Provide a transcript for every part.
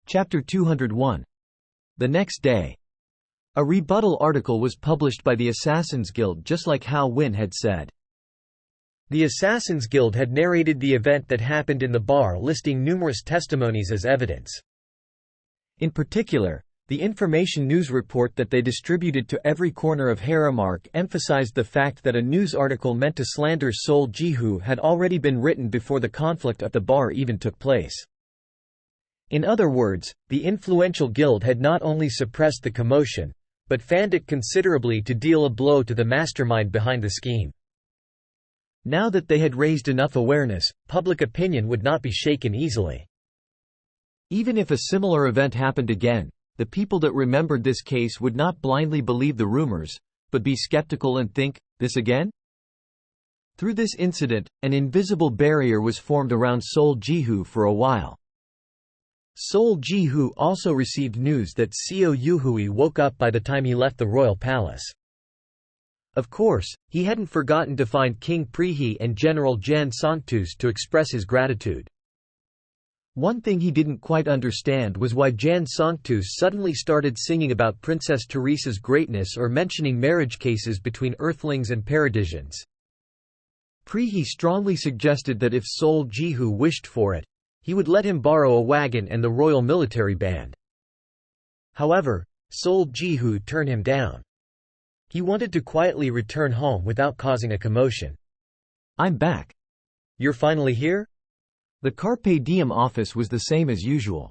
Chapter 201. The next day. A rebuttal article was published by the Assassins Guild, just like how Win had said. The Assassins Guild had narrated the event that happened in the bar, listing numerous testimonies as evidence. In particular, the information news report that they distributed to every corner of Harem emphasized the fact that a news article meant to slander Sol Jihu had already been written before the conflict at the bar even took place. In other words, the influential guild had not only suppressed the commotion, but fanned it considerably to deal a blow to the mastermind behind the scheme. Now that they had raised enough awareness, public opinion would not be shaken easily. Even if a similar event happened again, the people that remembered this case would not blindly believe the rumors, but be skeptical and think, this again? Through this incident, an invisible barrier was formed around Sol Jihu for a while. Sol Jihu also received news that Seo Yuhui woke up by the time he left the royal palace. Of course, he hadn't forgotten to find King Prihi and General Jan Sanctus to express his gratitude. One thing he didn't quite understand was why Jan Sanctus suddenly started singing about Princess Teresa's greatness or mentioning marriage cases between Earthlings and Paradisians. Prihi strongly suggested that if Sol Jihu wished for it, he would let him borrow a wagon and the royal military band. However, Sol Jihu turned him down. He wanted to quietly return home without causing a commotion. I'm back. You're finally here? The Carpe Diem office was the same as usual.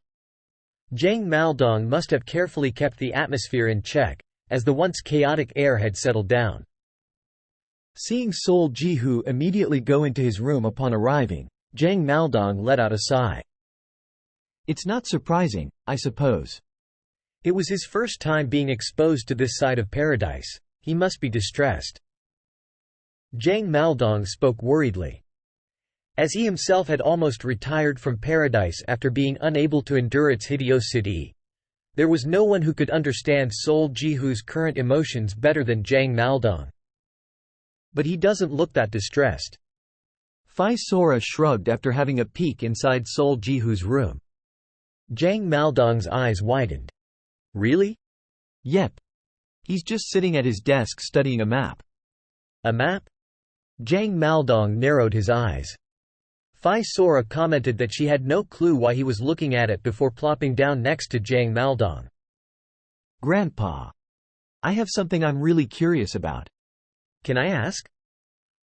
Zhang Maldong must have carefully kept the atmosphere in check, as the once chaotic air had settled down. Seeing Sol Jihu immediately go into his room upon arriving, Zhang Maldong let out a sigh. It's not surprising, I suppose. It was his first time being exposed to this side of paradise. He must be distressed. Zhang Maldong spoke worriedly. As he himself had almost retired from paradise after being unable to endure its hideosity, there was no one who could understand Sol Jihu's current emotions better than Zhang Maldong. But he doesn't look that distressed. Phi Sora shrugged after having a peek inside Sol Jihu's room. Zhang Maldong's eyes widened. Really? Yep. He's just sitting at his desk studying a map. A map? Zhang Maldong narrowed his eyes. Phi Sora commented that she had no clue why he was looking at it before plopping down next to Zhang Maldong. Grandpa, I have something I'm really curious about. Can I ask?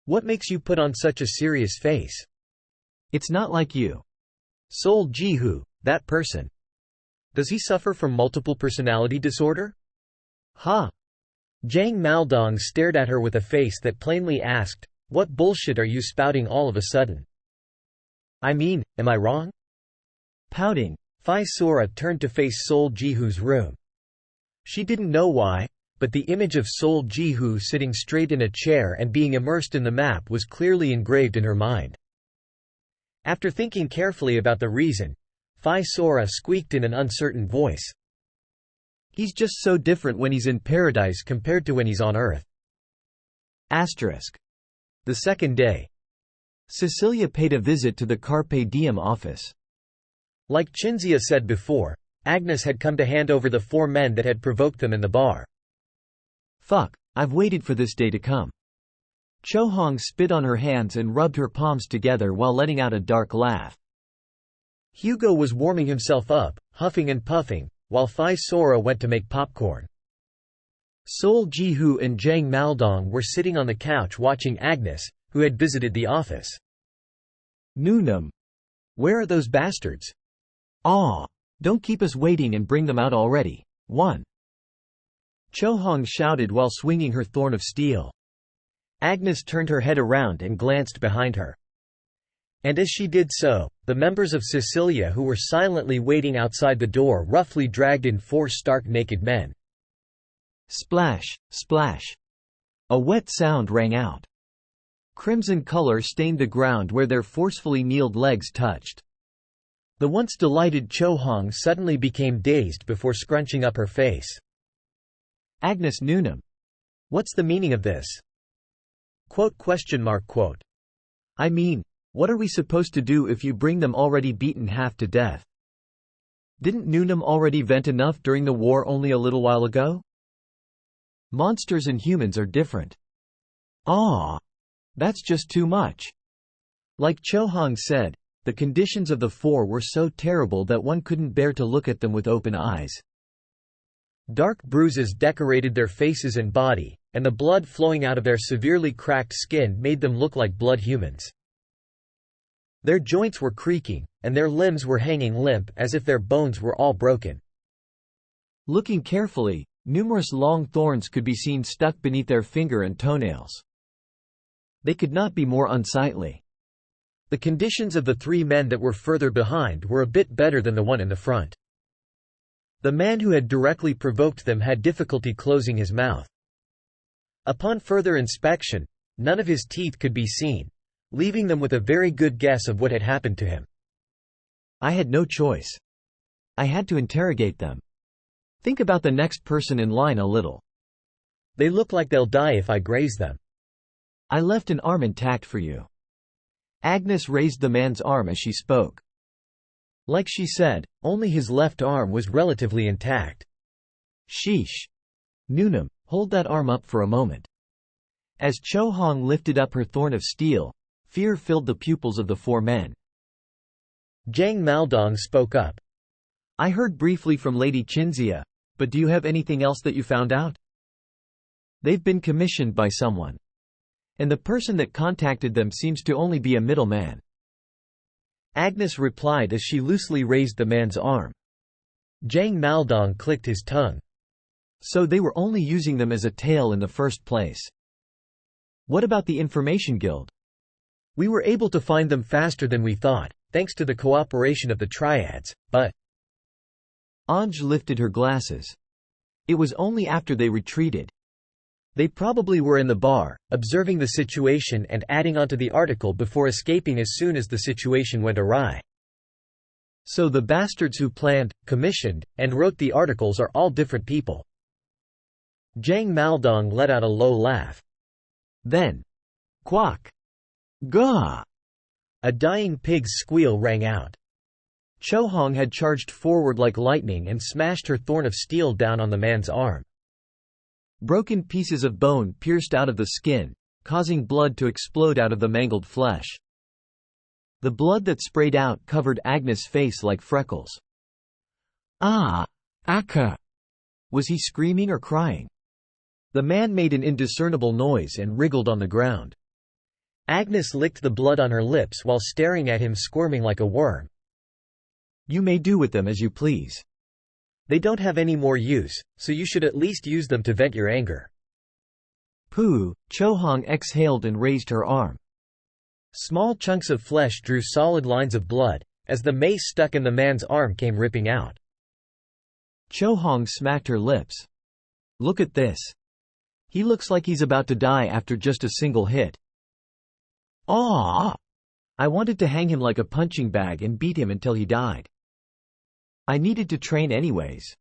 What makes you put on such a serious face? It's not like you. Sol Jihu, that person. Does he suffer from multiple personality disorder? Huh? Zhang Maldong stared at her with a face that plainly asked, what bullshit are you spouting all of a sudden? I mean, am I wrong? Pouting, Phi Sora turned to face Sol Jihu's room. She didn't know why, but the image of Sol Jihu sitting straight in a chair and being immersed in the map was clearly engraved in her mind. After thinking carefully about the reason, Phi Sora squeaked in an uncertain voice. He's just so different when he's in paradise compared to when he's on Earth. The second day. Cecilia paid a visit to the Carpe Diem office. Like Chinzia said before, Agnes had come to hand over the 4 men that had provoked them in the bar. Fuck, I've waited for this day to come. Cho Hong spit on her hands and rubbed her palms together while letting out a dark laugh. Hugo was warming himself up, huffing and puffing, while Phi Sora went to make popcorn. Sol Jihu and Zhang Maldong were sitting on the couch watching Agnes, who had visited the office. Noonam. Where are those bastards? Aw, don't keep us waiting and bring them out already. 1. Cho Hong shouted while swinging her thorn of steel. Agnes turned her head around and glanced behind her. And as she did so, the members of Cecilia who were silently waiting outside the door roughly dragged in 4 stark naked men. Splash, splash. A wet sound rang out. Crimson color stained the ground where their forcefully kneeled legs touched. The once delighted Cho Hong suddenly became dazed before scrunching up her face. Agnes Noonam. What's the meaning of this? I mean, what are we supposed to do if you bring them already beaten half to death? Didn't Newnham already vent enough during the war only a little while ago? Monsters and humans are different. Ah, that's just too much. Like Cho Hong said, the conditions of the four were so terrible that one couldn't bear to look at them with open eyes. Dark bruises decorated their faces and body, and the blood flowing out of their severely cracked skin made them look like blood humans. Their joints were creaking, and their limbs were hanging limp as if their bones were all broken. Looking carefully, numerous long thorns could be seen stuck beneath their finger and toenails. They could not be more unsightly. The conditions of the three men that were further behind were a bit better than the one in the front. The man who had directly provoked them had difficulty closing his mouth. Upon further inspection, none of his teeth could be seen, leaving them with a very good guess of what had happened to him. I had no choice. I had to interrogate them. Think about the next person in line a little. They look like they'll die if I graze them. I left an arm intact for you. Agnes raised the man's arm as she spoke. Like she said, only his left arm was relatively intact. Sheesh. Newnham, hold that arm up for a moment. As Cho Hong lifted up her thorn of steel, fear filled the pupils of the four men. Zhang Maldong spoke up. I heard briefly from Lady Chinzia, but do you have anything else that you found out? They've been commissioned by someone. And the person that contacted them seems to only be a middleman. Agnes replied as she loosely raised the man's arm. Zhang Maldong clicked his tongue. So they were only using them as a tail in the first place. What about the Information Guild? We were able to find them faster than we thought, thanks to the cooperation of the triads, but… Anj lifted her glasses. It was only after they retreated. They probably were in the bar, observing the situation and adding onto the article before escaping as soon as the situation went awry. So the bastards who planned, commissioned, and wrote the articles are all different people. Zhang Maldong let out a low laugh. Then, quack! Gah! A dying pig's squeal rang out. Cho Hong had charged forward like lightning and smashed her thorn of steel down on the man's arm. Broken pieces of bone pierced out of the skin, causing blood to explode out of the mangled flesh. The blood that sprayed out covered Agnes' face like freckles. Ah! Akka! Was he screaming or crying? The man made an indiscernible noise and wriggled on the ground. Agnes licked the blood on her lips while staring at him, squirming like a worm. You may do with them as you please. They don't have any more use, so you should at least use them to vent your anger. Pooh! Cho Hong exhaled and raised her arm. Small chunks of flesh drew solid lines of blood, as the mace stuck in the man's arm came ripping out. Cho Hong smacked her lips. Look at this. He looks like he's about to die after just a single hit. Ah! I wanted to hang him like a punching bag and beat him until he died. I needed to train anyways.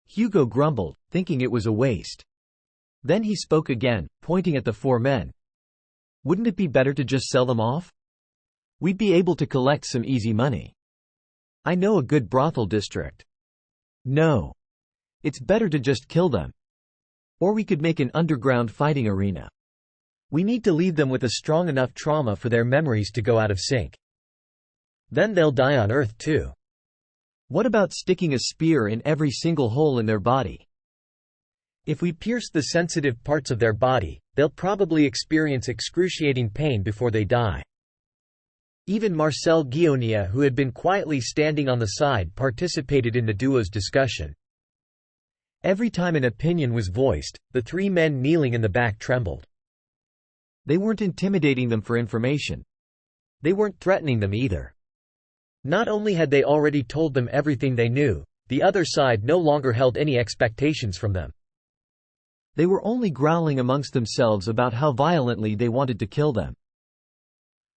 Hugo grumbled, thinking it was a waste. Then he spoke again, pointing at the four men. Wouldn't it be better to just sell them off? We'd be able to collect some easy money. I know a good brothel district. No. It's better to just kill them. Or we could make an underground fighting arena. We need to leave them with a strong enough trauma for their memories to go out of sync. Then they'll die on Earth too. What about sticking a spear in every single hole in their body? If we pierce the sensitive parts of their body, they'll probably experience excruciating pain before they die. Even Marcel Guionia, who had been quietly standing on the side, participated in the duo's discussion. Every time an opinion was voiced, the three men kneeling in the back trembled. They weren't intimidating them for information. They weren't threatening them either. Not only had they already told them everything they knew, the other side no longer held any expectations from them. They were only growling amongst themselves about how violently they wanted to kill them.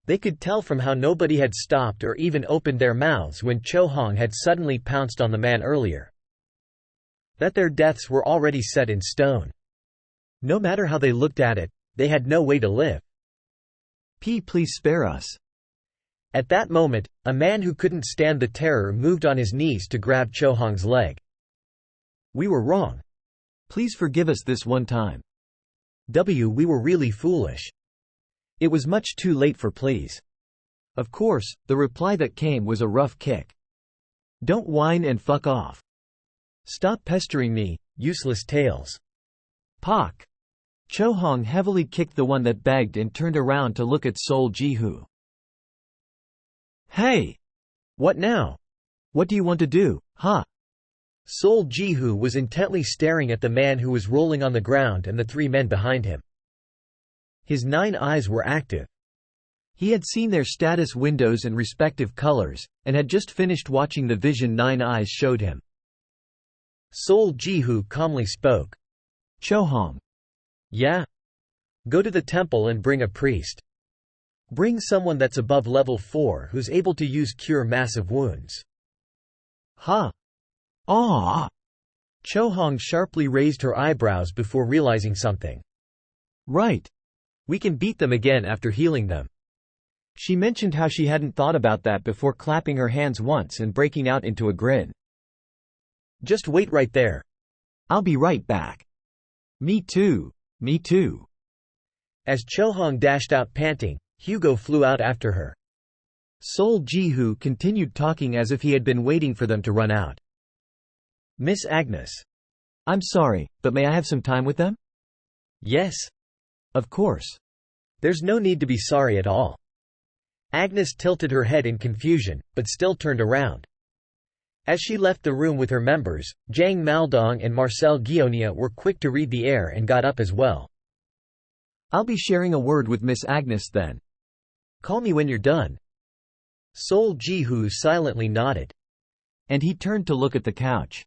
They could tell from how nobody had stopped or even opened their mouths when Cho Hong had suddenly pounced on the man earlier, that their deaths were already set in stone. No matter how they looked at it, they had no way to live. Please spare us. At that moment, a man who couldn't stand the terror moved on his knees to grab Cho Hong's leg. "We were wrong. Please forgive us this one time." We were really foolish." It was much too late for please. Of course, the reply that came was a rough kick. "Don't whine and fuck off. Stop pestering me, useless tales." Pak. Cho Hong heavily kicked the one that begged and turned around to look at Sol Ji-hoo. "Hey! What now? What do you want to do, huh?" Sol Ji-hoo was intently staring at the man who was rolling on the ground and the three men behind him. His 9 eyes were active. He had seen their status windows and respective colors, and had just finished watching the vision 9 eyes showed him. Sol Ji-hoo calmly spoke. "Cho Hong." "Yeah? Go to the temple and bring a priest. Bring someone that's above level 4 who's able to use cure massive wounds." "Huh? Ah!" Cho Hong sharply raised her eyebrows before realizing something. "Right. We can beat them again after healing them." She mentioned how she hadn't thought about that before clapping her hands once and breaking out into a grin. "Just wait right there. I'll be right back." Me too. Me too." As Cho Hong dashed out panting, Hugo flew out after her. Sol Ji-hoo continued talking as if he had been waiting for them to run out. "Miss Agnes." "I'm sorry, but may I have some time with them?" "Yes. Of course." There's no need to be sorry at all." Agnes tilted her head in confusion, but still turned around. As she left the room with her members, Zhang Maldong and Marcel Guionia were quick to read the air and got up as well. "I'll be sharing a word with Miss Agnes then." "Call me when you're done." Sol Ji-hoo silently nodded. And he turned to look at the couch.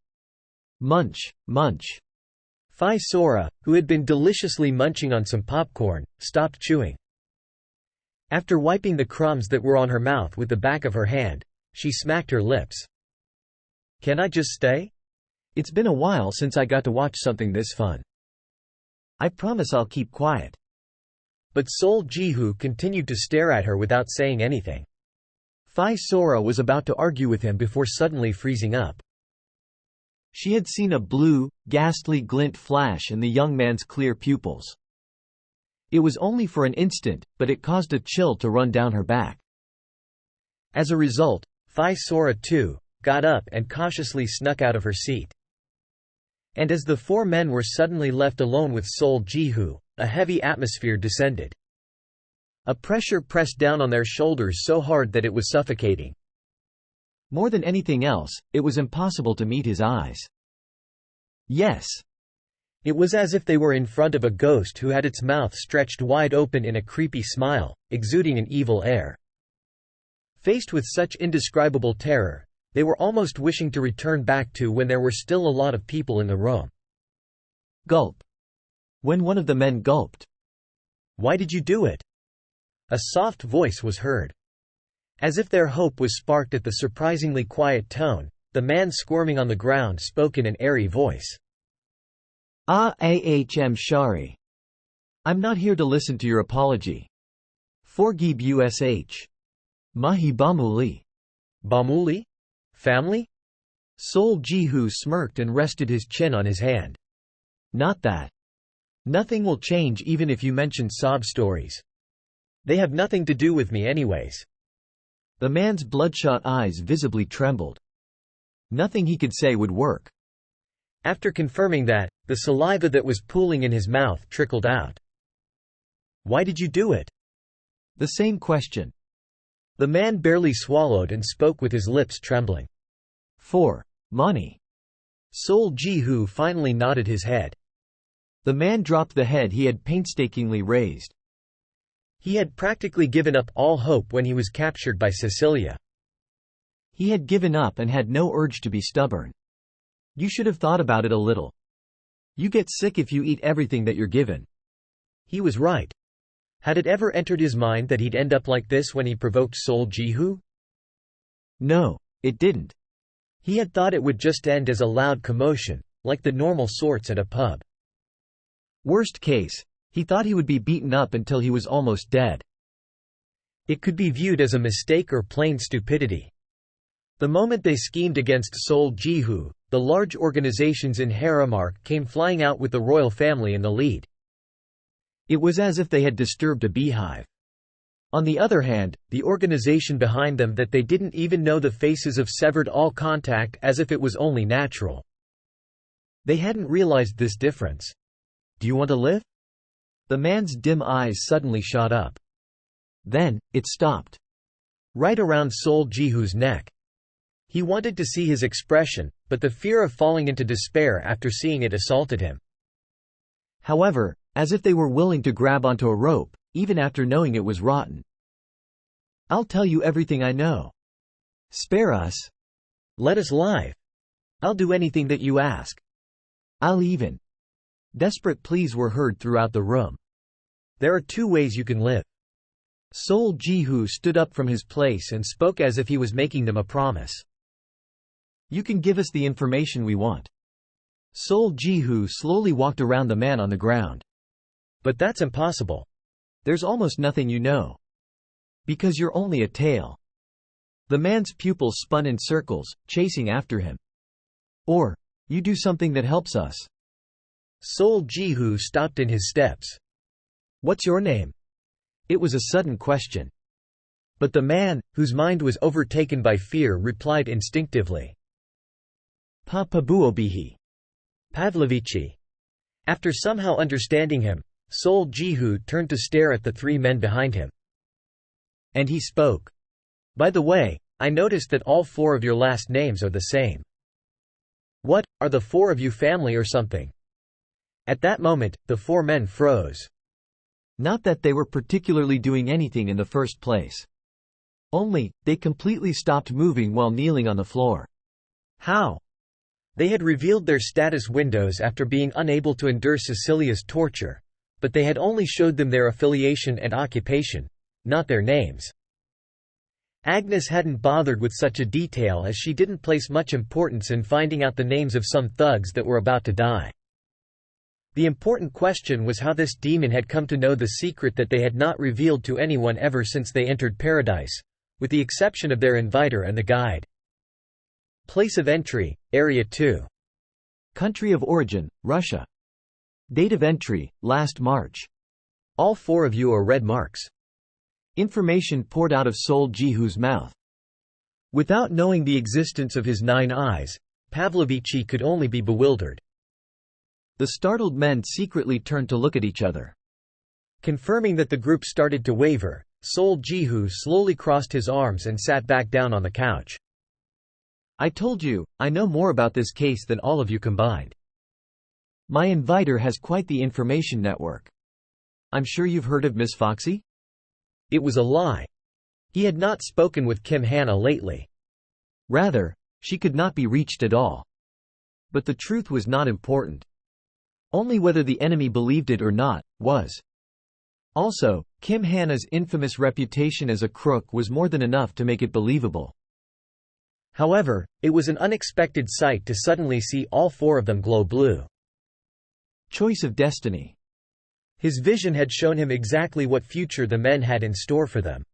Munch, munch. Phi Sora, who had been deliciously munching on some popcorn, stopped chewing. After wiping the crumbs that were on her mouth with the back of her hand, she smacked her lips. "Can I just stay? It's been a while since I got to watch something this fun. I promise I'll keep quiet." But Sol Ji-hoo continued to stare at her without saying anything. Phi Sora was about to argue with him before suddenly freezing up. She had seen a blue, ghastly glint flash in the young man's clear pupils. It was only for an instant, but it caused a chill to run down her back. As a result, Phi Sora too got up and cautiously snuck out of her seat. And as the 4 men were suddenly left alone with Sol Ji-hoo, a heavy atmosphere descended. A pressure pressed down on their shoulders so hard that it was suffocating. More than anything else, it was impossible to meet his eyes. Yes. It was as if they were in front of a ghost who had its mouth stretched wide open in a creepy smile, exuding an evil air. Faced with such indescribable terror, they were almost wishing to return back to when there were still a lot of people in the room. Gulp. When one of the men gulped. "Why did you do it?" A soft voice was heard. As if their hope was sparked at the surprisingly quiet tone, the man squirming on the ground spoke in an airy voice. "Ahm Shari. I'm not here to listen to your apology. Forgive ush. Mahi Bamuli." "Bamuli? Family?" Sol Ji-hoo smirked and rested his chin on his hand. "Not that. Nothing will change even if you mention sob stories. They have nothing to do with me anyways." The man's bloodshot eyes visibly trembled. Nothing he could say would work. After confirming that, the saliva that was pooling in his mouth trickled out. "Why did you do it?" The same question. The man barely swallowed and spoke with his lips trembling. "For money." Sol Ji-hoo finally nodded his head. The man dropped the head he had painstakingly raised. He had practically given up all hope when he was captured by Cecilia. He had given up and had no urge to be stubborn. You should have thought about it a little. You get sick if you eat everything that you're given. He was right. Had it ever entered his mind that he'd end up like this when he provoked Sol Ji-hoo? No, it didn't. He had thought it would just end as a loud commotion, like the normal sorts at a pub. Worst case, he thought he would be beaten up until he was almost dead. It could be viewed as a mistake or plain stupidity. The moment they schemed against Sol Jihu, the large organizations in Harem came flying out with the royal family in the lead. It was as if they had disturbed a beehive. On the other hand, the organization behind them that they didn't even know the faces of severed all contact as if it was only natural. They hadn't realized this difference. Do you want to live? The man's dim eyes suddenly shot up. Then, it stopped. Right around Sol Jihu's neck. He wanted to see his expression, but the fear of falling into despair after seeing it assaulted him. However, as if they were willing to grab onto a rope, even after knowing it was rotten. I'll tell you everything I know. Spare us. Let us live. I'll do anything that you ask. I'll even. Desperate pleas were heard throughout the room. There are 2 ways you can live. Sol Jihu stood up from his place and spoke as if he was making them a promise. You can give us the information we want. Sol Jihu slowly walked around the man on the ground. But that's impossible. There's almost nothing you know. Because you're only a tale. The man's pupils spun in circles, chasing after him. Or, you do something that helps us. Sol Jihu stopped in his steps. What's your name? It was a sudden question. But the man, whose mind was overtaken by fear, replied instinctively. Pabuobihi. Pavlovici. After somehow understanding him, Sol Jihu turned to stare at the 3 men behind him. And he spoke. By the way, I noticed that all 4 of your last names are the same. What, are the 4 of you family or something? At that moment, the 4 men froze. Not that they were particularly doing anything in the first place. Only, they completely stopped moving while kneeling on the floor. How? They had revealed their status windows after being unable to endure Cecilia's torture, but they had only showed them their affiliation and occupation, not their names. Agnes hadn't bothered with such a detail as she didn't place much importance in finding out the names of some thugs that were about to die. The important question was how this demon had come to know the secret that they had not revealed to anyone ever since they entered paradise, with the exception of their inviter and the guide. Place of entry, Area 2. Country of origin, Russia. Date of entry, last March. All 4 of you are red marks. Information poured out of Sol Jihu's mouth. Without knowing the existence of his 9 eyes, Pavlovici could only be bewildered. The startled men secretly turned to look at each other. Confirming that the group started to waver, Sol Jihu slowly crossed his arms and sat back down on the couch. I told you, I know more about this case than all of you combined. My inviter has quite the information network. I'm sure you've heard of Miss Foxy? It was a lie. He had not spoken with Kim Hannah lately. Rather, she could not be reached at all. But the truth was not important. Only whether the enemy believed it or not, was. Also, Kim Hannah's infamous reputation as a crook was more than enough to make it believable. However, it was an unexpected sight to suddenly see all 4 of them glow blue. Choice of destiny. His vision had shown him exactly what future the men had in store for them.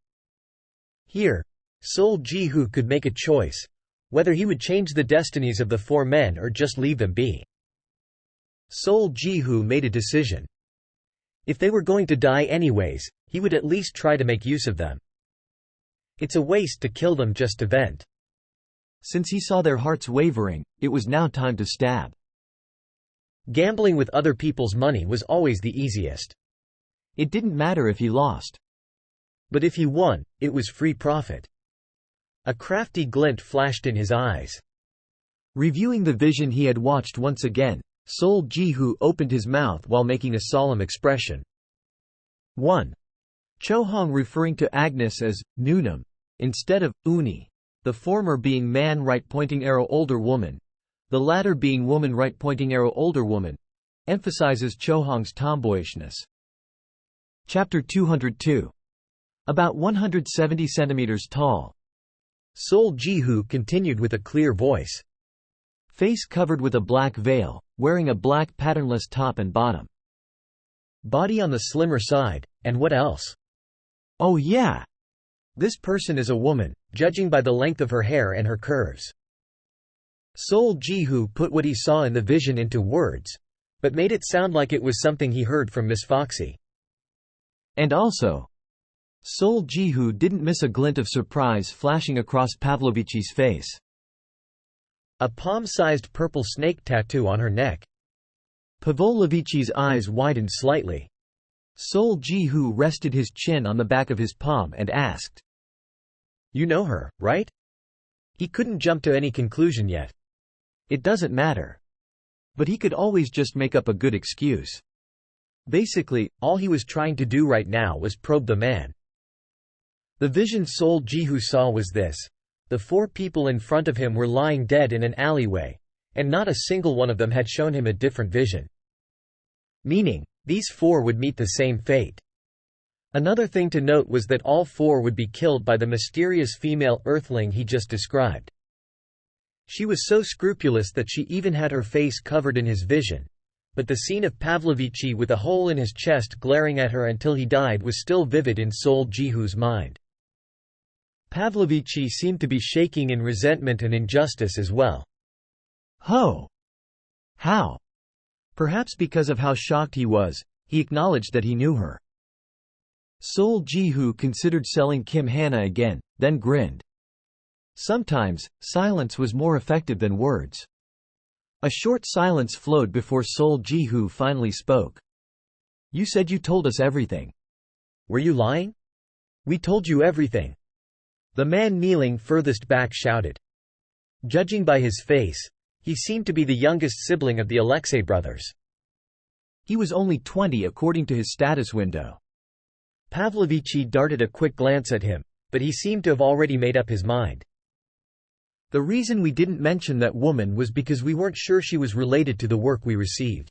Here, Sol Jihu could make a choice, whether he would change the destinies of the 4 men or just leave them be. Sol Jihu made a decision. If they were going to die anyways, he would at least try to make use of them. It's a waste to kill them just to vent. Since he saw their hearts wavering, it was now time to stab. Gambling with other people's money was always the easiest. It didn't matter if he lost. But if he won, it was free profit. A crafty glint flashed in his eyes. Reviewing the vision he had watched once again, Sol Jihu opened his mouth while making a solemn expression. 1. Chohong referring to Agnes as Nunam, instead of Uni, the former being man right pointing arrow older woman, the latter being woman right pointing arrow older woman, emphasizes Chohong's tomboyishness. Chapter 202. About 170 centimeters tall. Sol Jihu continued with a clear voice. Face covered with a black veil, wearing a black patternless top and bottom. Body on the slimmer side, and what else? Oh yeah! This person is a woman, judging by the length of her hair and her curves. Sol Ji-hoo put what he saw in the vision into words, but made it sound like it was something he heard from Miss Foxy. And also, Sol Ji-hoo didn't miss a glint of surprise flashing across Pavlovici's face. A palm-sized purple snake tattoo on her neck. Pavlovici's eyes widened slightly. Sol Ji-hoo rested his chin on the back of his palm and asked, "You know her, right?" He couldn't jump to any conclusion yet. It doesn't matter. But he could always just make up a good excuse. Basically, all he was trying to do right now was probe the man. The vision Sol Ji-hoo saw was this: the 4 people in front of him were lying dead in an alleyway, and not a single one of them had shown him a different vision. Meaning, these 4 would meet the same fate. Another thing to note was that all 4 would be killed by the mysterious female earthling he just described. She was so scrupulous that she even had her face covered in his vision, but the scene of Pavlovici with a hole in his chest glaring at her until he died was still vivid in Sol Ji-hoo's mind. Pavlovici seemed to be shaking in resentment and injustice as well. How? Perhaps because of how shocked he was, he acknowledged that he knew her. Sol Ji-hoo considered selling Kim Hana again, then grinned. Sometimes, silence was more effective than words. A short silence flowed before Sol Ji-hoo finally spoke. "You said you told us everything. Were you lying?" "We told you everything." The man kneeling furthest back shouted. Judging by his face, he seemed to be the youngest sibling of the Alexei brothers. He was only 20 according to his status window. Pavlovici darted a quick glance at him, but he seemed to have already made up his mind. "The reason we didn't mention that woman was because we weren't sure she was related to the work we received."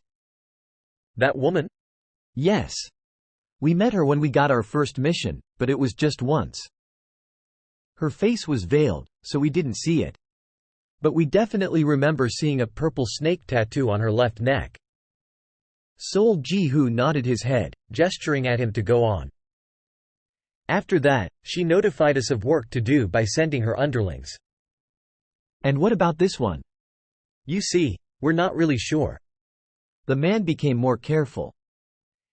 "That woman?" "Yes. We met her when we got our first mission, but it was just once. Her face was veiled, so we didn't see it. But we definitely remember seeing a purple snake tattoo on her left neck." Sol Ji-hoo nodded his head, gesturing at him to go on. "After that, she notified us of work to do by sending her underlings." "And what about this one?" "You see, we're not really sure." The man became more careful.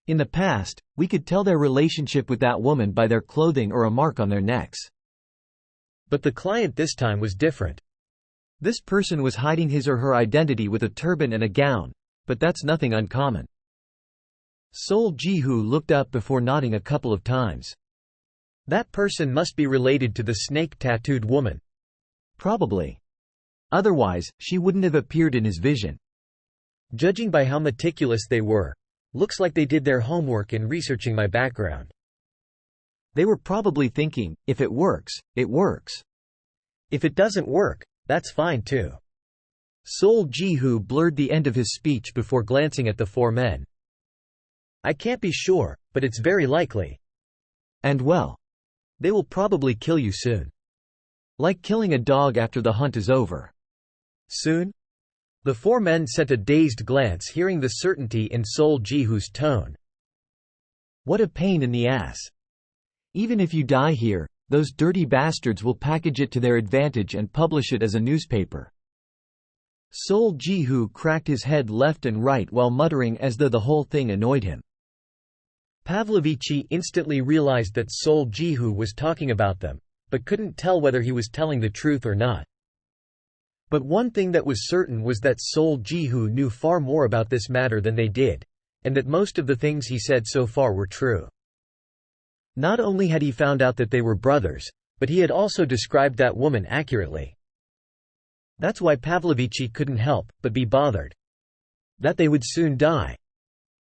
"In the past, we could tell their relationship with that woman by their clothing or a mark on their necks. But the client this time was different. This person was hiding his or her identity with a turban and a gown, but that's nothing uncommon." Sol Ji-hoo looked up before nodding a couple of times. "That person must be related to the snake-tattooed woman." "Probably. Otherwise, she wouldn't have appeared in his vision." "Judging by how meticulous they were, looks like they did their homework in researching my background." They were probably thinking, if it works, it works. If it doesn't work, that's fine too. Sol Ji-hoo blurred the end of his speech before glancing at the 4 men. "I can't be sure, but it's very likely. And well, they will probably kill you soon. Like killing a dog after the hunt is over." "Soon?" The 4 men sent a dazed glance hearing the certainty in Sol Ji-hoo's tone. "What a pain in the ass. Even if you die here, those dirty bastards will package it to their advantage and publish it as a newspaper." Sol Ji-hoo cracked his head left and right while muttering as though the whole thing annoyed him. Pavlovici instantly realized that Sol Ji-hoo was talking about them, but couldn't tell whether he was telling the truth or not. But one thing that was certain was that Sol Ji-hoo knew far more about this matter than they did, and that most of the things he said so far were true. Not only had he found out that they were brothers, but he had also described that woman accurately. That's why Pavlovici couldn't help but be bothered. That they would soon die.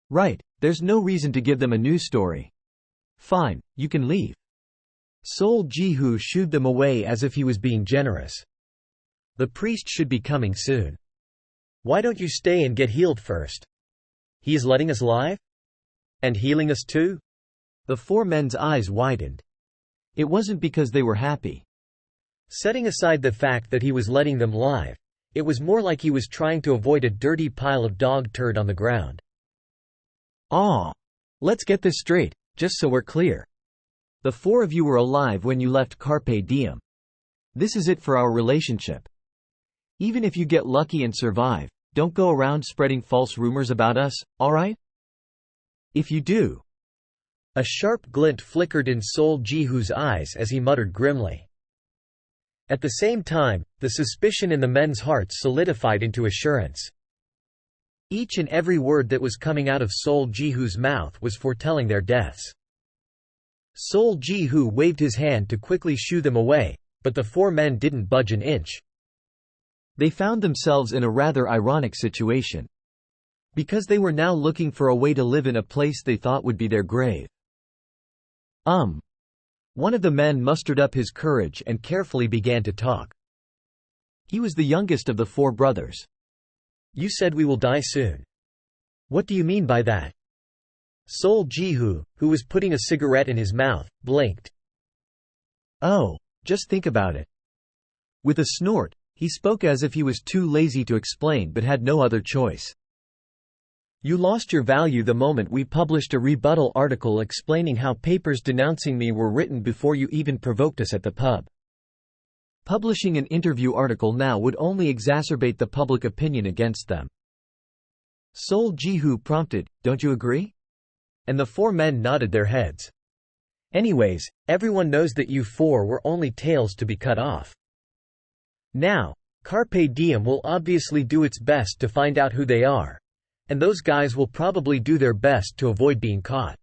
"Right, there's no reason to give them a news story. Fine, you can leave." Sol Ji-hoo shooed them away as if he was being generous. "The priest should be coming soon. Why don't you stay and get healed first? He is letting us live? And healing us too?" The 4 men's eyes widened. It wasn't because they were happy. Setting aside the fact that he was letting them live, it was more like he was trying to avoid a dirty pile of dog turd on the ground. Let's get this straight, just so we're clear. The four of you were alive when you left Carpe Diem. This is it for our relationship. Even if you get lucky and survive, don't go around spreading false rumors about us, alright? If you do." A sharp glint flickered in Sol Jihu's eyes as he muttered grimly. At the same time, the suspicion in the men's hearts solidified into assurance. Each and every word that was coming out of Sol Jihu's mouth was foretelling their deaths. Sol Jihu waved his hand to quickly shoo them away, but the four men didn't budge an inch. They found themselves in a rather ironic situation. Because they were now looking for a way to live in a place they thought would be their grave. One of the men mustered up his courage and carefully began to talk. He was the youngest of the four brothers. "You said we will die soon. What do you mean by that?" Sol Jihu, who was putting a cigarette in his mouth, blinked. "Oh, just think about it." With a snort, he spoke as if he was too lazy to explain but had no other choice. "You lost your value the moment we published a rebuttal article explaining how papers denouncing me were written before you even provoked us at the pub. Publishing an interview article now would only exacerbate the public opinion against them." Sol Jihu prompted, "Don't you agree?" And the four men nodded their heads. "Anyways, everyone knows that you four were only tails to be cut off. Now, Carpe Diem will obviously do its best to find out who they are. And those guys will probably do their best to avoid being caught."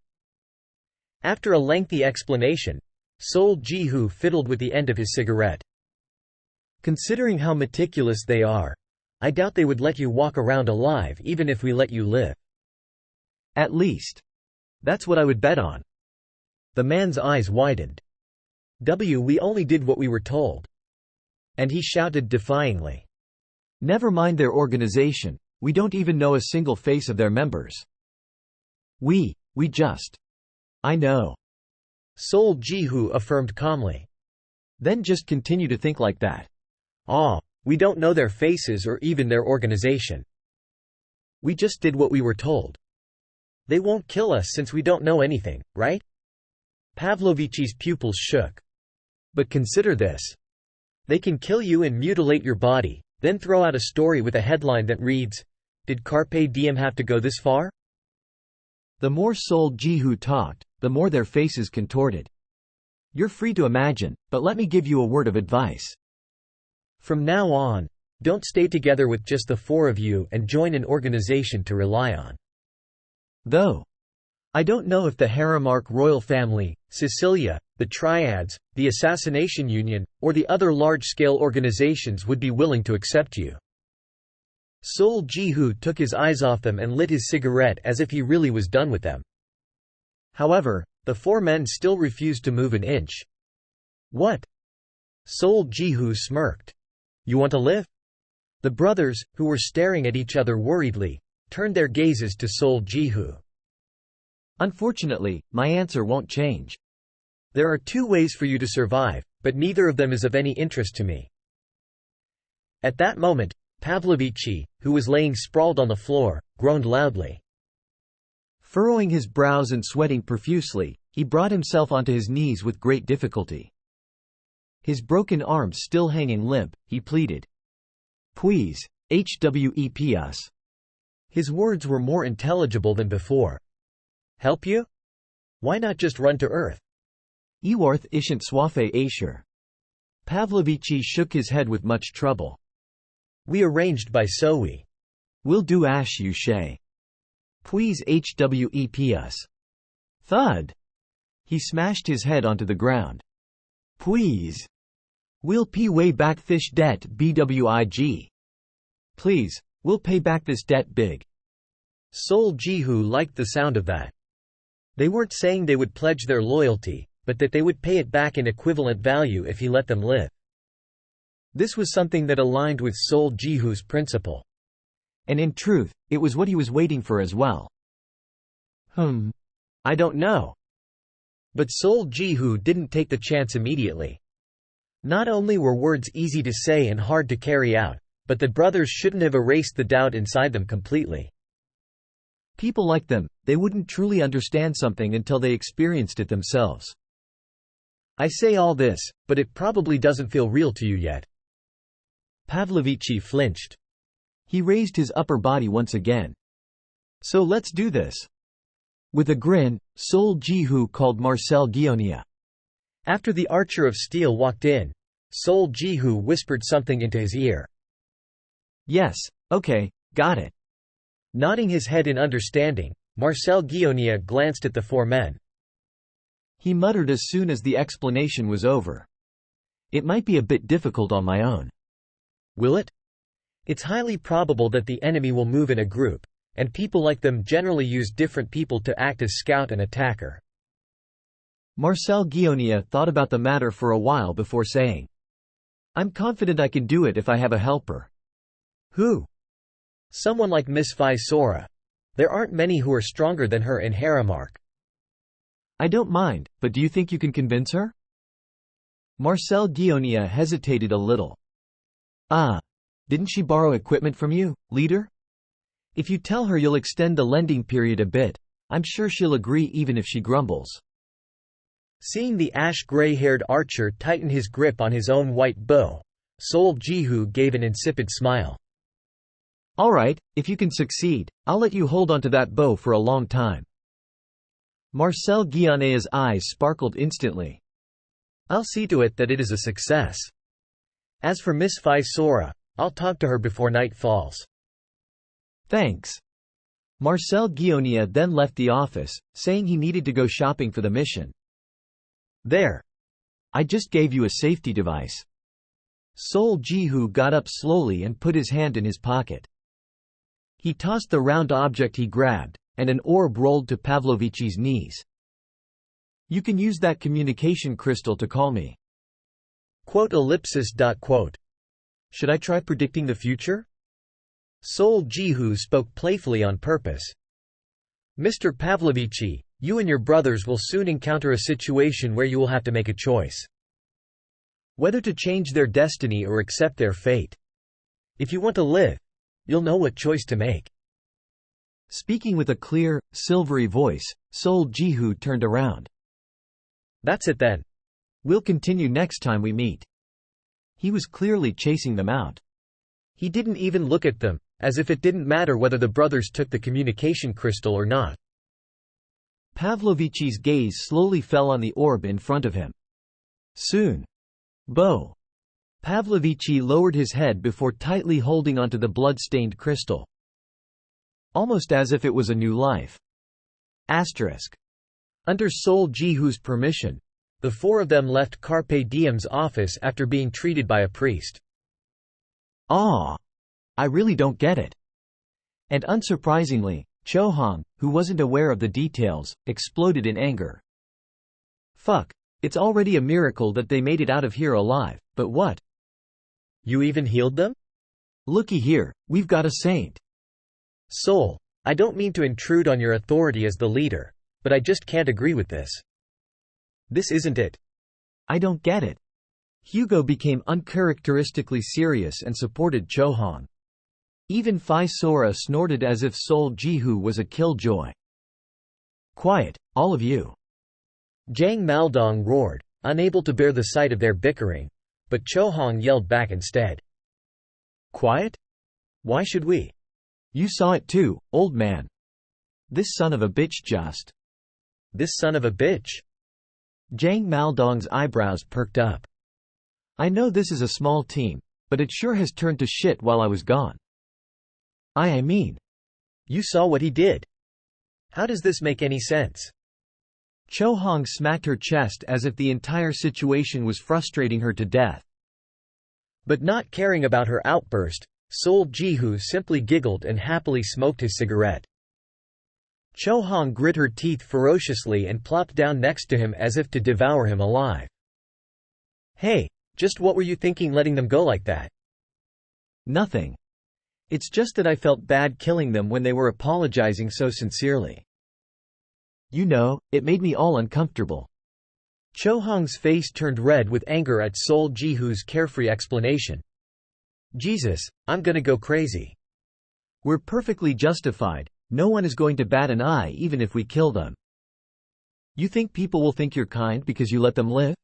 After a lengthy explanation, Sol Jihu fiddled with the end of his cigarette. "Considering how meticulous they are, I doubt they would let you walk around alive even if we let you live." "At least. That's what I would bet on." The man's eyes widened. We only did what we were told." And he shouted defiantly. "Never mind their organization. We don't even know a single face of their members." We just. I know." Sol Jihu affirmed calmly. "Then just continue to think like that." We don't know their faces or even their organization. We just did what we were told. They won't kill us since we don't know anything, right?" Pavlovich's pupils shook. "But consider this. They can kill you and mutilate your body, then throw out a story with a headline that reads, 'Did Carpe Diem have to go this far?'" The more Sol Jihu talked, the more their faces contorted. "You're free to imagine, but let me give you a word of advice. From now on, don't stay together with just the four of you and join an organization to rely on. Though I don't know if the Harem royal family, Sicilia, the Triads, the Assassination Union, or the other large-scale organizations would be willing to accept you." Sol Jihu took his eyes off them and lit his cigarette as if he really was done with them. However, the four men still refused to move an inch. "What?" Sol Jihu smirked. "You want to live?" The brothers, who were staring at each other worriedly, turned their gazes to Sol Jihu. "Unfortunately, my answer won't change. There are two ways for you to survive, but neither of them is of any interest to me." At that moment, Pavlovichi, who was laying sprawled on the floor, groaned loudly. Furrowing his brows and sweating profusely, he brought himself onto his knees with great difficulty. His broken arms still hanging limp, he pleaded, "Please, HWEP us." His words were more intelligible than before. "Help you? Why not just run to Earth?" "Ewarth ishant swafe asher." Pavlovichi shook his head with much trouble. "We arranged by Sowi. We'll do ash you shay. Please HWEP us." Thud. He smashed his head onto the ground. "Please. We'll pay way back this debt BWIG. Please, we'll pay back this debt big." Sol Jihu liked the sound of that. They weren't saying they would pledge their loyalty, but that they would pay it back in equivalent value if he let them live. This was something that aligned with Sol Jihu's principle. And in truth, it was what he was waiting for as well. I don't know." But Sol Jihu didn't take the chance immediately. Not only were words easy to say and hard to carry out, but the brothers shouldn't have erased the doubt inside them completely. People like them, they wouldn't truly understand something until they experienced it themselves. I say all this, but it probably doesn't feel real to you yet. Pavlovich flinched. He raised his upper body once again. So let's do this. With a grin, Sol Jihu called Marcel Guionia. After the Archer of Steel walked in, Sol Jihu whispered something into his ear. Yes, okay, got it. Nodding his head in understanding, Marcel Guionia glanced at the four men. He muttered as soon as the explanation was over. It might be a bit difficult on my own. Will it? It's highly probable that the enemy will move in a group, and people like them generally use different people to act as scout and attacker. Marcel Guionia thought about the matter for a while before saying, I'm confident I can do it if I have a helper. Who? Someone like Miss Vi Sora. There aren't many who are stronger than her in Harem. I don't mind, but do you think you can convince her? Marcel Guionia hesitated a little. Didn't she borrow equipment from you, leader? If you tell her you'll extend the lending period a bit, I'm sure she'll agree even if she grumbles. Seeing the ash-gray-haired archer tighten his grip on his own white bow, Sol Jihu gave an insipid smile. All right, if you can succeed, I'll let you hold onto that bow for a long time. Marcel Guionia's eyes sparkled instantly. I'll see to it that it is a success. As for Miss Vi Sora, I'll talk to her before night falls. Thanks. Marcel Guionia then left the office, saying he needed to go shopping for the mission. There. I just gave you a safety device. Sol Jihu got up slowly and put his hand in his pocket. He tossed the round object he grabbed, and an orb rolled to Pavlovich's knees. You can use that communication crystal to call me. Should I try predicting the future? Sol Jihu spoke playfully on purpose. Mr. Pavlovichi, you and your brothers will soon encounter a situation where you will have to make a choice. Whether to change their destiny or accept their fate. If you want to live, you'll know what choice to make. Speaking with a clear, silvery voice, Sol Jihu turned around. That's it then. We'll continue next time we meet. He was clearly chasing them out. He didn't even look at them, as if it didn't matter whether the brothers took the communication crystal or not. Pavlovich's gaze slowly fell on the orb in front of him. Soon. Bo. Pavlovichi lowered his head before tightly holding onto the blood-stained crystal. Almost as if it was a new life. Asterisk. Under Sol Jihu's permission, the four of them left Carpe Diem's office after being treated by a priest. I really don't get it. And unsurprisingly, Cho Hong, who wasn't aware of the details, exploded in anger. Fuck. It's already a miracle that they made it out of here alive, but what? You even healed them? Looky here, we've got a saint. Sol, I don't mean to intrude on your authority as the leader, but I just can't agree with this. This isn't it. I don't get it. Hugo became uncharacteristically serious and supported Cho Hong. Even Phi Sora snorted as if Sol Jihu was a killjoy. Quiet, all of you. Zhang Maldong roared, unable to bear the sight of their bickering, but Cho Hong yelled back instead. Quiet? Why should we? You saw it too, old man. This son of a bitch just. This son of a bitch? Zhang Maldong's eyebrows perked up. I know this is a small team, but it sure has turned to shit while I was gone. I mean. You saw what he did. How does this make any sense? Cho Hong smacked her chest as if the entire situation was frustrating her to death. But not caring about her outburst, Sol Jihu simply giggled and happily smoked his cigarette. Cho Hong grit her teeth ferociously and plopped down next to him as if to devour him alive. Hey, just what were you thinking letting them go like that? Nothing. It's just that I felt bad killing them when they were apologizing so sincerely. You know, it made me all uncomfortable. Cho Hong's face turned red with anger at Sol Jihu's carefree explanation. Jesus, I'm gonna go crazy. We're perfectly justified. No one is going to bat an eye even if we kill them. You think people will think you're kind because you let them live?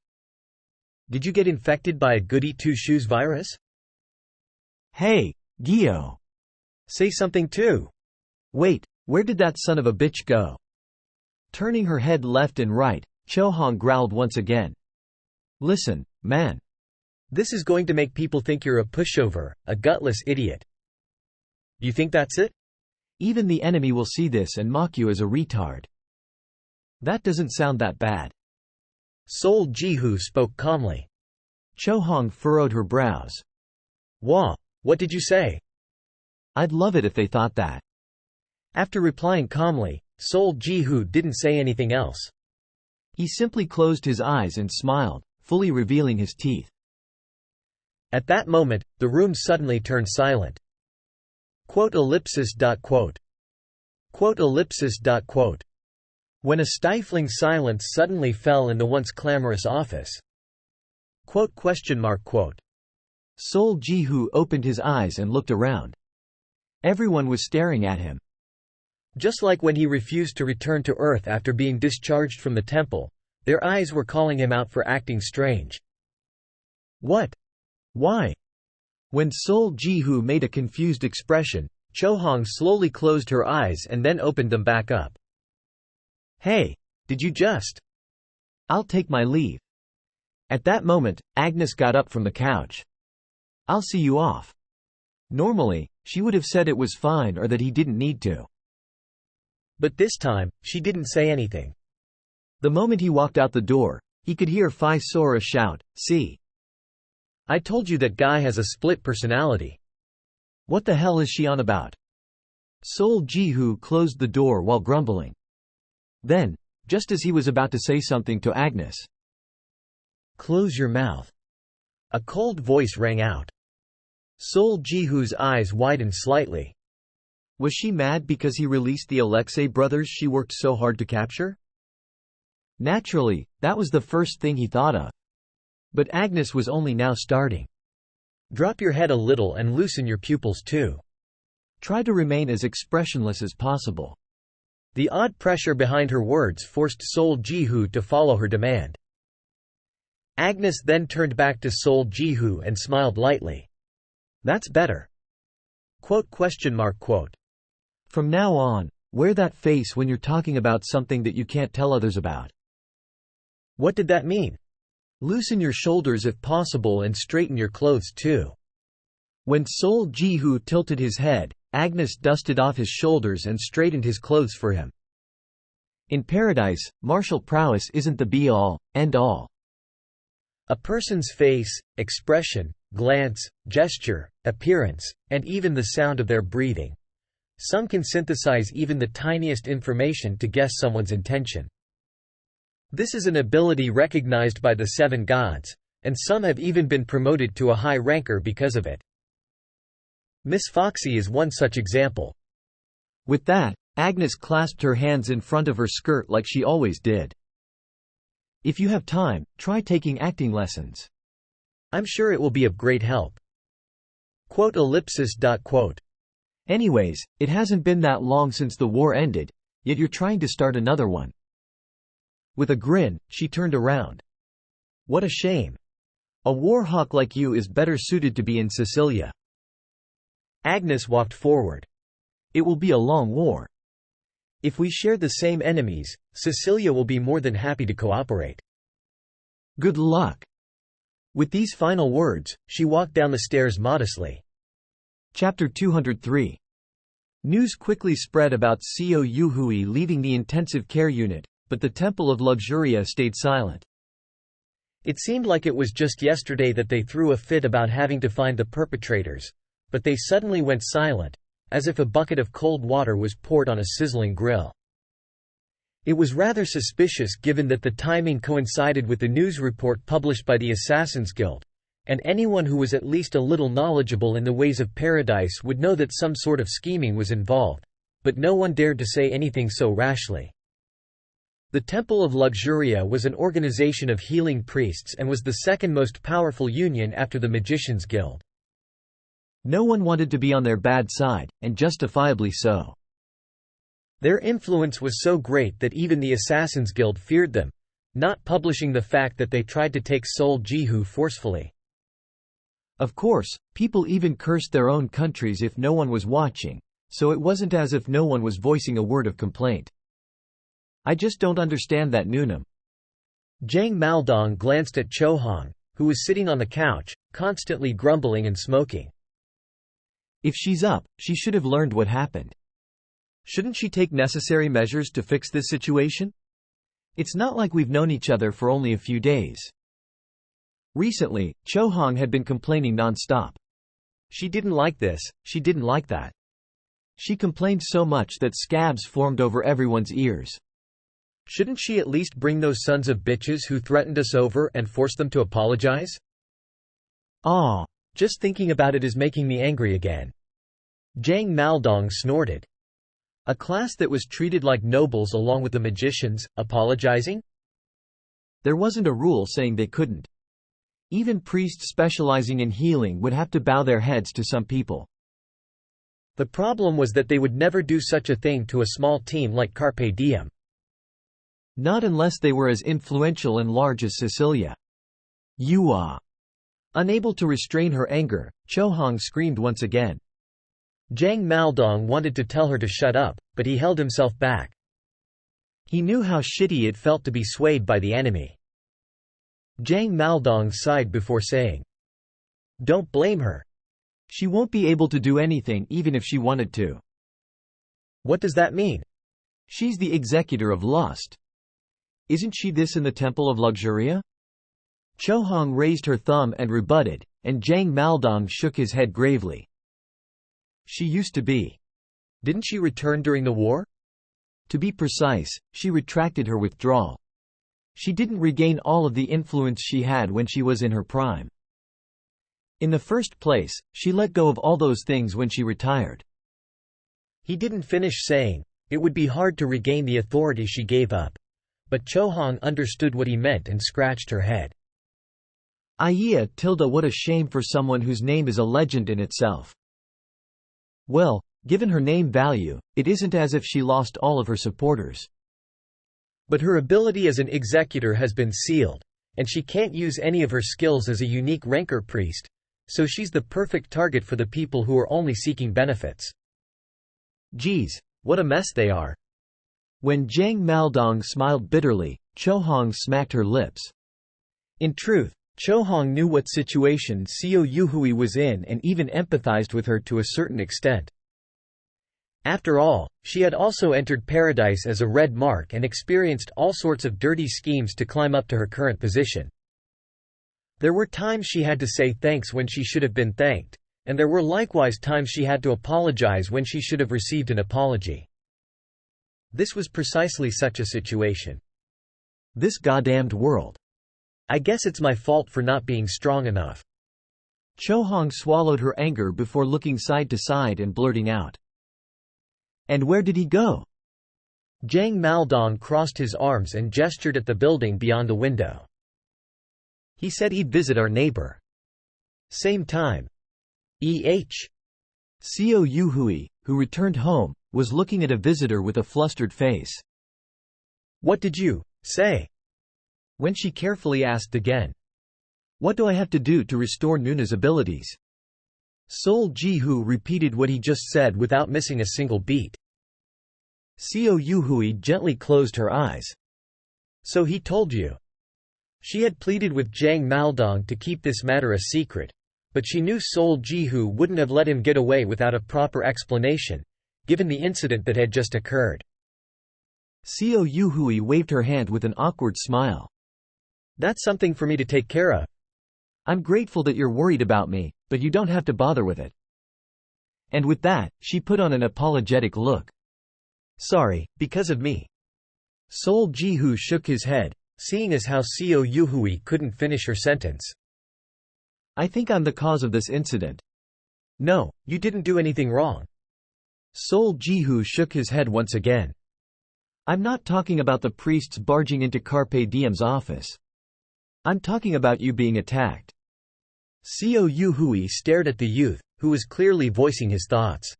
Did you get infected by a goody two-shoes virus? Hey, Gyo. Say something too. Wait, where did that son of a bitch go? Turning her head left and right, Chohong growled once again. Listen, man. This is going to make people think you're a pushover, a gutless idiot. You think that's it? Even the enemy will see this and mock you as a retard. That doesn't sound that bad. Sol Jihu spoke calmly. Chohong furrowed her brows. Wah, what did you say? I'd love it if they thought that. After replying calmly, Sol Jihu didn't say anything else. He simply closed his eyes and smiled, fully revealing his teeth. At that moment, the room suddenly turned silent. When a stifling silence suddenly fell in the once clamorous office. Sol Jihu opened his eyes and looked around. Everyone was staring at him. Just like when he refused to return to Earth after being discharged from the temple, their eyes were calling him out for acting strange. What? Why? When Sol Jihu made a confused expression, Chohong slowly closed her eyes and then opened them back up. Hey, did you just? I'll take my leave. At that moment, Agnes got up from the couch. I'll see you off. Normally, she would have said it was fine or that he didn't need to. But this time, she didn't say anything. The moment he walked out the door, he could hear Phi Sora shout, "See! I told you that guy has a split personality." What the hell is she on about? Sol Jihu closed the door while grumbling. Then, just as he was about to say something to Agnes. Close your mouth. A cold voice rang out. Sol Jihu's eyes widened slightly. Was she mad because he released the Alexei brothers she worked so hard to capture? Naturally, that was the first thing he thought of. But Agnes was only now starting. Drop your head a little and loosen your pupils too. Try to remain as expressionless as possible. The odd pressure behind her words forced Sol Jihu to follow her demand. Agnes then turned back to Sol Jihu and smiled lightly. That's better. From now on, wear that face when you're talking about something that you can't tell others about. What did that mean? Loosen your shoulders if possible and straighten your clothes too. When Sol Jihu tilted his head, Agnes dusted off his shoulders and straightened his clothes for him. In paradise, martial prowess isn't the be-all, end-all. A person's face, expression, glance, gesture, appearance, and even the sound of their breathing. Some can synthesize even the tiniest information to guess someone's intention. This is an ability recognized by the seven gods, and some have even been promoted to a high ranker because of it. Miss Foxy is one such example. With that, Agnes clasped her hands in front of her skirt like she always did. If you have time, try taking acting lessons. I'm sure it will be of great help. Anyways, it hasn't been that long since the war ended, yet you're trying to start another one. With a grin, she turned around. What a shame. A war hawk like you is better suited to be in Sicilia. Agnes walked forward. It will be a long war. If we share the same enemies, Sicilia will be more than happy to cooperate. Good luck. With these final words, she walked down the stairs modestly. Chapter 203. News quickly spread about Co Yuhui leaving the intensive care unit, but the Temple of Luxuria stayed silent. It seemed like it was just yesterday that they threw a fit about having to find the perpetrators, but they suddenly went silent, as if a bucket of cold water was poured on a sizzling grill. It was rather suspicious given that the timing coincided with the news report published by the Assassin's Guild, and anyone who was at least a little knowledgeable in the ways of paradise would know that some sort of scheming was involved, but no one dared to say anything so rashly. The Temple of Luxuria was an organization of healing priests and was the second most powerful union after the Magicians' Guild. No one wanted to be on their bad side, and justifiably so. Their influence was so great that even the Assassin's Guild feared them, not publishing the fact that they tried to take Seoul Jihu forcefully. Of course, people even cursed their own countries if no one was watching, so it wasn't as if no one was voicing a word of complaint. I just don't understand that Newnham. Jang Maldong glanced at Cho Hong, who was sitting on the couch, constantly grumbling and smoking. If she's up, she should have learned what happened. Shouldn't she take necessary measures to fix this situation? It's not like we've known each other for only a few days. Recently, Cho Hong had been complaining non-stop. She didn't like this, she didn't like that. She complained so much that scabs formed over everyone's ears. Shouldn't she at least bring those sons of bitches who threatened us over and force them to apologize? Just thinking about it is making me angry again. Jang Maldong snorted. A class that was treated like nobles along with the magicians, apologizing? There wasn't a rule saying they couldn't. Even priests specializing in healing would have to bow their heads to some people. The problem was that they would never do such a thing to a small team like Carpe Diem. Not unless they were as influential and large as Cecilia. You are. Unable to restrain her anger, Cho Hong screamed once again. Jang Maldong wanted to tell her to shut up, but he held himself back. He knew how shitty it felt to be swayed by the enemy. Jang Maldong sighed before saying, "Don't blame her. She won't be able to do anything even if she wanted to." What does that mean? She's the executor of lust. Isn't she this in the Temple of Luxuria? Cho Hong raised her thumb and rebutted, and Jang Maldong shook his head gravely. She used to be. Didn't she return during the war? To be precise, she retracted her withdrawal. She didn't regain all of the influence she had when she was in her prime. In the first place, she let go of all those things when she retired. He didn't finish saying, it would be hard to regain the authority she gave up. But Cho Hong understood what he meant and scratched her head. What a shame for someone whose name is a legend in itself. Well, given her name value, it isn't as if she lost all of her supporters. But her ability as an executor has been sealed, and she can't use any of her skills as a unique rancor priest, so she's the perfect target for the people who are only seeking benefits. Geez, what a mess they are. When Jang Maldong smiled bitterly, Cho Hong smacked her lips. In truth, Cho Hong knew what situation Seo Yuhui was in and even empathized with her to a certain extent. After all, she had also entered paradise as a red mark and experienced all sorts of dirty schemes to climb up to her current position. There were times she had to say thanks when she should have been thanked, and there were likewise times she had to apologize when she should have received an apology. This was precisely such a situation. This goddamned world. I guess it's my fault for not being strong enough. Cho Hong swallowed her anger before looking side to side and blurting out. And where did he go? Jang Maldong crossed his arms and gestured at the building beyond the window. He said he'd visit our neighbor. Same time. Seo Yuhui, who returned home, was looking at a visitor with a flustered face. What did you say? When she carefully asked again. What do I have to do to restore Nuna's abilities? Seoul Jihu repeated what he just said without missing a single beat. Seo Yuhui gently closed her eyes. So he told you. She had pleaded with Jang Maldong to keep this matter a secret, but she knew Seoul Jihu wouldn't have let him get away without a proper explanation, given the incident that had just occurred. Seo Yuhui waved her hand with an awkward smile. That's something for me to take care of. I'm grateful that you're worried about me, but you don't have to bother with it. And with that, she put on an apologetic look. Sorry, because of me. Seoul Jihu shook his head, seeing as how Seo Yuhui couldn't finish her sentence. I think I'm the cause of this incident. No, you didn't do anything wrong. Seoul Jihu shook his head once again. I'm not talking about the priests barging into Carpe Diem's office. I'm talking about you being attacked. Seo Yuhui stared at the youth, who was clearly voicing his thoughts.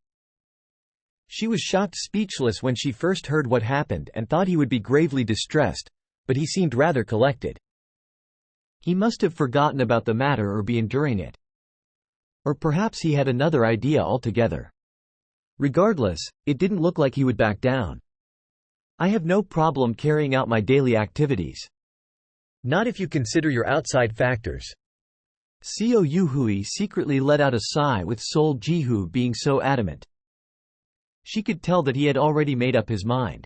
She was shocked speechless when she first heard what happened and thought he would be gravely distressed, but he seemed rather collected. He must have forgotten about the matter or be enduring it. Or perhaps he had another idea altogether. Regardless, it didn't look like he would back down. I have no problem carrying out my daily activities. Not if you consider your outside factors. Seo Yuhui secretly let out a sigh with Sol Jihu being so adamant. She could tell that he had already made up his mind.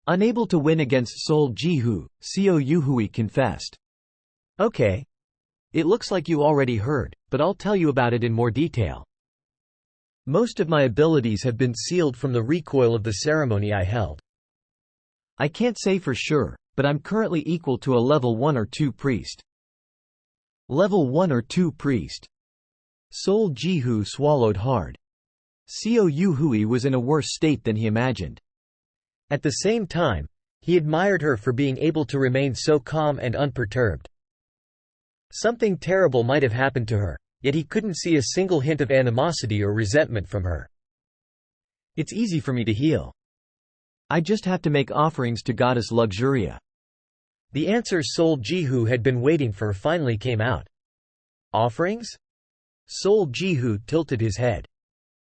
Unable to win against Sol Jihu, Seo Yuhui confessed. Okay. It looks like you already heard, but I'll tell you about it in more detail. Most of my abilities have been sealed from the recoil of the ceremony I held. I can't say for sure, but I'm currently equal to a level 1 or 2 priest. Level 1 or 2 priest. Sol Jihu swallowed hard. Seo Yuhui was in a worse state than he imagined. At the same time, he admired her for being able to remain so calm and unperturbed. Something terrible might have happened to her, yet he couldn't see a single hint of animosity or resentment from her. It's easy for me to heal. I just have to make offerings to Goddess Luxuria. The answer Sol Jihu had been waiting for finally came out. Offerings? Sol Jihu tilted his head.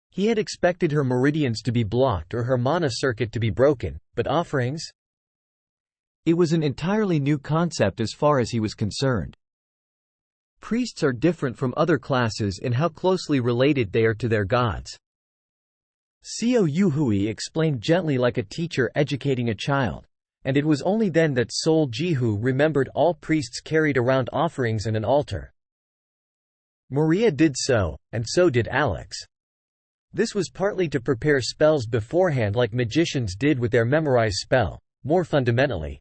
He had expected her meridians to be blocked or her mana circuit to be broken, but offerings? It was an entirely new concept as far as he was concerned. Priests are different from other classes in how closely related they are to their gods. Seo Yuhui explained gently like a teacher educating a child, and it was only then that Sol Jihu remembered all priests carried around offerings and an altar. Maria did so, and so did Alex. This was partly to prepare spells beforehand like magicians did with their memorized spell. More fundamentally,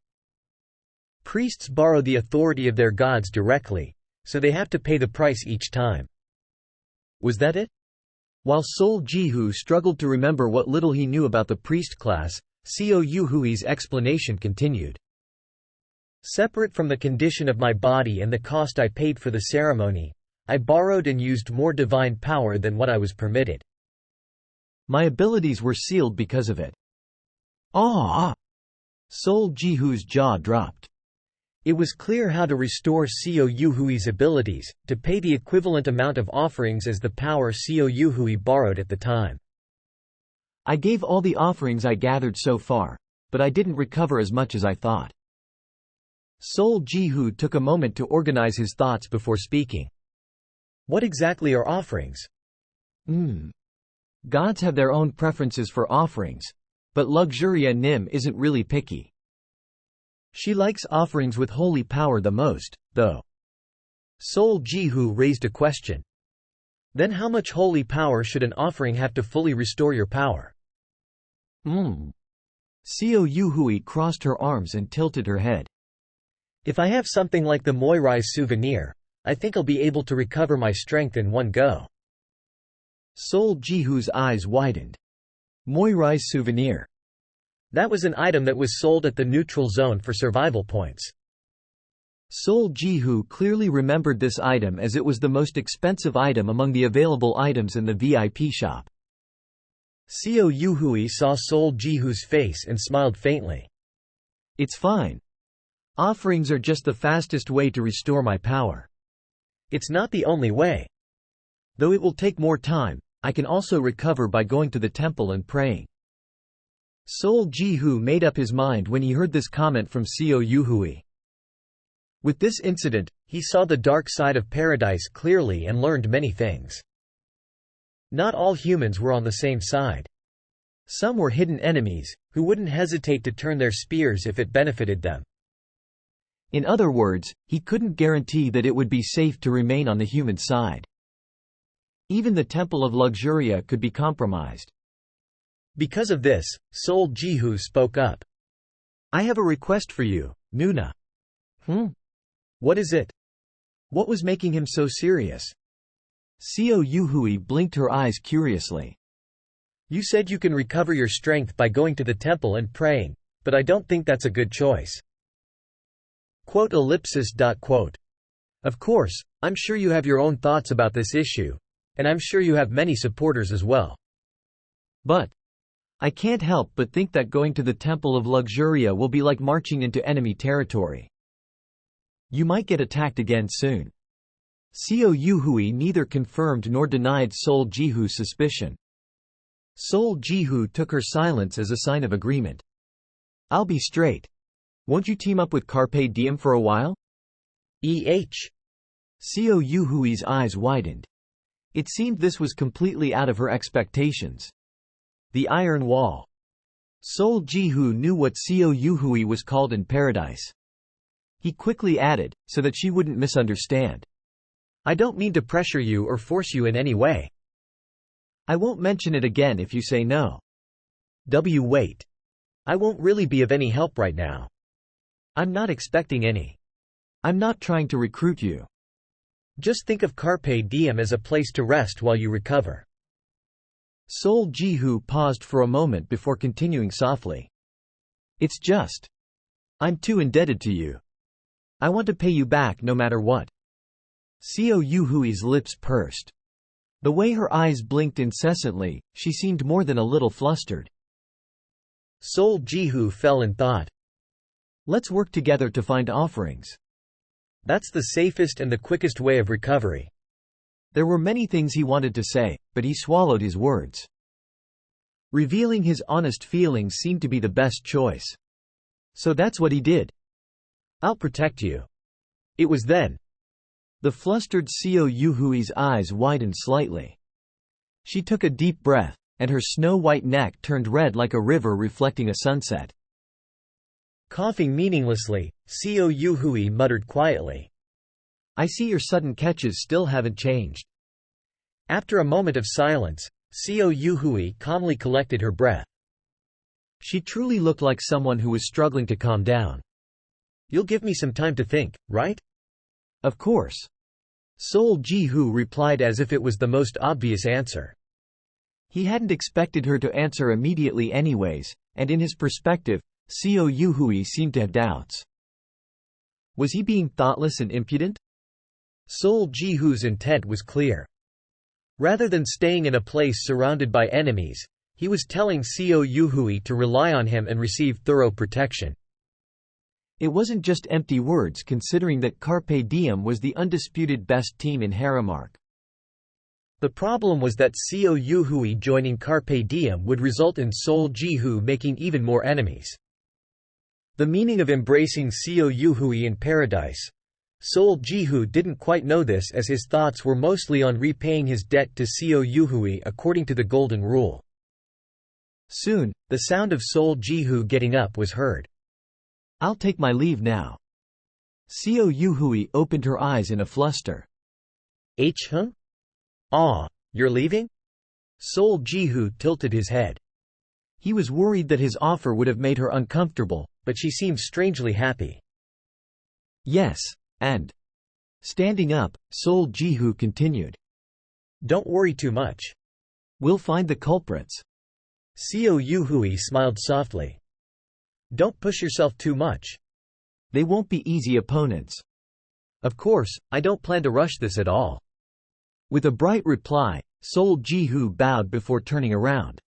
priests borrow the authority of their gods directly, so they have to pay the price each time. Was that it? While Sol Jihu struggled to remember what little he knew about the priest class, Seo Yuhui's explanation continued. Separate from the condition of my body and the cost I paid for the ceremony, I borrowed and used more divine power than what I was permitted. My abilities were sealed because of it. Ah! Sol Jihu's jaw dropped. It was clear how to restore Seo Yuhui's abilities, to pay the equivalent amount of offerings as the power Seo Yuhui borrowed at the time. I gave all the offerings I gathered so far, but I didn't recover as much as I thought. Sol Jihu took a moment to organize his thoughts before speaking. What exactly are offerings? Gods have their own preferences for offerings, but Luxuria Nim isn't really picky. She likes offerings with holy power the most, though. Sol Jihu raised a question. Then how much holy power should an offering have to fully restore your power? Seo Yuhui crossed her arms and tilted her head. If I have something like the Moirai souvenir, I think I'll be able to recover my strength in one go. Sol Jihu's eyes widened. Moirai's souvenir. That was an item that was sold at the neutral zone for survival points. Sol Jihu clearly remembered this item as it was the most expensive item among the available items in the VIP shop. Seo Yuhui saw Sol Jihu's face and smiled faintly. It's fine. Offerings are just the fastest way to restore my power. It's not the only way. Though it will take more time, I can also recover by going to the temple and praying. Sol Jihu made up his mind when he heard this comment from Seo Yuhui. With this incident, he saw the dark side of paradise clearly and learned many things. Not all humans were on the same side. Some were hidden enemies, who wouldn't hesitate to turn their spears if it benefited them. In other words, he couldn't guarantee that it would be safe to remain on the human side. Even the Temple of Luxuria could be compromised. Because of this, Sol Jihu spoke up. I have a request for you, Nuna. What is it? What was making him so serious? Seo Yuhui blinked her eyes curiously. You said you can recover your strength by going to the temple and praying, but I don't think that's a good choice. Of course, I'm sure you have your own thoughts about this issue, and I'm sure you have many supporters as well. But I can't help but think that going to the Temple of Luxuria will be like marching into enemy territory. You might get attacked again soon. Seo Yuhui neither confirmed nor denied Sol Jihu's suspicion. Sol Jihu took her silence as a sign of agreement. I'll be straight. Won't you team up with Carpe Diem for a while? Seo Yuhui's eyes widened. It seemed this was completely out of her expectations. The Iron Wall. Sol Jihu knew what Seo Yuhui was called in paradise. He quickly added, so that she wouldn't misunderstand. I don't mean to pressure you or force you in any way. I won't mention it again if you say no. Wait. I won't really be of any help right now. I'm not expecting any. I'm not trying to recruit you. Just think of Carpe Diem as a place to rest while you recover. Sol Jihu paused for a moment before continuing softly. It's just. I'm too indebted to you. I want to pay you back no matter what. Seo Yuhui's lips pursed. The way her eyes blinked incessantly, she seemed more than a little flustered. Sol Jihu fell in thought. Let's work together to find offerings. That's the safest and the quickest way of recovery. There were many things he wanted to say, but he swallowed his words. Revealing his honest feelings seemed to be the best choice. So that's what he did. I'll protect you. It was then. The flustered Seo Yuhui's eyes widened slightly. She took a deep breath, and her snow-white neck turned red like a river reflecting a sunset. Coughing meaninglessly, Seo Yuhui muttered quietly. I see your sudden catches still haven't changed. After a moment of silence, Seo Yuhui calmly collected her breath. She truly looked like someone who was struggling to calm down. You'll give me some time to think, right? Of course. Sol Jihu replied as if it was the most obvious answer. He hadn't expected her to answer immediately anyways, and in his perspective, Seo Yuhui seemed to have doubts. Was he being thoughtless and impudent? Sol Jihu's intent was clear. Rather than staying in a place surrounded by enemies, he was telling Seo Yuhui to rely on him and receive thorough protection. It wasn't just empty words considering that Carpe Diem was the undisputed best team in Harem. The problem was that Seo Yuhui joining Carpe Diem would result in Sol Jihu making even more enemies. The meaning of embracing Seo Yuhui in paradise. Sol Jihu didn't quite know this as his thoughts were mostly on repaying his debt to Seo Yuhui according to the Golden Rule. Soon, the sound of Sol Jihu getting up was heard. I'll take my leave now. Seo Yuhui opened her eyes in a fluster. Huh? Ah, you're leaving? Sol Jihu tilted his head. He was worried that his offer would have made her uncomfortable, but she seemed strangely happy. Yes, and. Standing up, Sol Jihu continued. Don't worry too much. We'll find the culprits. Seo Yuhui smiled softly. Don't push yourself too much. They won't be easy opponents. Of course, I don't plan to rush this at all. With a bright reply, Sol Jihu bowed before turning around.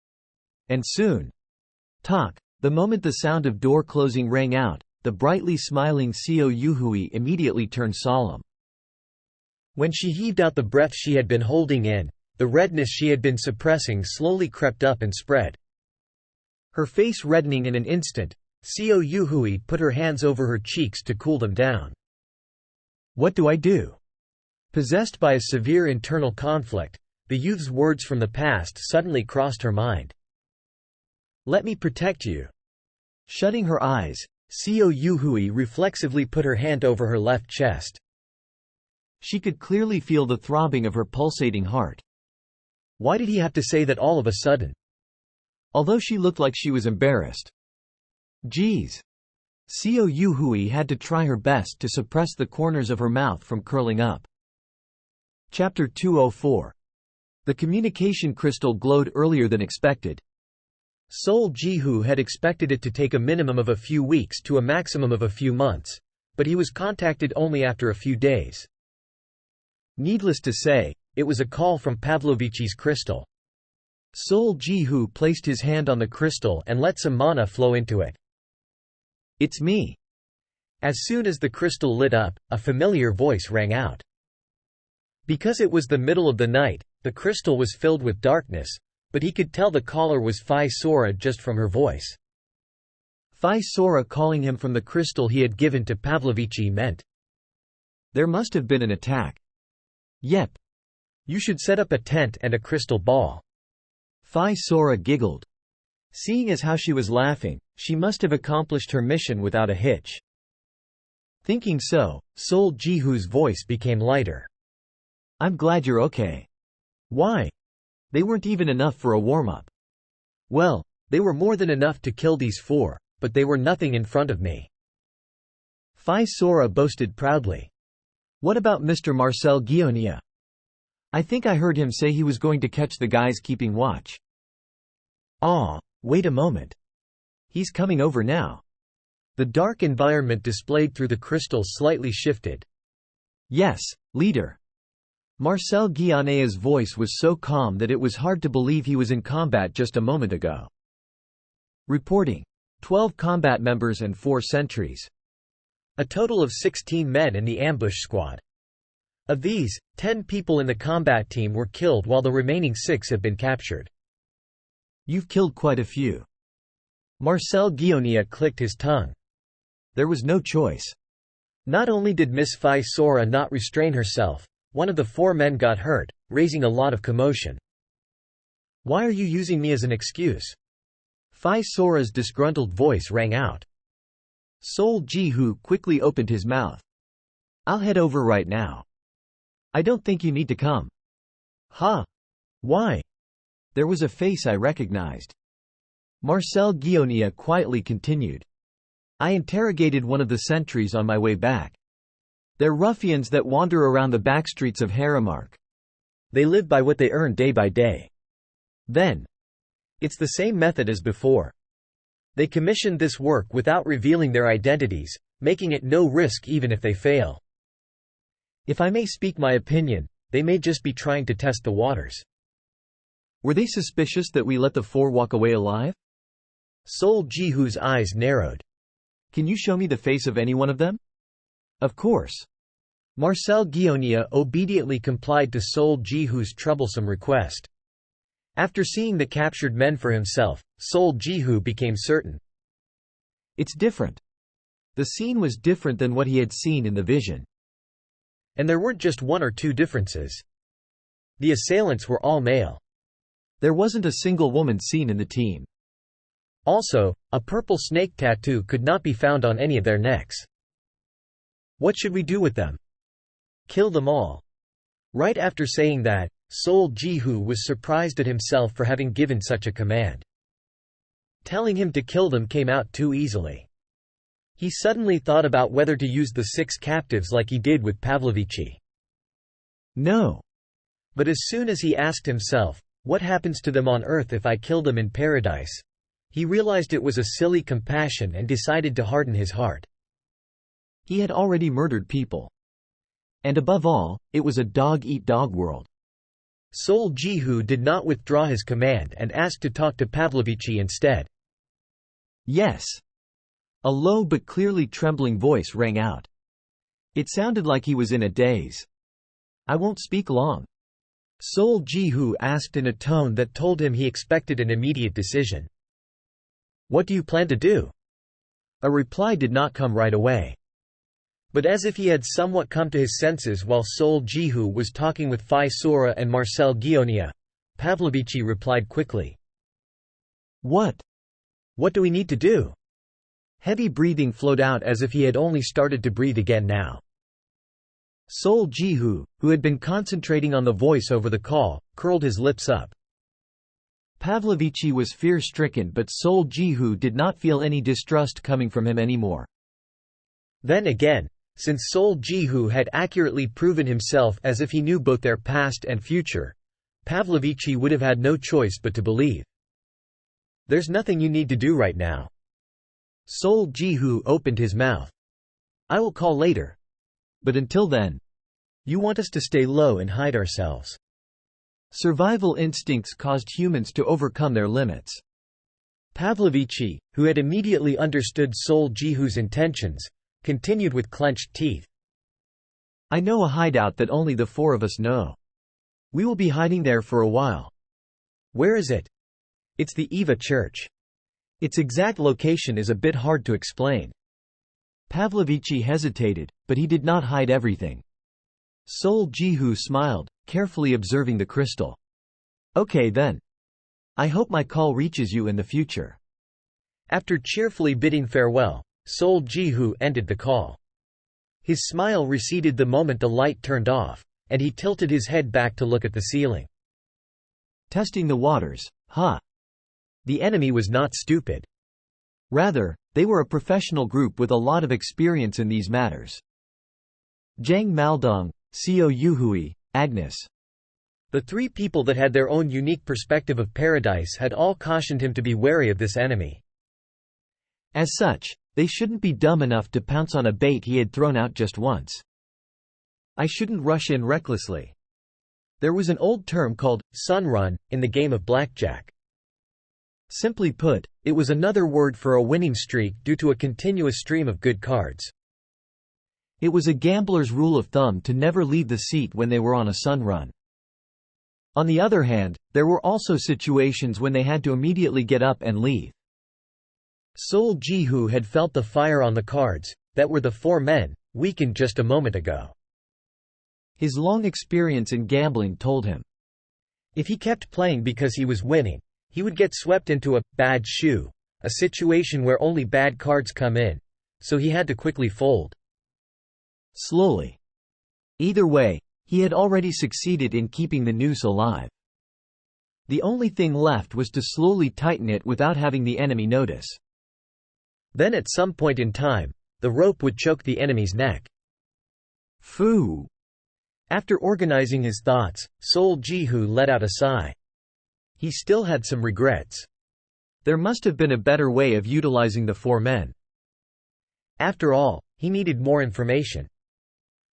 And soon. The moment the sound of door closing rang out, the brightly smiling Seo Yuhui immediately turned solemn. When she heaved out the breath she had been holding in, the redness she had been suppressing slowly crept up and spread. Her face reddening in an instant, Seo Yuhui put her hands over her cheeks to cool them down. What do I do? Possessed by a severe internal conflict, the youth's words from the past suddenly crossed her mind. Let me protect you. Shutting her eyes, Seo Yuhui reflexively put her hand over her left chest. She could clearly feel the throbbing of her pulsating heart. Why did he have to say that all of a sudden? Although she looked like she was embarrassed. Geez. Seo Yuhui had to try her best to suppress the corners of her mouth from curling up. Chapter 204. The communication crystal glowed earlier than expected. Sol Jihu had expected it to take a minimum of a few weeks to a maximum of a few months, but he was contacted only after a few days. Needless to say, it was a call from Pavlovich's crystal. Sol Ji-hoo placed his hand on the crystal and let some mana flow into it. "It's me." As soon as the crystal lit up, a familiar voice rang out. Because it was the middle of the night, the crystal was filled with darkness, but he could tell the caller was Phi Sora just from her voice. Phi Sora calling him from the crystal he had given to Pavlovici meant, "There must have been an attack." "Yep. You should set up a tent and a crystal ball." Phi Sora giggled. Seeing as how she was laughing, she must have accomplished her mission without a hitch. Thinking so, Sol Ji-hoo's voice became lighter. "I'm glad you're okay." "Why?" "They weren't even enough for a warm-up." "Well, they were more than enough to kill these 4, but they were nothing in front of me." Phi Sora boasted proudly. "What about Mr. Marcel Guionia? I think I heard him say he was going to catch the guys keeping watch." "Ah, wait a moment. He's coming over now." The dark environment displayed through the crystal slightly shifted. "Yes, leader." Marcel Guionea's voice was so calm that it was hard to believe he was in combat just a moment ago. "Reporting. 12 combat members and 4 sentries. A total of 16 men in the ambush squad. Of these, 10 people in the combat team were killed while the remaining 6 have been captured." "You've killed quite a few." Marcel Guionea clicked his tongue. There was no choice. Not only did Miss Phi Sora not restrain herself, one of the 4 men got hurt, raising a lot of commotion. "Why are you using me as an excuse?" Phi Sora's disgruntled voice rang out. Sol Ji-hoo quickly opened his mouth. "I'll head over right now. I don't think you need to come." "Huh? Why?" There was a face I recognized. Marcel Guionea quietly continued. "I interrogated one of the sentries on my way back. They're ruffians that wander around the backstreets of Harem. They live by what they earn day by day. Then, it's the same method as before. They commissioned this work without revealing their identities, making it no risk even if they fail. If I may speak my opinion, they may just be trying to test the waters." "Were they suspicious that we let the 4 walk away alive?" Sol Ji-hoo's eyes narrowed. "Can you show me the face of any one of them?" "Of course." Marcel Guionea obediently complied to Sol Ji-hoo's troublesome request. After seeing the captured men for himself, Sol Ji-hoo became certain. It's different. The scene was different than what he had seen in the vision. And there weren't just 1 or 2 differences. The assailants were all male. There wasn't a single woman seen in the team. Also, a purple snake tattoo could not be found on any of their necks. "What should we do with them?" "Kill them all." Right after saying that, Sol Ji-hoo was surprised at himself for having given such a command. Telling him to kill them came out too easily. He suddenly thought about whether to use the 6 captives like he did with Pavlovici. No. But as soon as he asked himself, what happens to them on Earth if I kill them in paradise? He realized it was a silly compassion and decided to harden his heart. He had already murdered people. And above all, it was a dog-eat-dog world. Sol Ji-hoo did not withdraw his command and asked to talk to Pavlovici instead. Yes. A low but clearly trembling voice rang out. It sounded like he was in a daze. "I won't speak long." Sol Ji-hoo asked in a tone that told him he expected an immediate decision. "What do you plan to do?" A reply did not come right away. But as if he had somewhat come to his senses while Sol Ji-hoo was talking with Phi Sora and Marcel Guionea, Pavlovici replied quickly. "What? What do we need to do?" Heavy breathing flowed out as if he had only started to breathe again now. Sol Ji-hoo, who had been concentrating on the voice over the call, curled his lips up. Pavlovici was fear-stricken, but Sol Ji-hoo did not feel any distrust coming from him anymore. Then again, since Sol Ji-hoo had accurately proven himself as if he knew both their past and future, Pavlovici would have had no choice but to believe. "There's nothing you need to do right now." Sol Ji-hoo opened his mouth. "I will call later. But until then, you want us to stay low and hide ourselves." Survival instincts caused humans to overcome their limits. Pavlovici, who had immediately understood Sol Jihu's intentions, continued with clenched teeth. I know a hideout that only the four of us know. We will be hiding there for a while. Where is it? It's the Eva Church. Its exact location is a bit hard to explain. Pavlovici hesitated, but he did not hide everything. Sol Jihu smiled, carefully observing the crystal. Okay then. I hope my call reaches you in the future. After cheerfully bidding farewell, Sol Jihu ended the call. His smile receded the moment the light turned off, and he tilted his head back to look at the ceiling. Testing the waters, huh? The enemy was not stupid. Rather, they were a professional group with a lot of experience in these matters. Zhang Maldong, Xiao Yuhui, Agnes. The three people that had their own unique perspective of paradise had all cautioned him to be wary of this enemy. As such, they shouldn't be dumb enough to pounce on a bait he had thrown out just once. I shouldn't rush in recklessly. There was an old term called sunrun in the game of blackjack. Simply put, it was another word for a winning streak due to a continuous stream of good cards. It was a gambler's rule of thumb to never leave the seat when they were on a sun run. On the other hand, there were also situations when they had to immediately get up and leave. Sol Jihu had felt the fire on the cards, that were the four men, weakened just a moment ago. His long experience in gambling told him. If he kept playing because he was winning, he would get swept into a bad shoe, a situation where only bad cards come in, so he had to quickly fold. Slowly. Either way, he had already succeeded in keeping the noose alive. The only thing left was to slowly tighten it without having the enemy notice. Then at some point in time, the rope would choke the enemy's neck. Phoo! After organizing his thoughts, Sol Jihu let out a sigh. He still had some regrets. There must have been a better way of utilizing the four men. After all, he needed more information.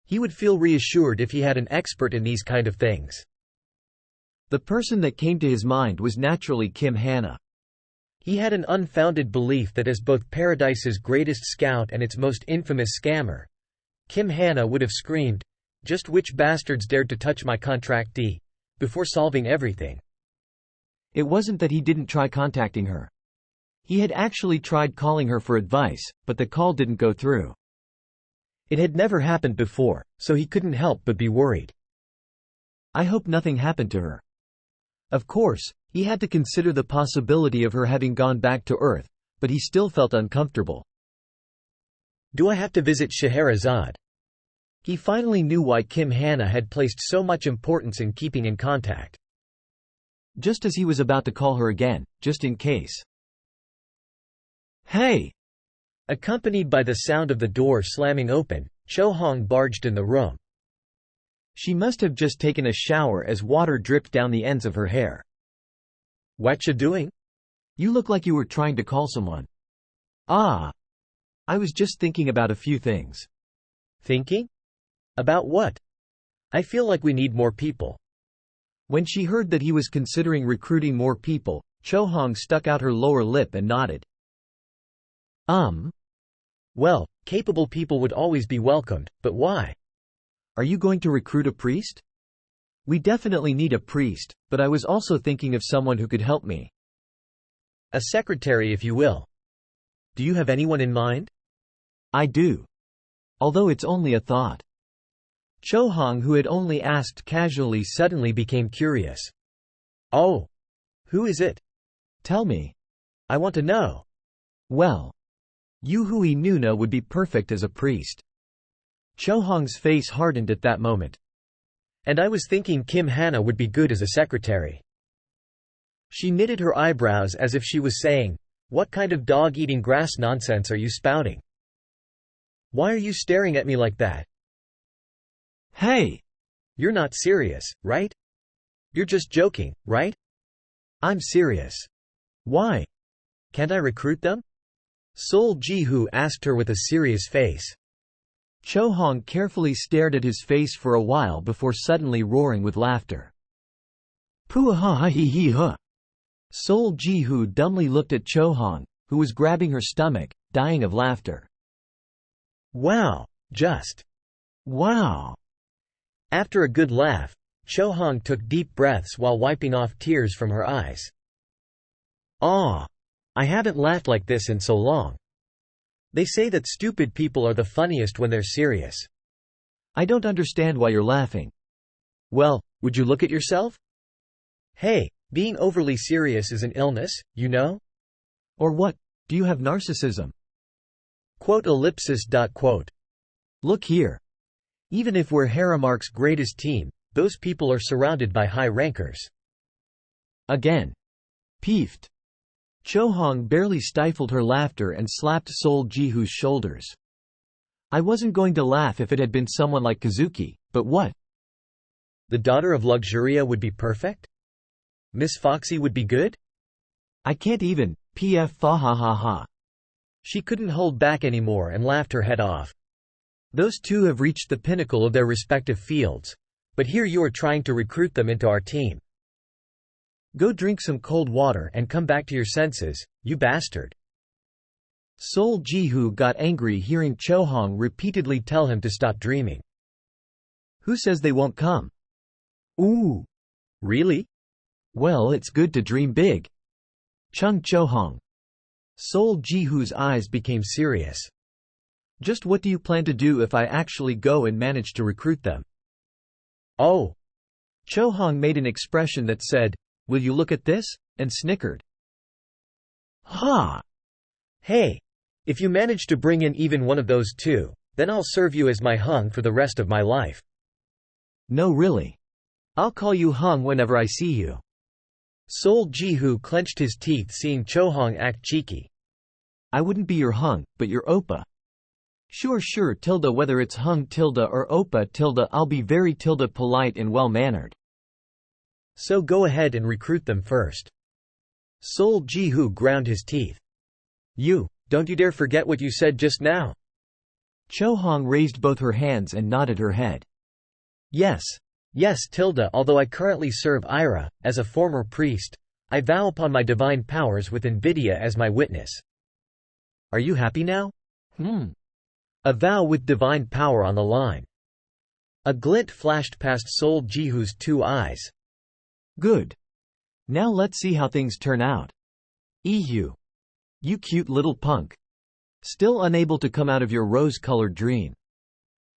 He would feel reassured if he had an expert in these kind of things. The person that came to his mind was naturally Kim Hannah. He had an unfounded belief that as both Paradise's greatest scout and its most infamous scammer, Kim Hannah would have screamed, "Just which bastards dared to touch my contractee?" before solving everything. It wasn't that he didn't try contacting her. He had actually tried calling her for advice, but the call didn't go through. It had never happened before, so he couldn't help but be worried. I hope nothing happened to her. Of course, he had to consider the possibility of her having gone back to Earth, but he still felt uncomfortable. Do I have to visit Scheherazade? He finally knew why Kim Hannah had placed so much importance in keeping in contact. Just as he was about to call her again, just in case. Hey! Accompanied by the sound of the door slamming open, Cho Hong barged in the room. She must have just taken a shower as water dripped down the ends of her hair. Whatcha doing? You look like you were trying to call someone. Ah. I was just thinking about a few things. Thinking? About what? I feel like we need more people. When she heard that he was considering recruiting more people, Cho Hong stuck out her lower lip and nodded. Well, capable people would always be welcomed, but why? Are you going to recruit a priest? We definitely need a priest, but I was also thinking of someone who could help me. A secretary, if you will. Do you have anyone in mind? I do. Although it's only a thought. Cho Hong, who had only asked casually, suddenly became curious. Oh. Who is it? Tell me. I want to know. Well. Yuhui Nuna would be perfect as a priest. Cho Hong's face hardened at that moment. And I was thinking Kim Hannah would be good as a secretary. She knitted her eyebrows as if she was saying, "What kind of dog-eating grass nonsense are you spouting? Why are you staring at me like that? Hey! You're not serious, right? You're just joking, right? I'm serious. Why? Can't I recruit them?" Sol Jihu asked her with a serious face. Cho Hong carefully stared at his face for a while before suddenly roaring with laughter. Puh-ha-hi-hi-ha. Sol Ji-hoo dumbly looked at Cho-hong, who was grabbing her stomach, dying of laughter. Wow! Just Wow! After a good laugh, Cho-hong took deep breaths while wiping off tears from her eyes. I haven't laughed like this in so long. They say that stupid people are the funniest when they're serious. I don't understand why you're laughing. Well, would you look at yourself? Hey, being overly serious is an illness, you know? Or what? Do you have narcissism? Look here. Even if we're Haremark's greatest team, those people are surrounded by high rankers. Again. Peeved. Cho-hong barely stifled her laughter and slapped Sol Ji-hoo's shoulders. I wasn't going to laugh if it had been someone like Kazuki, but what? The daughter of Luxuria would be perfect? Miss Foxy would be good? I can't even, pf fa ha ha ha. She couldn't hold back anymore and laughed her head off. Those two have reached the pinnacle of their respective fields, but here you are trying to recruit them into our team. Go drink some cold water and come back to your senses, you bastard. Sol Ji-hoo got angry hearing Cho-hong repeatedly tell him to stop dreaming. Who says they won't come? Ooh. Really? Well, it's good to dream big. Chung Cho-hong. Sol Ji-hoo's eyes became serious. Just what do you plan to do if I actually go and manage to recruit them? Oh. Cho-hong made an expression that said, "Will you look at this?" and snickered. Ha! Hey! If you manage to bring in even one of those two, then I'll serve you as my hung for the rest of my life. No, really. I'll call you hung whenever I see you. Sol Ji-hoo clenched his teeth seeing Cho-hong act cheeky. I wouldn't be your hung, but your oppa. Sure, tilde, whether it's hung tilde or oppa tilde, I'll be very tilde polite and well-mannered. So go ahead and recruit them first. Sol Ji-hoo ground his teeth. Don't you dare forget what you said just now. Cho-hong raised both her hands and nodded her head. Yes, tilde, although I currently serve Ira, as a former priest, I vow upon my divine powers with Nvidia as my witness. Are you happy now? A vow with divine power on the line. A glint flashed past Sol Ji-hoo's two eyes. Good. Now let's see how things turn out. You cute little punk. Still unable to come out of your rose-colored dream.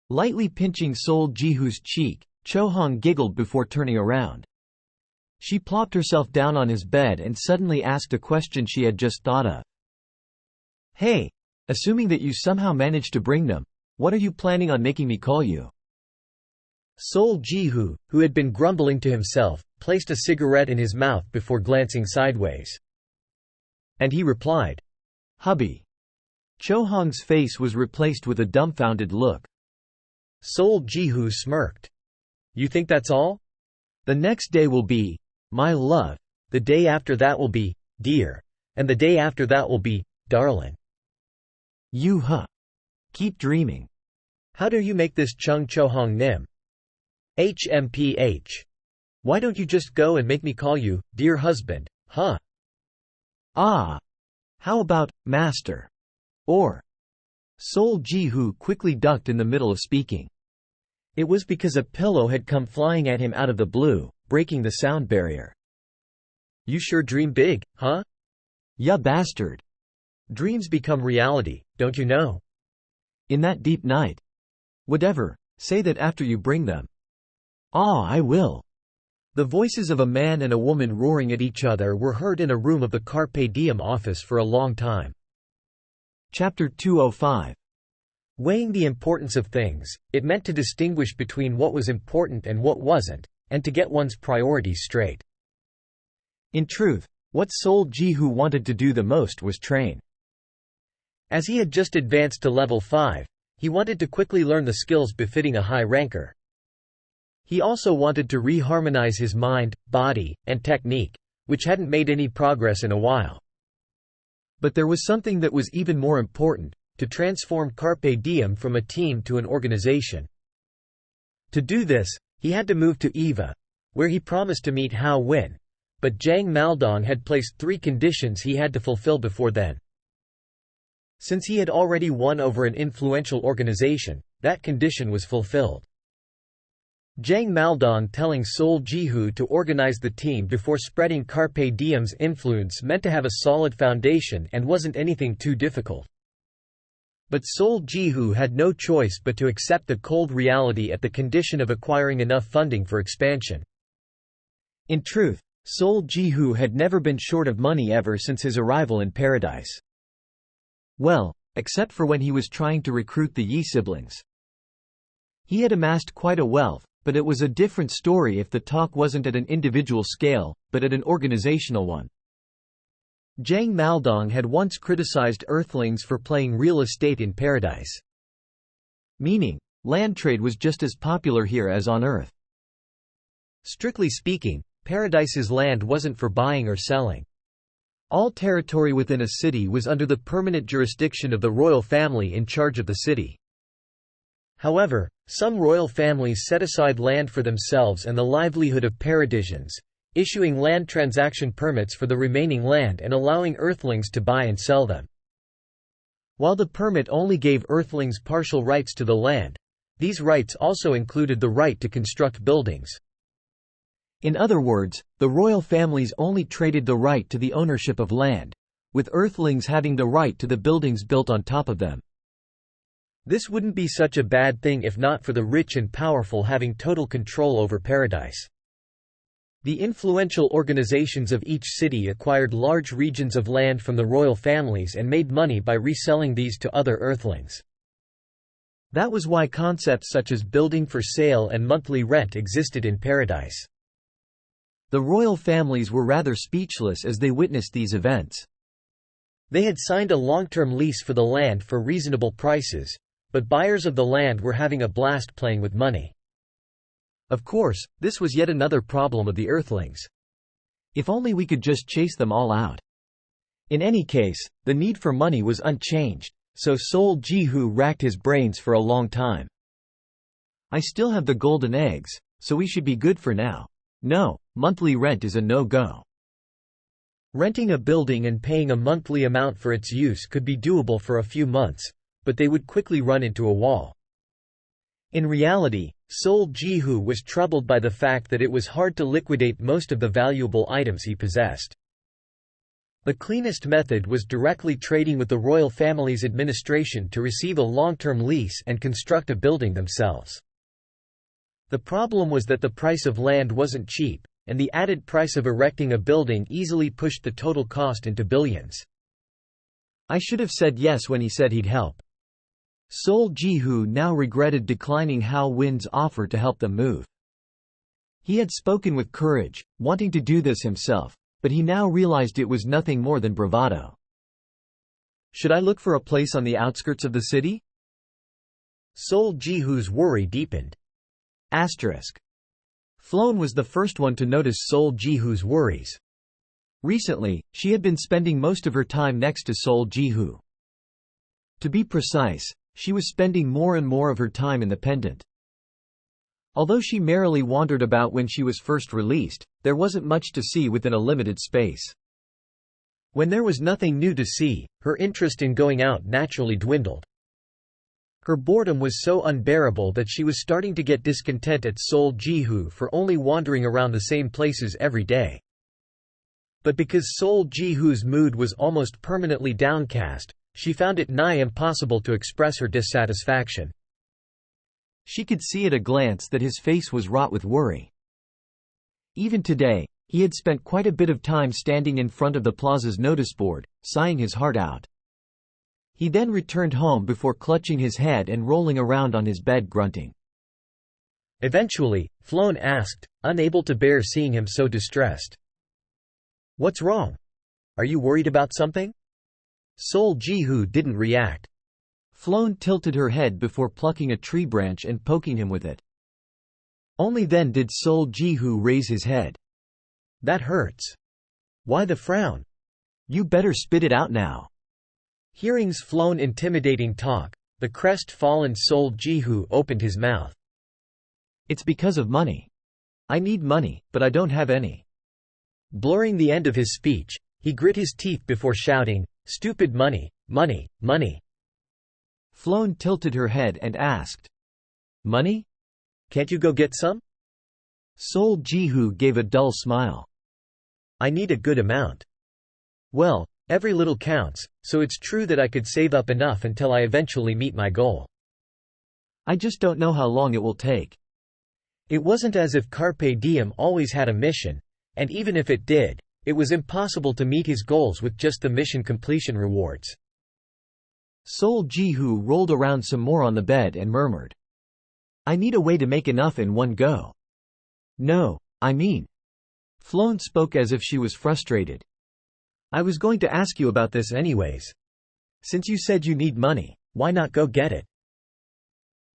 Lightly pinching Sol Ji-hoo's cheek, Cho-hong giggled before turning around. She plopped herself down on his bed and suddenly asked a question she had just thought of. Hey, assuming that you somehow managed to bring them, what are you planning on making me call you? Sol Ji-hoo, who had been grumbling to himself, placed a cigarette in his mouth before glancing sideways. And he replied, Hubby. Cho-hong's face was replaced with a dumbfounded look. Sol Ji-hoo smirked. You think that's all? The next day will be, my love. The day after that will be, dear. And the day after that will be, darling. Keep dreaming. How do you make this Chung Cho-hong nim? HMPH. Why don't you just go and make me call you, dear husband, huh? How about, master? Or. Sol Ji-hoo quickly ducked in the middle of speaking. It was because a pillow had come flying at him out of the blue, breaking the sound barrier. You sure dream big, huh? Ya bastard. Dreams become reality, don't you know? In that deep night. Whatever, say that after you bring them. I will. The voices of a man and a woman roaring at each other were heard in a room of the Carpe Diem office for a long time. Chapter 205. Weighing the importance of things, it meant to distinguish between what was important and what wasn't, and to get one's priorities straight. In truth, what Sol Ji-hoo wanted to do the most was train. As he had just advanced to level 5, he wanted to quickly learn the skills befitting a high ranker. He also wanted to reharmonize his mind, body, and technique, which hadn't made any progress in a while. But there was something that was even more important: to transform Carpe Diem from a team to an organization. To do this, he had to move to Eva, where he promised to meet Hao Win, but Zhang Maldong had placed 3 conditions he had to fulfill before then. Since he had already won over an influential organization, that condition was fulfilled. Zhang Maldong telling Sol Jihu to organize the team before spreading Carpe Diem's influence meant to have a solid foundation and wasn't anything too difficult. But Sol Jihu had no choice but to accept the cold reality at the condition of acquiring enough funding for expansion. In truth, Sol Jihu had never been short of money ever since his arrival in Paradise. Well, except for when he was trying to recruit the Yi siblings. He had amassed quite a wealth, but it was a different story if the talk wasn't at an individual scale, but at an organizational one. Zhang Maldong had once criticized Earthlings for playing real estate in Paradise. Meaning, land trade was just as popular here as on Earth. Strictly speaking, Paradise's land wasn't for buying or selling. All territory within a city was under the permanent jurisdiction of the royal family in charge of the city. However, some royal families set aside land for themselves and the livelihood of Paradisians, issuing land transaction permits for the remaining land and allowing Earthlings to buy and sell them. While the permit only gave Earthlings partial rights to the land, these rights also included the right to construct buildings. In other words, the royal families only traded the right to the ownership of land, with Earthlings having the right to the buildings built on top of them. This wouldn't be such a bad thing if not for the rich and powerful having total control over Paradise. The influential organizations of each city acquired large regions of land from the royal families and made money by reselling these to other Earthlings. That was why concepts such as building for sale and monthly rent existed in Paradise. The royal families were rather speechless as they witnessed these events. They had signed a long-term lease for the land for reasonable prices, but buyers of the land were having a blast playing with money. Of course, this was yet another problem of the Earthlings. If only we could just chase them all out. In any case, the need for money was unchanged, so Sol Jihu racked his brains for a long time. I still have the golden eggs, so we should be good for now. No, monthly rent is a no-go. Renting a building and paying a monthly amount for its use could be doable for a few months, but they would quickly run into a wall. In reality, Sol Jihu was troubled by the fact that it was hard to liquidate most of the valuable items he possessed. The cleanest method was directly trading with the royal family's administration to receive a long-term lease and construct a building themselves. The problem was that the price of land wasn't cheap, and the added price of erecting a building easily pushed the total cost into billions. I should have said yes when he said he'd help. Sol Jihu now regretted declining Hao Win's offer to help them move. He had spoken with courage, wanting to do this himself, but he now realized it was nothing more than bravado. Should I look for a place on the outskirts of the city? Sol Jihu's worry deepened. Floan was the first one to notice Sol Jihu's worries. Recently, she had been spending most of her time next to Sol Jihu. To be precise, she was spending more and more of her time in the pendant. Although she merrily wandered about when she was first released, there wasn't much to see within a limited space. When there was nothing new to see, her interest in going out naturally dwindled. Her boredom was so unbearable that she was starting to get discontent at Sol Jihu for only wandering around the same places every day. But because Sol Jihu's mood was almost permanently downcast, she found it nigh impossible to express her dissatisfaction. She could see at a glance that his face was wrought with worry. Even today, he had spent quite a bit of time standing in front of the plaza's notice board, sighing his heart out. He then returned home before clutching his head and rolling around on his bed grunting. Eventually, Floan asked, unable to bear seeing him so distressed. "What's wrong? Are you worried about something?" Sol Jihu didn't react. Floan tilted her head before plucking a tree branch and poking him with it. Only then did Sol Jihu raise his head. "That hurts. Why the frown? You better spit it out now." Hearing Floan intimidating talk, the crest-fallen Sol Jihu opened his mouth. "It's because of money. I need money, but I don't have any." Blurring the end of his speech, he grit his teeth before shouting, "Stupid money, money, money." Floan tilted her head and asked, "Money? Can't you go get some?" Sol Jihu gave a dull smile. "I need a good amount." "Well, every little counts, so it's true that I could save up enough until I eventually meet my goal. I just don't know how long it will take." It wasn't as if Carpe Diem always had a mission, and even if it did, it was impossible to meet his goals with just the mission completion rewards. Sol Jihu rolled around some more on the bed and murmured, "I need a way to make enough in one go." "No, I mean." Floan spoke as if she was frustrated. "I was going to ask you about this anyways. Since you said you need money, why not go get it?"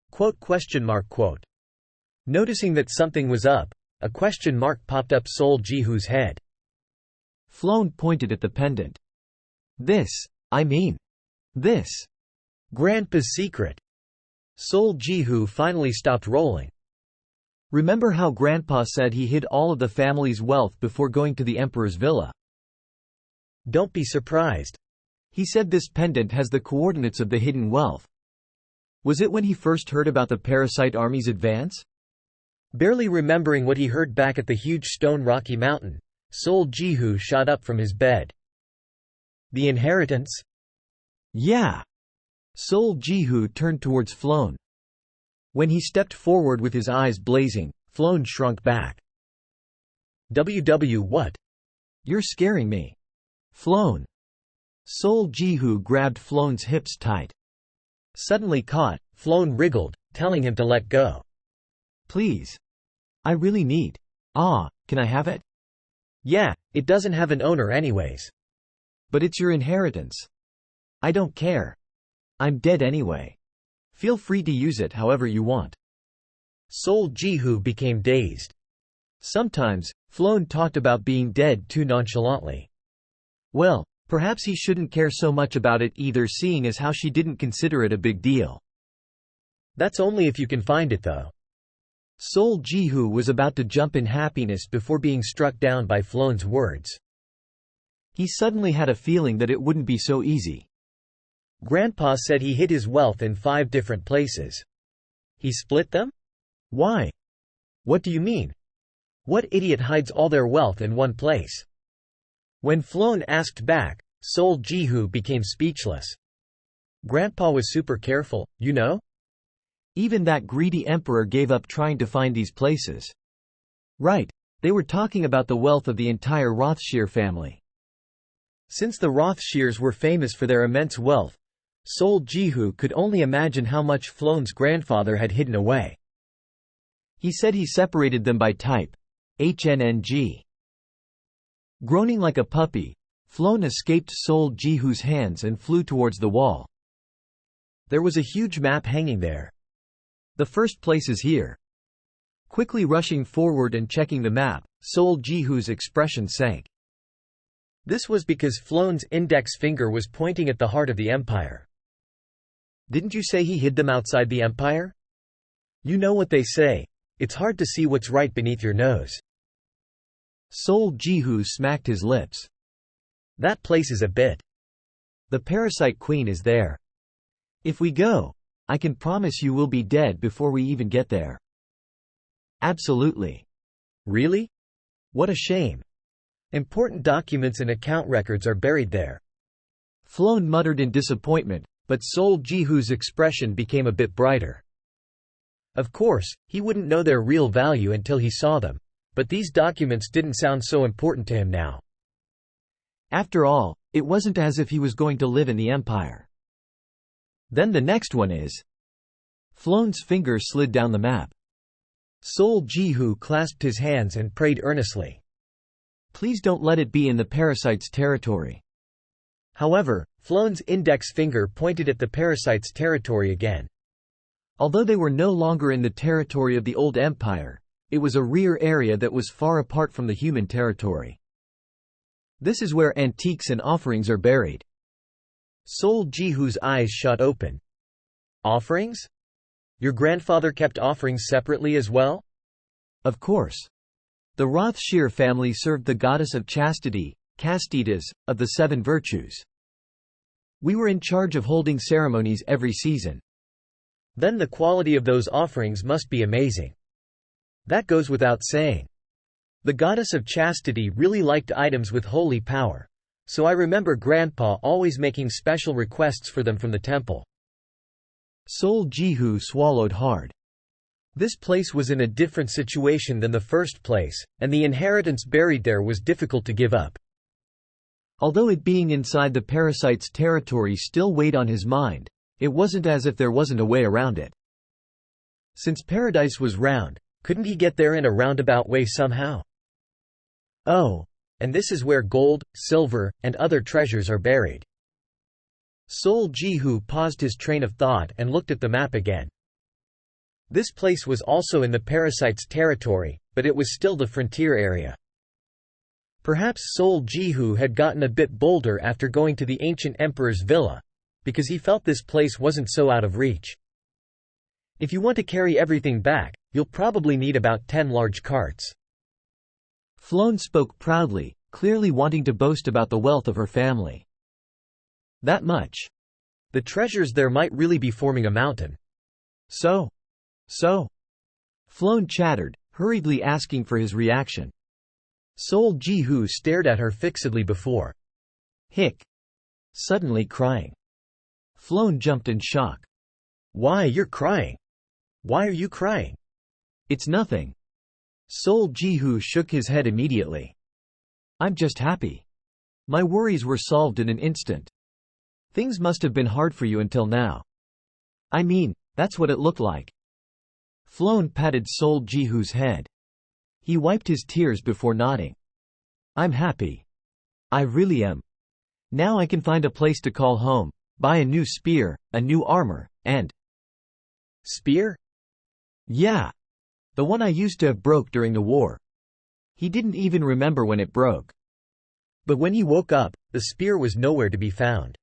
Quote. Noticing that something was up, a question mark popped up Sol Jihu's head. Floan pointed at the pendant. This. Grandpa's secret." Sol Jihu finally stopped rolling. "Remember how Grandpa said he hid all of the family's wealth before going to the Emperor's villa? Don't be surprised. He said this pendant has the coordinates of the hidden wealth. Was it when he first heard about the parasite army's advance?" Barely remembering what he heard back at the huge stone Rocky Mountain, Sol Jihu shot up from his bed. "The inheritance?" "Yeah." Sol Jihu turned towards Floan. When he stepped forward with his eyes blazing, Floan shrunk back. What? "You're scaring me." "Floan." Sol Jihu grabbed Floan's hips tight. Suddenly caught, Floan wriggled, telling him to let go. "Please. I really need. Can I have it?" "Yeah, it doesn't have an owner anyways." "But it's your inheritance." "I don't care. I'm dead anyway. Feel free to use it however you want." Sol Jihu became dazed. Sometimes, Floan talked about being dead too nonchalantly. Well, perhaps he shouldn't care so much about it either, seeing as how she didn't consider it a big deal. "That's only if you can find it though." Sol Jihu was about to jump in happiness before being struck down by Floan's words. He suddenly had a feeling that it wouldn't be so easy. Grandpa said he hid his wealth in 5 different places. He split them? Why? What do you mean? What idiot hides all their wealth in one place? When Floan asked back, Sol Jihu became speechless. Grandpa was super careful, you know? Even that greedy emperor gave up trying to find these places. Right, they were talking about the wealth of the entire Rothschild family. Since the Rothschilds were famous for their immense wealth, Sol Jihu could only imagine how much Floan's grandfather had hidden away. He said he separated them by type. HNNG. Groaning like a puppy, Floan escaped Sol Jihu's hands and flew towards the wall. There was a huge map hanging there. "The first place is here." Quickly rushing forward and checking the map, Sol Jihu's expression sank. This was because Floan's index finger was pointing at the heart of the empire. "Didn't you say he hid them outside the empire?" "You know what they say, it's hard to see what's right beneath your nose." Sol Jihu smacked his lips. "That place is a bit. The parasite queen is there. If we go, I can promise you we'll be dead before we even get there." "Absolutely." "Really? What a shame. Important documents and account records are buried there." Floan muttered in disappointment, but Sol Jihu's expression became a bit brighter. Of course, he wouldn't know their real value until he saw them, but these documents didn't sound so important to him now. After all, it wasn't as if he was going to live in the empire. Then the next one is. Floan's finger slid down the map. Sol Jihu clasped his hands and prayed earnestly. Please don't let it be in the parasite's territory. However, Floan's index finger pointed at the parasite's territory again. Although they were no longer in the territory of the old empire, it was a rear area that was far apart from the human territory. This is where antiques and offerings are buried. Sol Jihu's eyes shot open. Offerings? Your grandfather kept offerings separately as well? Of course. The Rothschild family served the goddess of chastity, Castitas, of the seven virtues. We were in charge of holding ceremonies every season. Then the quality of those offerings must be amazing. That goes without saying. The goddess of chastity really liked items with holy power, so I remember Grandpa always making special requests for them from the temple. Sol Jihu swallowed hard. This place was in a different situation than the first place, and the inheritance buried there was difficult to give up. Although it being inside the parasite's territory still weighed on his mind, it wasn't as if there wasn't a way around it. Since paradise was round, couldn't he get there in a roundabout way somehow? Oh, and this is where gold, silver, and other treasures are buried. Sol Jihu paused his train of thought and looked at the map again. This place was also in the parasite's territory, but it was still the frontier area. Perhaps Sol Jihu had gotten a bit bolder after going to the ancient emperor's villa, because he felt this place wasn't so out of reach. If you want to carry everything back, you'll probably need about 10 large carts. Floan spoke proudly, clearly wanting to boast about the wealth of her family. That much. The treasures there might really be forming a mountain. So? Floan chattered, hurriedly asking for his reaction. Sol Jihu stared at her fixedly before. Hick. Suddenly crying. Floan jumped in shock. Why, you're crying? Why are you crying? It's nothing. Sol Jihu shook his head immediately. I'm just happy. My worries were solved in an instant. Things must have been hard for you until now. I mean, that's what it looked like. Floan patted Sol Jihu's head. He wiped his tears before nodding. I'm happy. I really am. Now I can find a place to call home, buy a new spear, a new armor, and… Spear? Yeah. The one I used to have broke during the war. He didn't even remember when it broke. But when he woke up, the spear was nowhere to be found.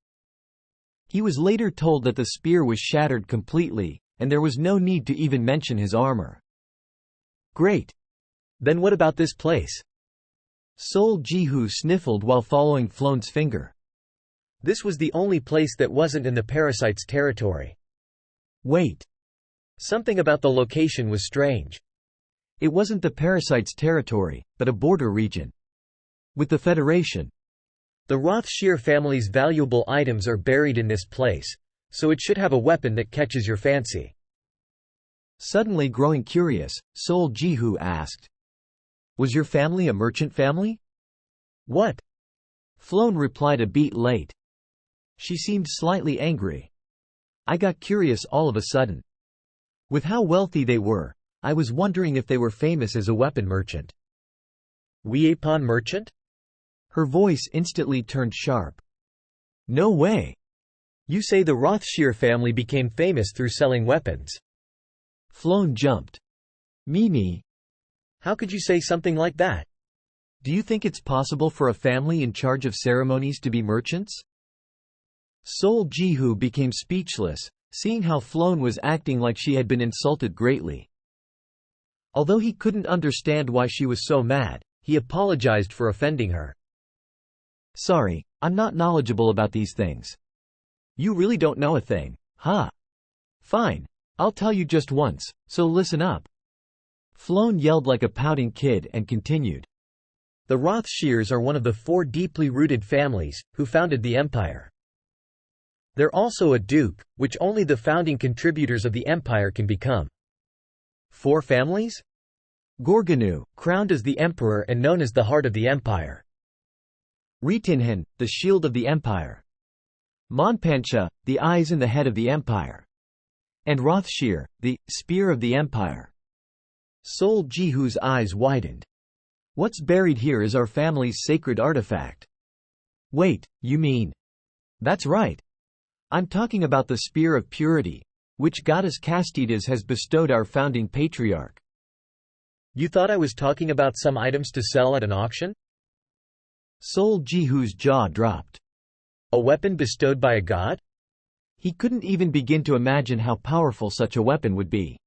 He was later told that the spear was shattered completely, and there was no need to even mention his armor. Great. Then what about this place? Sol Jihu sniffled while following Floan's finger. This was the only place that wasn't in the parasite's territory. Wait. Something about the location was strange. It wasn't the parasite's territory, but a border region. With the Federation. The Rothschild family's valuable items are buried in this place, so it should have a weapon that catches your fancy. Suddenly growing curious, Sol Jihu asked. Was your family a merchant family? What? Floan replied a beat late. She seemed slightly angry. I got curious all of a sudden. With how wealthy they were, I was wondering if they were famous as a weapon merchant. Weapon merchant? Her voice instantly turned sharp. No way. You say the Rothschild family became famous through selling weapons. Floan jumped. Mimi. How could you say something like that? Do you think it's possible for a family in charge of ceremonies to be merchants? Sol Jihu became speechless, seeing how Floan was acting like she had been insulted greatly. Although he couldn't understand why she was so mad, he apologized for offending her. Sorry, I'm not knowledgeable about these things. You really don't know a thing, huh? Fine. I'll tell you just once, so listen up. Floan yelled like a pouting kid and continued. The Rothschilds are one of the 4 deeply rooted families, who founded the empire. They're also a duke, which only the founding contributors of the empire can become. 4 families? Gorganu, crowned as the emperor and known as the heart of the empire. Ritinhan, the shield of the empire. Monpancha, the eyes and the head of the empire. And Rothschild, the spear of the empire. Sol Jihu's eyes widened. What's buried here is our family's sacred artifact. Wait, you mean? That's right. I'm talking about the spear of purity, which goddess Castitas has bestowed our founding patriarch. You thought I was talking about some items to sell at an auction? Sol Jihu's jaw dropped. A weapon bestowed by a god? He couldn't even begin to imagine how powerful such a weapon would be.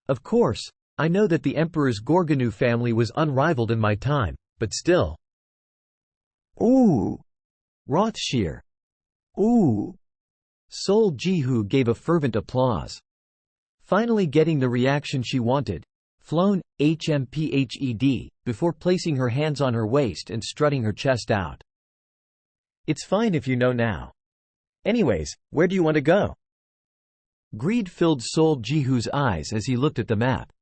Of course, I know that the Emperor's Gorgonu family was unrivaled in my time, but still. Ooh! Rothschier. Ooh! Sol Jihu gave a fervent applause. Finally getting the reaction she wanted. Flown, HMPHED, before placing her hands on her waist and strutting her chest out. It's fine if you know now. Anyways, where do you want to go? Greed filled Sol Jihu's eyes as he looked at the map.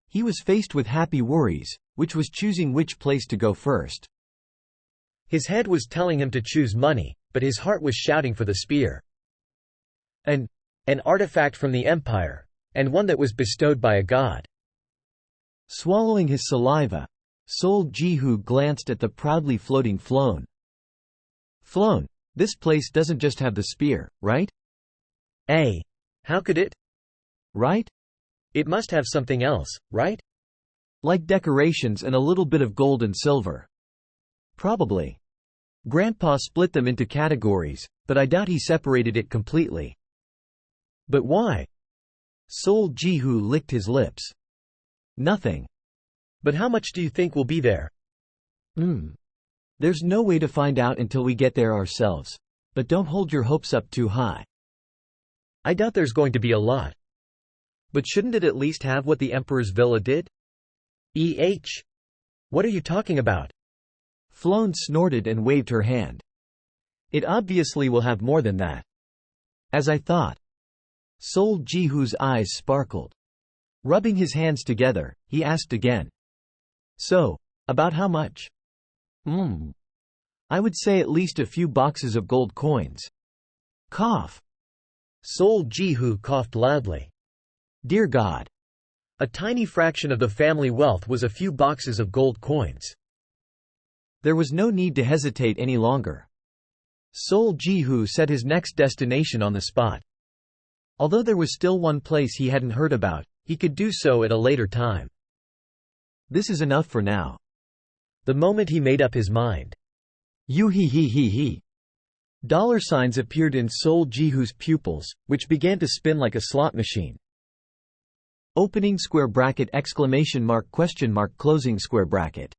He was faced with happy worries, which was choosing which place to go first. His head was telling him to choose money, but his heart was shouting for the spear. An artifact from the Empire, and one that was bestowed by a god. Swallowing his saliva, Sol Jihu glanced at the proudly floating Flown. Flown, this place doesn't just have the spear, right? How could it? Right? It must have something else, right? Like decorations and a little bit of gold and silver. Probably. Grandpa split them into categories, but I doubt he separated it completely. But why? Sol Jihu licked his lips. Nothing. But how much do you think will be there? There's no way to find out until we get there ourselves. But don't hold your hopes up too high. I doubt there's going to be a lot. But shouldn't it at least have what the Emperor's villa did? What are you talking about? Flown snorted and waved her hand. It obviously will have more than that. As I thought. Sol Jihu's eyes sparkled. Rubbing his hands together, he asked again. So, about how much? I would say at least a few boxes of gold coins. Cough. Sol Jihu coughed loudly. Dear God. A tiny fraction of the family wealth was a few boxes of gold coins. There was no need to hesitate any longer. Sol Jihu set his next destination on the spot. Although there was still one place he hadn't heard about, he could do so at a later time. This is enough for now. The moment he made up his mind. Dollar signs appeared in Sol Jihu's pupils, which began to spin like a slot machine. Opening square bracket exclamation mark question mark closing square bracket.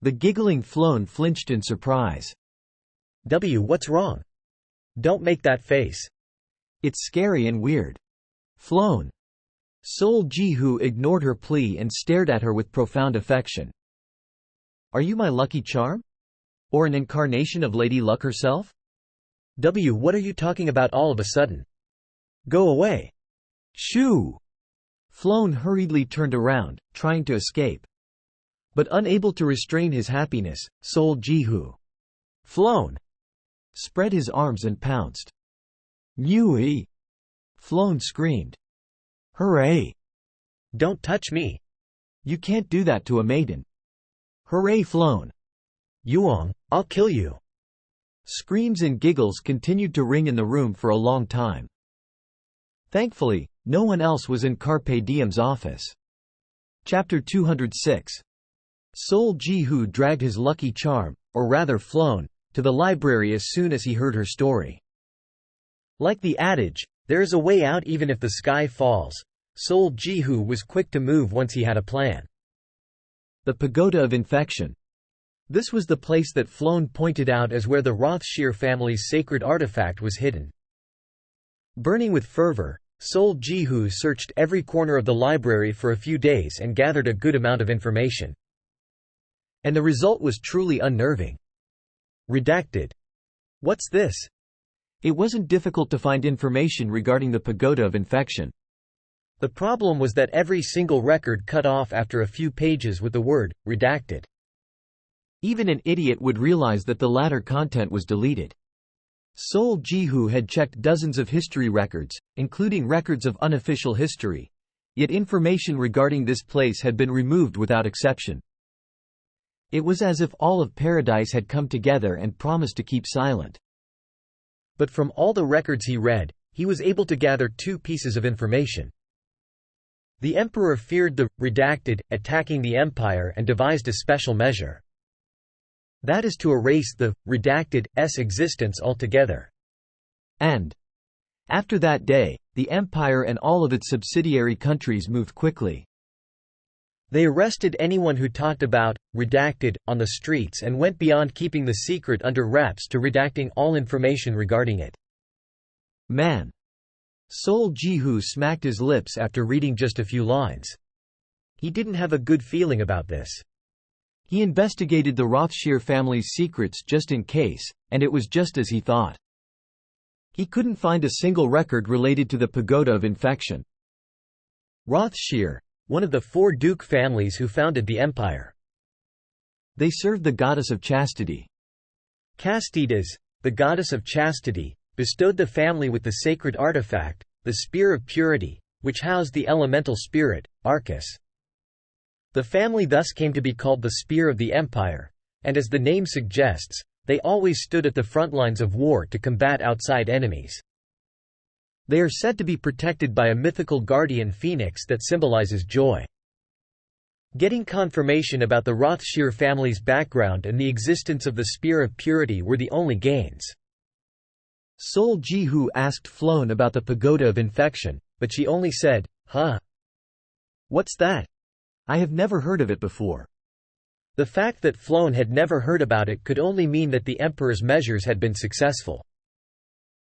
The giggling Flown flinched in surprise. What's wrong? Don't make that face. It's scary and weird. Flown. Sol Jihu ignored her plea and stared at her with profound affection. Are you my lucky charm? Or an incarnation of Lady Luck herself? What are you talking about all of a sudden? Go away. Shoo! Flown hurriedly turned around, trying to escape. But unable to restrain his happiness, Sol Jihu. Flown! Spread his arms and pounced. Nui! Flown screamed. Hooray! Don't touch me. You can't do that to a maiden. Hooray Flown! Yuong, I'll kill you. Screams and giggles continued to ring in the room for a long time. Thankfully, no one else was in Carpe Diem's office. Chapter 206. Sol Jihu dragged his lucky charm, or rather Flown, to the library as soon as he heard her story. Like the adage, there is a way out even if the sky falls, Sol Jihu was quick to move once he had a plan. The Pagoda of Infection. This was the place that Flown pointed out as where the Rothschier family's sacred artifact was hidden. Burning with fervor, Sol Jihu searched every corner of the library for a few days and gathered a good amount of information. And the result was truly unnerving. Redacted. What's this? It wasn't difficult to find information regarding the Pagoda of Infection. The problem was that every single record cut off after a few pages with the word, redacted. Even an idiot would realize that the latter content was deleted. Sol Jihu had checked dozens of history records, including records of unofficial history, yet information regarding this place had been removed without exception. It was as if all of Paradise had come together and promised to keep silent. But from all the records he read, he was able to gather two pieces of information. The Emperor feared the redacted attacking the Empire and devised a special measure. That is to erase the redacted's existence altogether. And after that day, the Empire and all of its subsidiary countries moved quickly, They arrested anyone who talked about, redacted, on the streets and went beyond keeping the secret under wraps to redacting all information regarding it. Man. Sol Ji-hoo smacked his lips after reading just a few lines. He didn't have a good feeling about this. He investigated the Rothschild family's secrets just in case, and it was just as he thought. He couldn't find a single record related to the Pagoda of Infection. Rothschild, one of the 4 duke families who founded the empire. They served the goddess of chastity. Castitas, the goddess of chastity, bestowed the family with the sacred artifact, the Spear of Purity, which housed the elemental spirit, Arcus. The family thus came to be called the Spear of the Empire, and as the name suggests, they always stood at the front lines of war to combat outside enemies. They are said to be protected by a mythical guardian phoenix that symbolizes joy. Getting confirmation about the Rothschild family's background and the existence of the Spear of Purity were the only gains. Sol Ji-hoo asked Floan about the Pagoda of Infection, but she only said, "Huh? What's that? I have never heard of it before." The fact that Floan had never heard about it could only mean that the emperor's measures had been successful.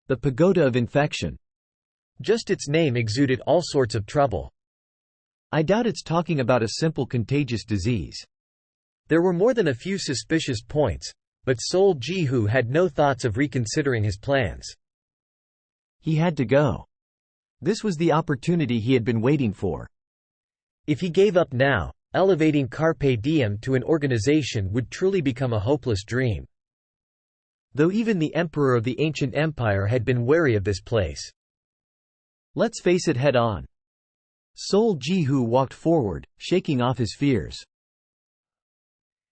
The Pagoda of Infection. Just its name exuded all sorts of trouble. I doubt it's talking about a simple contagious disease. There were more than a few suspicious points, but Sol Ji-hoo had no thoughts of reconsidering his plans. He had to go. This was the opportunity he had been waiting for. If he gave up now, elevating Carpe Diem to an organization would truly become a hopeless dream. Though even the emperor of the ancient empire had been wary of this place. Let's face it head on. Sol Ji-hoo walked forward, shaking off his fears.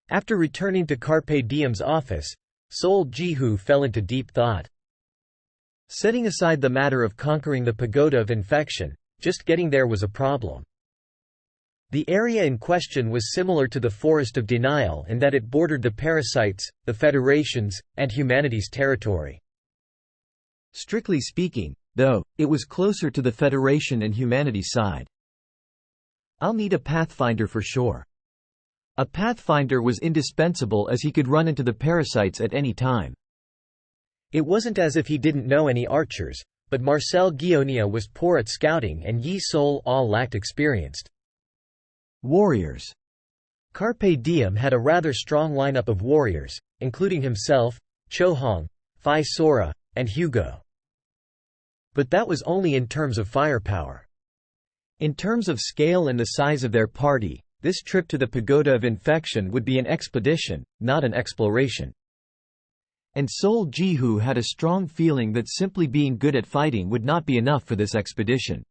After returning to Carpe Diem's office, Sol Ji-hoo fell into deep thought. Setting aside the matter of conquering the Pagoda of Infection, just getting there was a problem. The area in question was similar to the Forest of Denial in that it bordered the Parasites, the Federation's, and humanity's territory. Strictly speaking, though, it was closer to the Federation and humanity's side. I'll need a pathfinder for sure. A pathfinder was indispensable as he could run into the Parasites at any time. It wasn't as if he didn't know any archers, but Marcel Guionia was poor at scouting and Yi Sol all lacked experienced warriors. Carpe Diem had a rather strong lineup of warriors, including himself, Cho Hong, Phi Sora, and Hugo. But that was only in terms of firepower. In terms of scale and the size of their party, this trip to the Pagoda of Infection would be an expedition, not an exploration. And Sol Ji-hoo had a strong feeling that simply being good at fighting would not be enough for this expedition.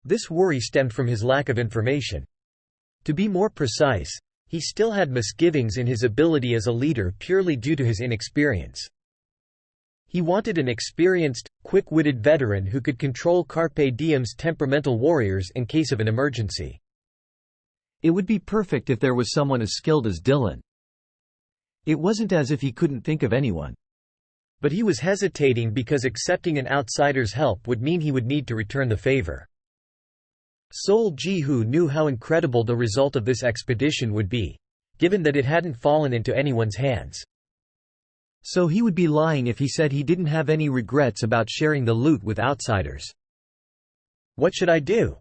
This worry stemmed from his lack of information. To be more precise, he still had misgivings in his ability as a leader purely due to his inexperience. He wanted an experienced, quick-witted veteran who could control Carpe Diem's temperamental warriors in case of an emergency. It would be perfect if there was someone as skilled as Dylan. It wasn't as if he couldn't think of anyone. But he was hesitating because accepting an outsider's help would mean he would need to return the favor. Sol Ji-hoo knew how incredible the result of this expedition would be, given that it hadn't fallen into anyone's hands. So he would be lying if he said he didn't have any regrets about sharing the loot with outsiders. What should I do?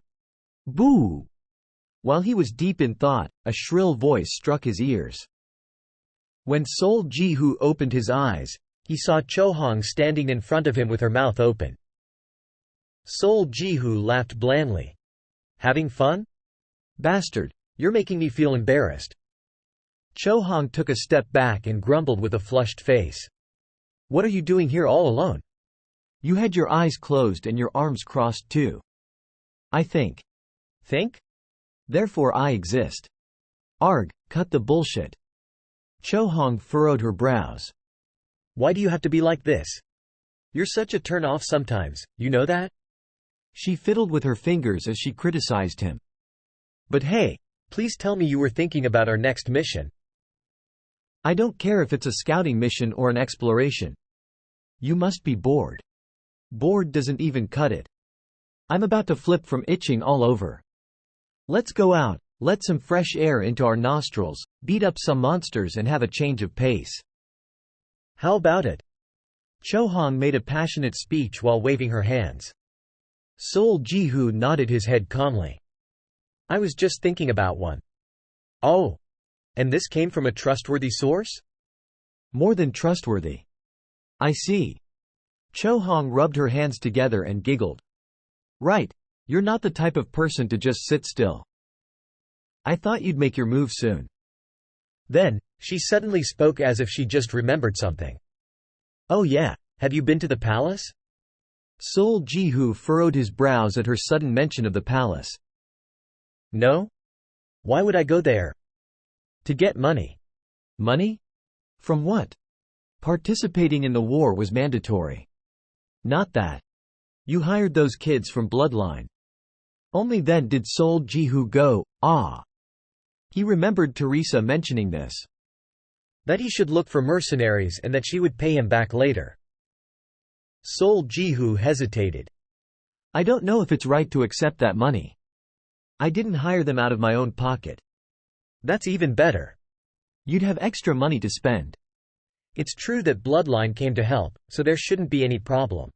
Boo! While he was deep in thought, a shrill voice struck his ears. When Sol Ji-hoo opened his eyes, he saw Cho Hong standing in front of him with her mouth open. Sol Ji-hoo laughed blandly. Having fun? Bastard, you're making me feel embarrassed. Cho Hong took a step back and grumbled with a flushed face. What are you doing here all alone? You had your eyes closed and your arms crossed too. I think. Think? Therefore I exist. Arg, cut the bullshit. Cho Hong furrowed her brows. Why do you have to be like this? You're such a turn-off sometimes, you know that? She fiddled with her fingers as she criticized him. But hey, please tell me you were thinking about our next mission. I don't care if it's a scouting mission or an exploration. You must be bored. Bored doesn't even cut it. I'm about to flip from itching all over. Let's go out, Let some fresh air into our nostrils, beat up some monsters and have a change of pace. How about it? Cho-hong made a passionate speech while waving her hands. Sol Ji-hoo nodded his head calmly. I was just thinking about one. Oh. And this came from a trustworthy source? More than trustworthy. I see. Cho-hong rubbed her hands together and giggled. Right, you're not the type of person to just sit still. I thought you'd make your move soon. Then, she suddenly spoke as if she just remembered something. Oh yeah, have you been to the palace? Sol Ji-hoo furrowed his brows at her sudden mention of the palace. No? Why would I go there? To get money. Money? From what? Participating in the war was mandatory. Not that. You hired those kids from Bloodline. Only then did Sol Ji-hoo go, ah. He remembered Teresa mentioning this. That he should look for mercenaries and that she would pay him back later. Sol Ji-hoo hesitated. I don't know if it's right to accept that money. I didn't hire them out of my own pocket. That's even better. You'd have extra money to spend. It's true that Bloodline came to help, so there shouldn't be any problem.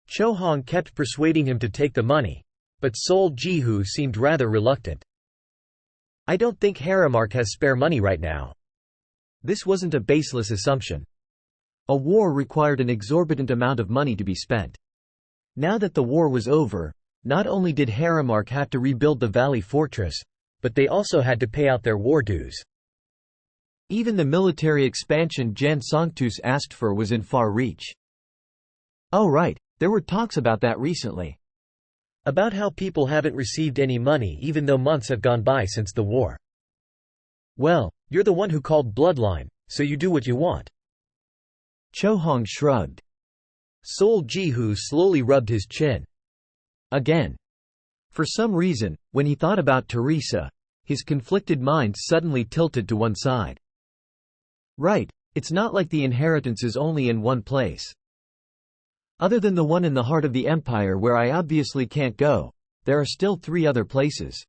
Cho-hong kept persuading him to take the money, but Sol Ji-hoo seemed rather reluctant. I don't think Haramark has spare money right now. This wasn't a baseless assumption. A war required an exorbitant amount of money to be spent. Now that the war was over, not only did Haramark have to rebuild the Valley Fortress, but they also had to pay out their war dues. Even the military expansion Jan Songtus asked for was in far reach. Oh right, there were talks about that recently. About how people haven't received any money even though months have gone by since the war. Well, you're the one who called Bloodline, so you do what you want. Cho-hong shrugged. Sol Ji-hoo slowly rubbed his chin. Again. For some reason, when he thought about Teresa, his conflicted mind suddenly tilted to one side. Right, it's not like the inheritance is only in one place. Other than the one in the heart of the empire where I obviously can't go, there are still 3 other places.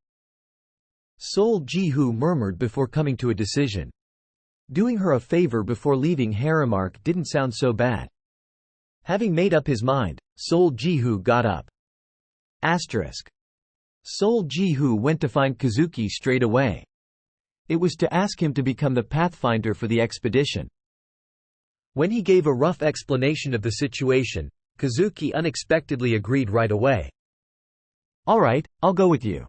Sol Ji-hoo murmured before coming to a decision. Doing her a favor before leaving Haramark didn't sound so bad. Having made up his mind, Sol Ji-hoo got up. Asterisk. Sol Ji-hoo went to find Kazuki straight away. It was to ask him to become the pathfinder for the expedition. When he gave a rough explanation of the situation, Kazuki unexpectedly agreed right away. All right, I'll go with you.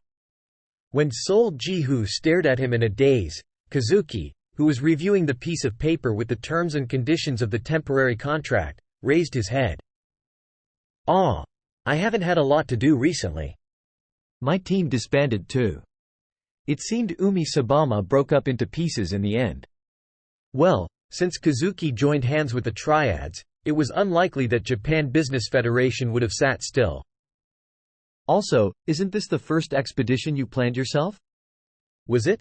When Sol Ji-hoo stared at him in a daze, Kazuki, who was reviewing the piece of paper with the terms and conditions of the temporary contract, raised his head. I haven't had a lot to do recently. My team disbanded too. It seemed Umi Sabama broke up into pieces in the end. Well, since Kazuki joined hands with the Triads, it was unlikely that Japan Business Federation would have sat still. Also, isn't this the first expedition you planned yourself? Was it?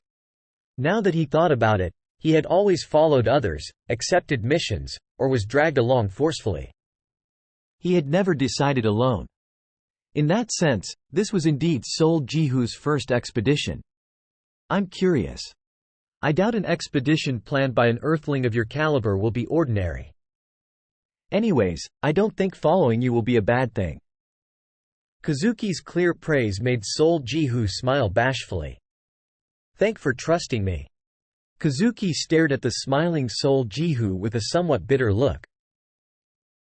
Now that he thought about it, he had always followed others, accepted missions, or was dragged along forcefully. He had never decided alone. In that sense, this was indeed Sol Ji-hoo's first expedition. I'm curious. I doubt an expedition planned by an earthling of your caliber will be ordinary. Anyways, I don't think following you will be a bad thing. Kazuki's clear praise made Sol Ji-hoo smile bashfully. Thank for trusting me. Kazuki stared at the smiling Sol Ji-hoo with a somewhat bitter look.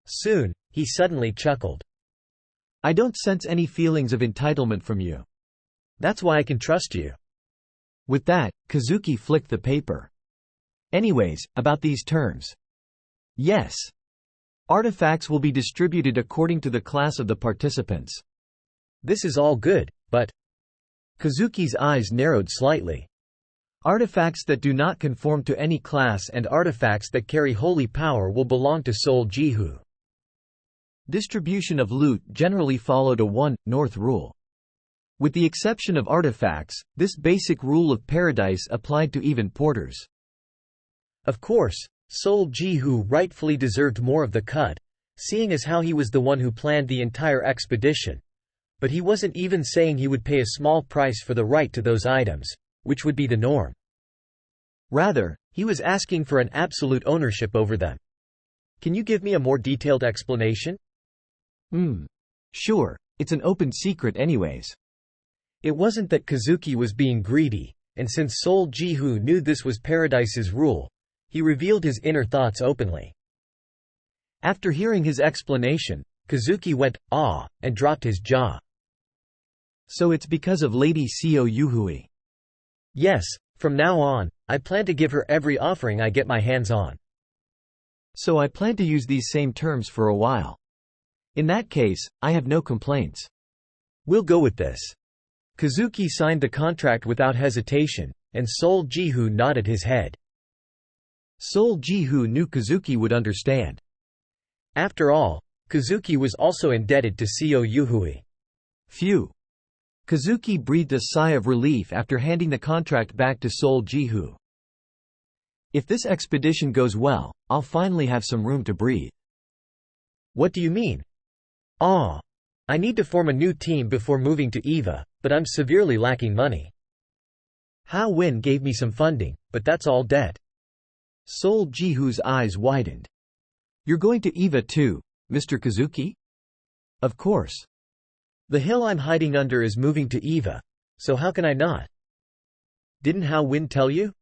Soon, he suddenly chuckled. I don't sense any feelings of entitlement from you. That's why I can trust you. With that, Kazuki flicked the paper. Anyways, about these terms. Yes. Artifacts will be distributed according to the class of the participants. This is all good, but… Kazuki's eyes narrowed slightly. Artifacts that do not conform to any class and artifacts that carry holy power will belong to Sol Ji-hoo. Distribution of loot generally followed a 1-north rule. With the exception of artifacts, this basic rule of paradise applied to even porters. Of course, Sol Ji-hoo rightfully deserved more of the cut, seeing as how he was the one who planned the entire expedition. But he wasn't even saying he would pay a small price for the right to those items, which would be the norm. Rather, he was asking for an absolute ownership over them. Can you give me a more detailed explanation? Sure, it's an open secret anyways. It wasn't that Kazuki was being greedy, and since Sol Jihu knew this was Paradise's rule, he revealed his inner thoughts openly. After hearing his explanation, Kazuki went, "Ah," and dropped his jaw. So it's because of Lady Seo Yuhui. Yes, from now on, I plan to give her every offering I get my hands on. So I plan to use these same terms for a while. In that case, I have no complaints. We'll go with this. Kazuki signed the contract without hesitation, and Sol Jihu nodded his head. Sol Jihu knew Kazuki would understand. After all, Kazuki was also indebted to Seo Yuhui. Phew. Kazuki breathed a sigh of relief after handing the contract back to Sol Jihu. If this expedition goes well, I'll finally have some room to breathe. What do you mean? I need to form a new team before moving to Eva, but I'm severely lacking money. Hao Win gave me some funding, but that's all debt. Sol Jihu's eyes widened. You're going to Eva too, Mr. Kazuki? Of course. The hill I'm hiding under is moving to Eva, so how can I not? Didn't Hao Win tell you?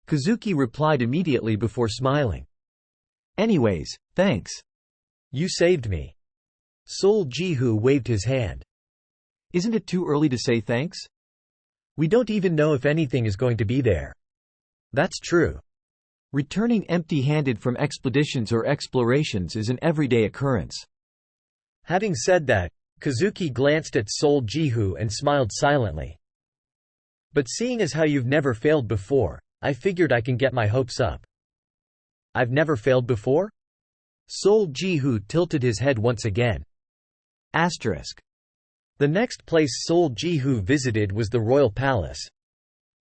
Kazuki replied immediately before smiling. Anyways, thanks. You saved me. Sol Jihu waved his hand. Isn't it too early to say thanks? We don't even know if anything is going to be there. That's true. Returning empty-handed from expeditions or explorations is an everyday occurrence. Having said that, Kazuki glanced at Sol Jihu and smiled silently. But seeing as how you've never failed before, I figured I can get my hopes up. I've never failed before? Sol Jihu tilted his head once again. Asterisk. The next place Sol Jihu visited was the royal palace.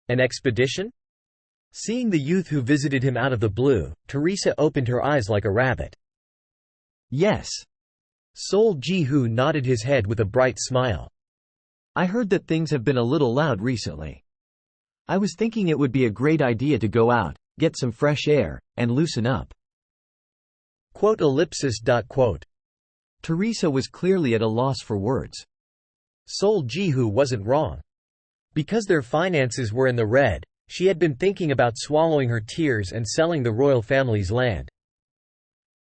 An expedition? Seeing the youth who visited him out of the blue, Teresa opened her eyes like a rabbit. Yes. Sol Jihu nodded his head with a bright smile. I heard that things have been a little loud recently. I was thinking it would be a great idea to go out, get some fresh air, and loosen up. Teresa was clearly at a loss for words. Sol Jihu wasn't wrong. Because their finances were in the red, she had been thinking about swallowing her tears and selling the royal family's land.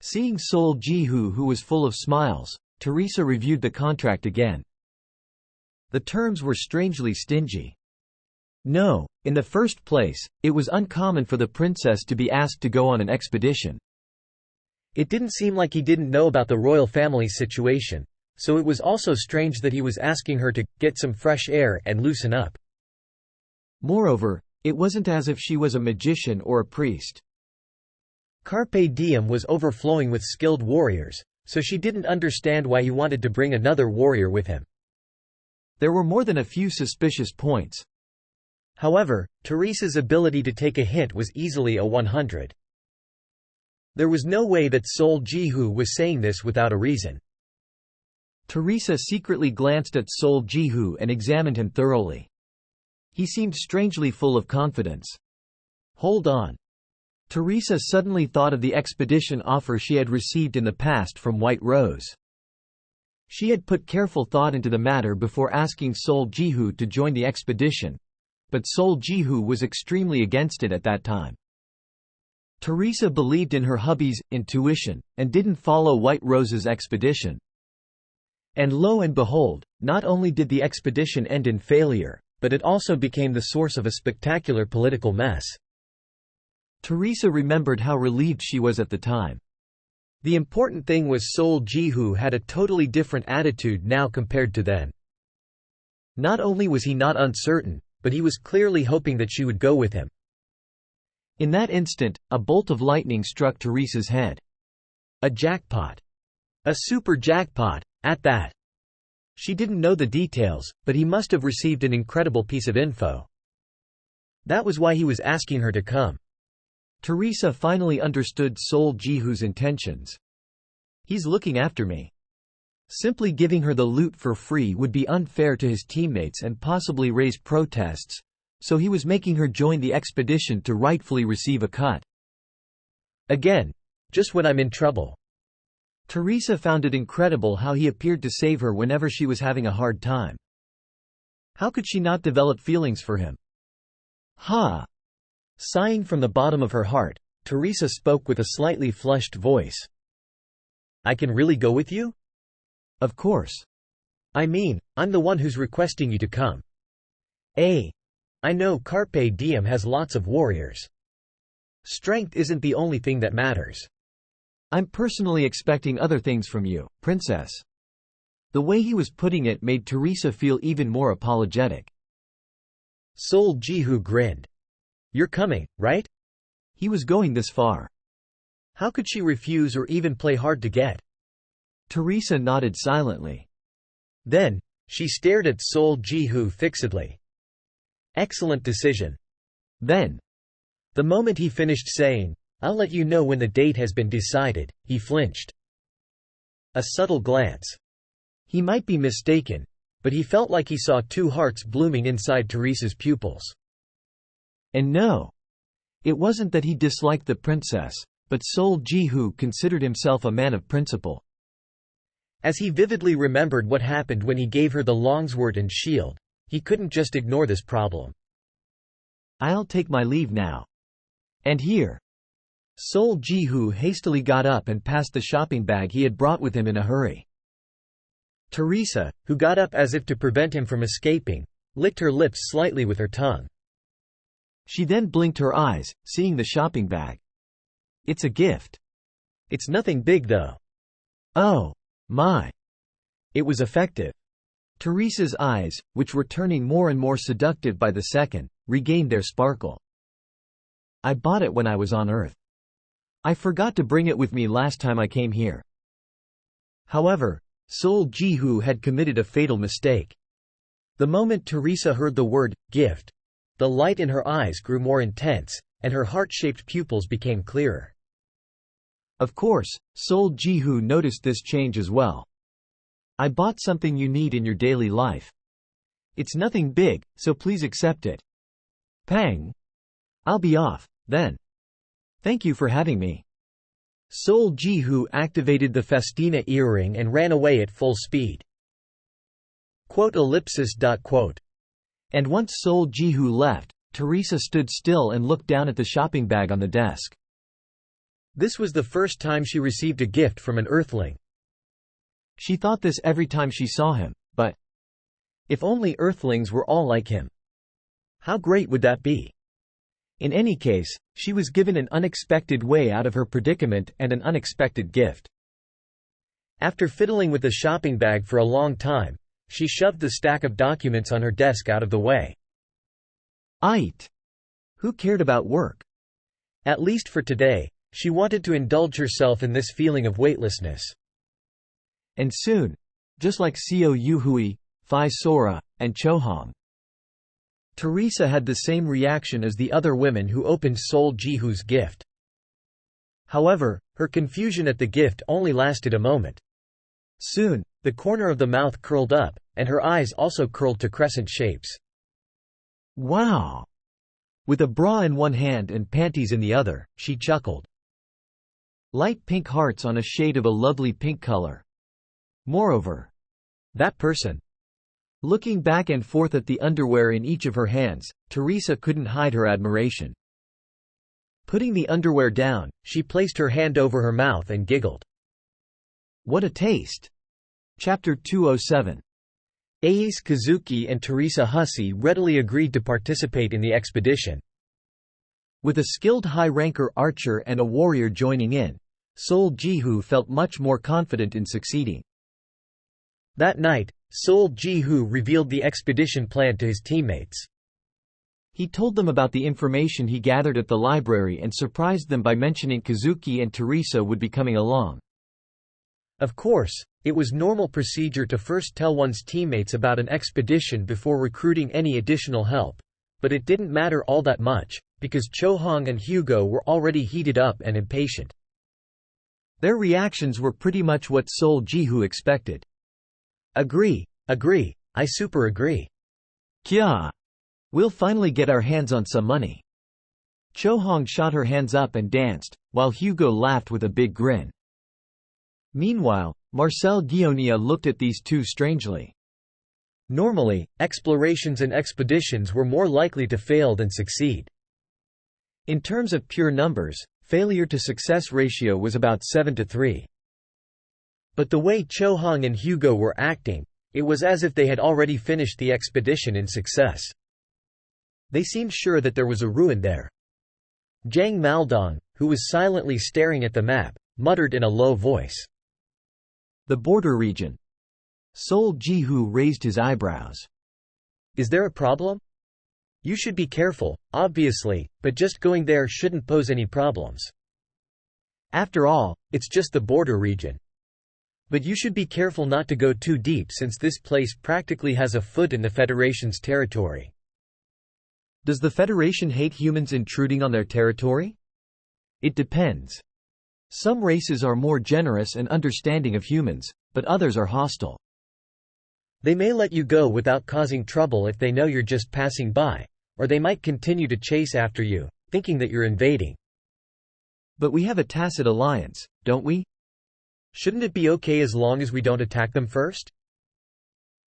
Seeing Sol Jihu, who was full of smiles, Teresa reviewed the contract again. The terms were strangely stingy. No, in the first place, it was uncommon for the princess to be asked to go on an expedition. It didn't seem like he didn't know about the royal family's situation, so it was also strange that he was asking her to get some fresh air and loosen up. Moreover, it wasn't as if she was a magician or a priest. Carpe Diem was overflowing with skilled warriors, so she didn't understand why he wanted to bring another warrior with him. There were more than a few suspicious points. However, Teresa's ability to take a hint was easily a 100. There was no way that Sol Jihu was saying this without a reason. Teresa secretly glanced at Sol Jihu and examined him thoroughly. He seemed strangely full of confidence. Hold on. Teresa suddenly thought of the expedition offer she had received in the past from White Rose. She had put careful thought into the matter before asking Sol Jihu to join the expedition, but Sol Jihu was extremely against it at that time. Teresa believed in her hubby's intuition, and didn't follow White Rose's expedition. And lo and behold, not only did the expedition end in failure, but it also became the source of a spectacular political mess. Teresa remembered how relieved she was at the time. The important thing was Sol Jihu had a totally different attitude now compared to then. Not only was he not uncertain, but he was clearly hoping that she would go with him. In that instant, a bolt of lightning struck Teresa's head. A jackpot. A super jackpot, at that. She didn't know the details, but he must have received an incredible piece of info. That was why he was asking her to come. Teresa finally understood Sol Jihu's intentions. He's looking after me. Simply giving her the loot for free would be unfair to his teammates and possibly raise protests, so he was making her join the expedition to rightfully receive a cut. Again, just when I'm in trouble. Teresa found it incredible how he appeared to save her whenever she was having a hard time. How could she not develop feelings for him? Ha! Sighing from the bottom of her heart, Teresa spoke with a slightly flushed voice. I can really go with you? Of course. I mean, I'm the one who's requesting you to come. I know Carpe Diem has lots of warriors. Strength isn't the only thing that matters. I'm personally expecting other things from you, princess. The way he was putting it made Teresa feel even more apologetic. Sol Jihu grinned. You're coming, right? He was going this far. How could she refuse or even play hard to get? Teresa nodded silently. Then, she stared at Sol Jihu fixedly. Excellent decision. Then, the moment he finished saying, I'll let you know when the date has been decided, he flinched. A subtle glance. He might be mistaken, but he felt like he saw two hearts blooming inside Teresa's pupils. And no, it wasn't that he disliked the princess, but Sol Jihu considered himself a man of principle. As he vividly remembered what happened when he gave her the longsword and shield, he couldn't just ignore this problem. I'll take my leave now. And here. Sol Jihu hastily got up and passed the shopping bag he had brought with him in a hurry. Teresa, who got up as if to prevent him from escaping, licked her lips slightly with her tongue. She then blinked her eyes, seeing the shopping bag. It's a gift. It's nothing big though. Oh, my. It was effective. Teresa's eyes, which were turning more and more seductive by the second, regained their sparkle. I bought it when I was on Earth. I forgot to bring it with me last time I came here. However, Sol Jihu had committed a fatal mistake. The moment Teresa heard the word, gift, the light in her eyes grew more intense, and her heart-shaped pupils became clearer. Of course, Sol Jihu noticed this change as well. I bought something you need in your daily life. It's nothing big, so please accept it. Pang. I'll be off, then. Thank you for having me. Sol Jihu activated the Festina earring and ran away at full speed. And once Sol Jihu left, Teresa stood still and looked down at the shopping bag on the desk. This was the first time she received a gift from an Earthling. She thought this every time she saw him, but if only Earthlings were all like him. How great would that be? In any case, she was given an unexpected way out of her predicament and an unexpected gift. After fiddling with the shopping bag for a long time, she shoved the stack of documents on her desk out of the way. Who cared about work? At least for today, she wanted to indulge herself in this feeling of weightlessness. And soon, just like Seo Yuhui, Phi Sora, and Chohong, Teresa had the same reaction as the other women who opened Sol Jihu's gift. However, her confusion at the gift only lasted a moment. Soon, the corner of the mouth curled up, and her eyes also curled to crescent shapes. Wow! With a bra in one hand and panties in the other, she chuckled. Light pink hearts on a shade of a lovely pink color. Moreover, that person. Looking back and forth at the underwear in each of her hands, Teresa couldn't hide her admiration. Putting the underwear down, she placed her hand over her mouth and giggled. What a taste! Chapter 207. Ace Kazuki and Teresa Hussey readily agreed to participate in the expedition. With a skilled high-ranker archer and a warrior joining in, Sol Jihu felt much more confident in succeeding. That night, Sol Jihu revealed the expedition plan to his teammates. He told them about the information he gathered at the library and surprised them by mentioning Kazuki and Teresa would be coming along. Of course, it was normal procedure to first tell one's teammates about an expedition before recruiting any additional help, but it didn't matter all that much, because Chohong and Hugo were already heated up and impatient. Their reactions were pretty much what Sol Jihu expected. Agree, I super agree. Kya! We'll finally get our hands on some money. Cho-hong shot her hands up and danced, while Hugo laughed with a big grin. Meanwhile, Marcel Guionia looked at these two strangely. Normally, explorations and expeditions were more likely to fail than succeed. In terms of pure numbers, failure to success ratio was about 7-3. But the way Cho-hong and Hugo were acting, it was as if they had already finished the expedition in success. They seemed sure that there was a ruin there. Zhang Maldong, who was silently staring at the map, muttered in a low voice. The border region. Sol Jihu raised his eyebrows. Is there a problem? You should be careful, obviously, but just going there shouldn't pose any problems. After all, it's just the border region. But you should be careful not to go too deep since this place practically has a foot in the Federation's territory. Does the Federation hate humans intruding on their territory? It depends. Some races are more generous and understanding of humans, but others are hostile. They may let you go without causing trouble if they know you're just passing by, or they might continue to chase after you, thinking that you're invading. But we have a tacit alliance, don't we? Shouldn't it be okay as long as we don't attack them first?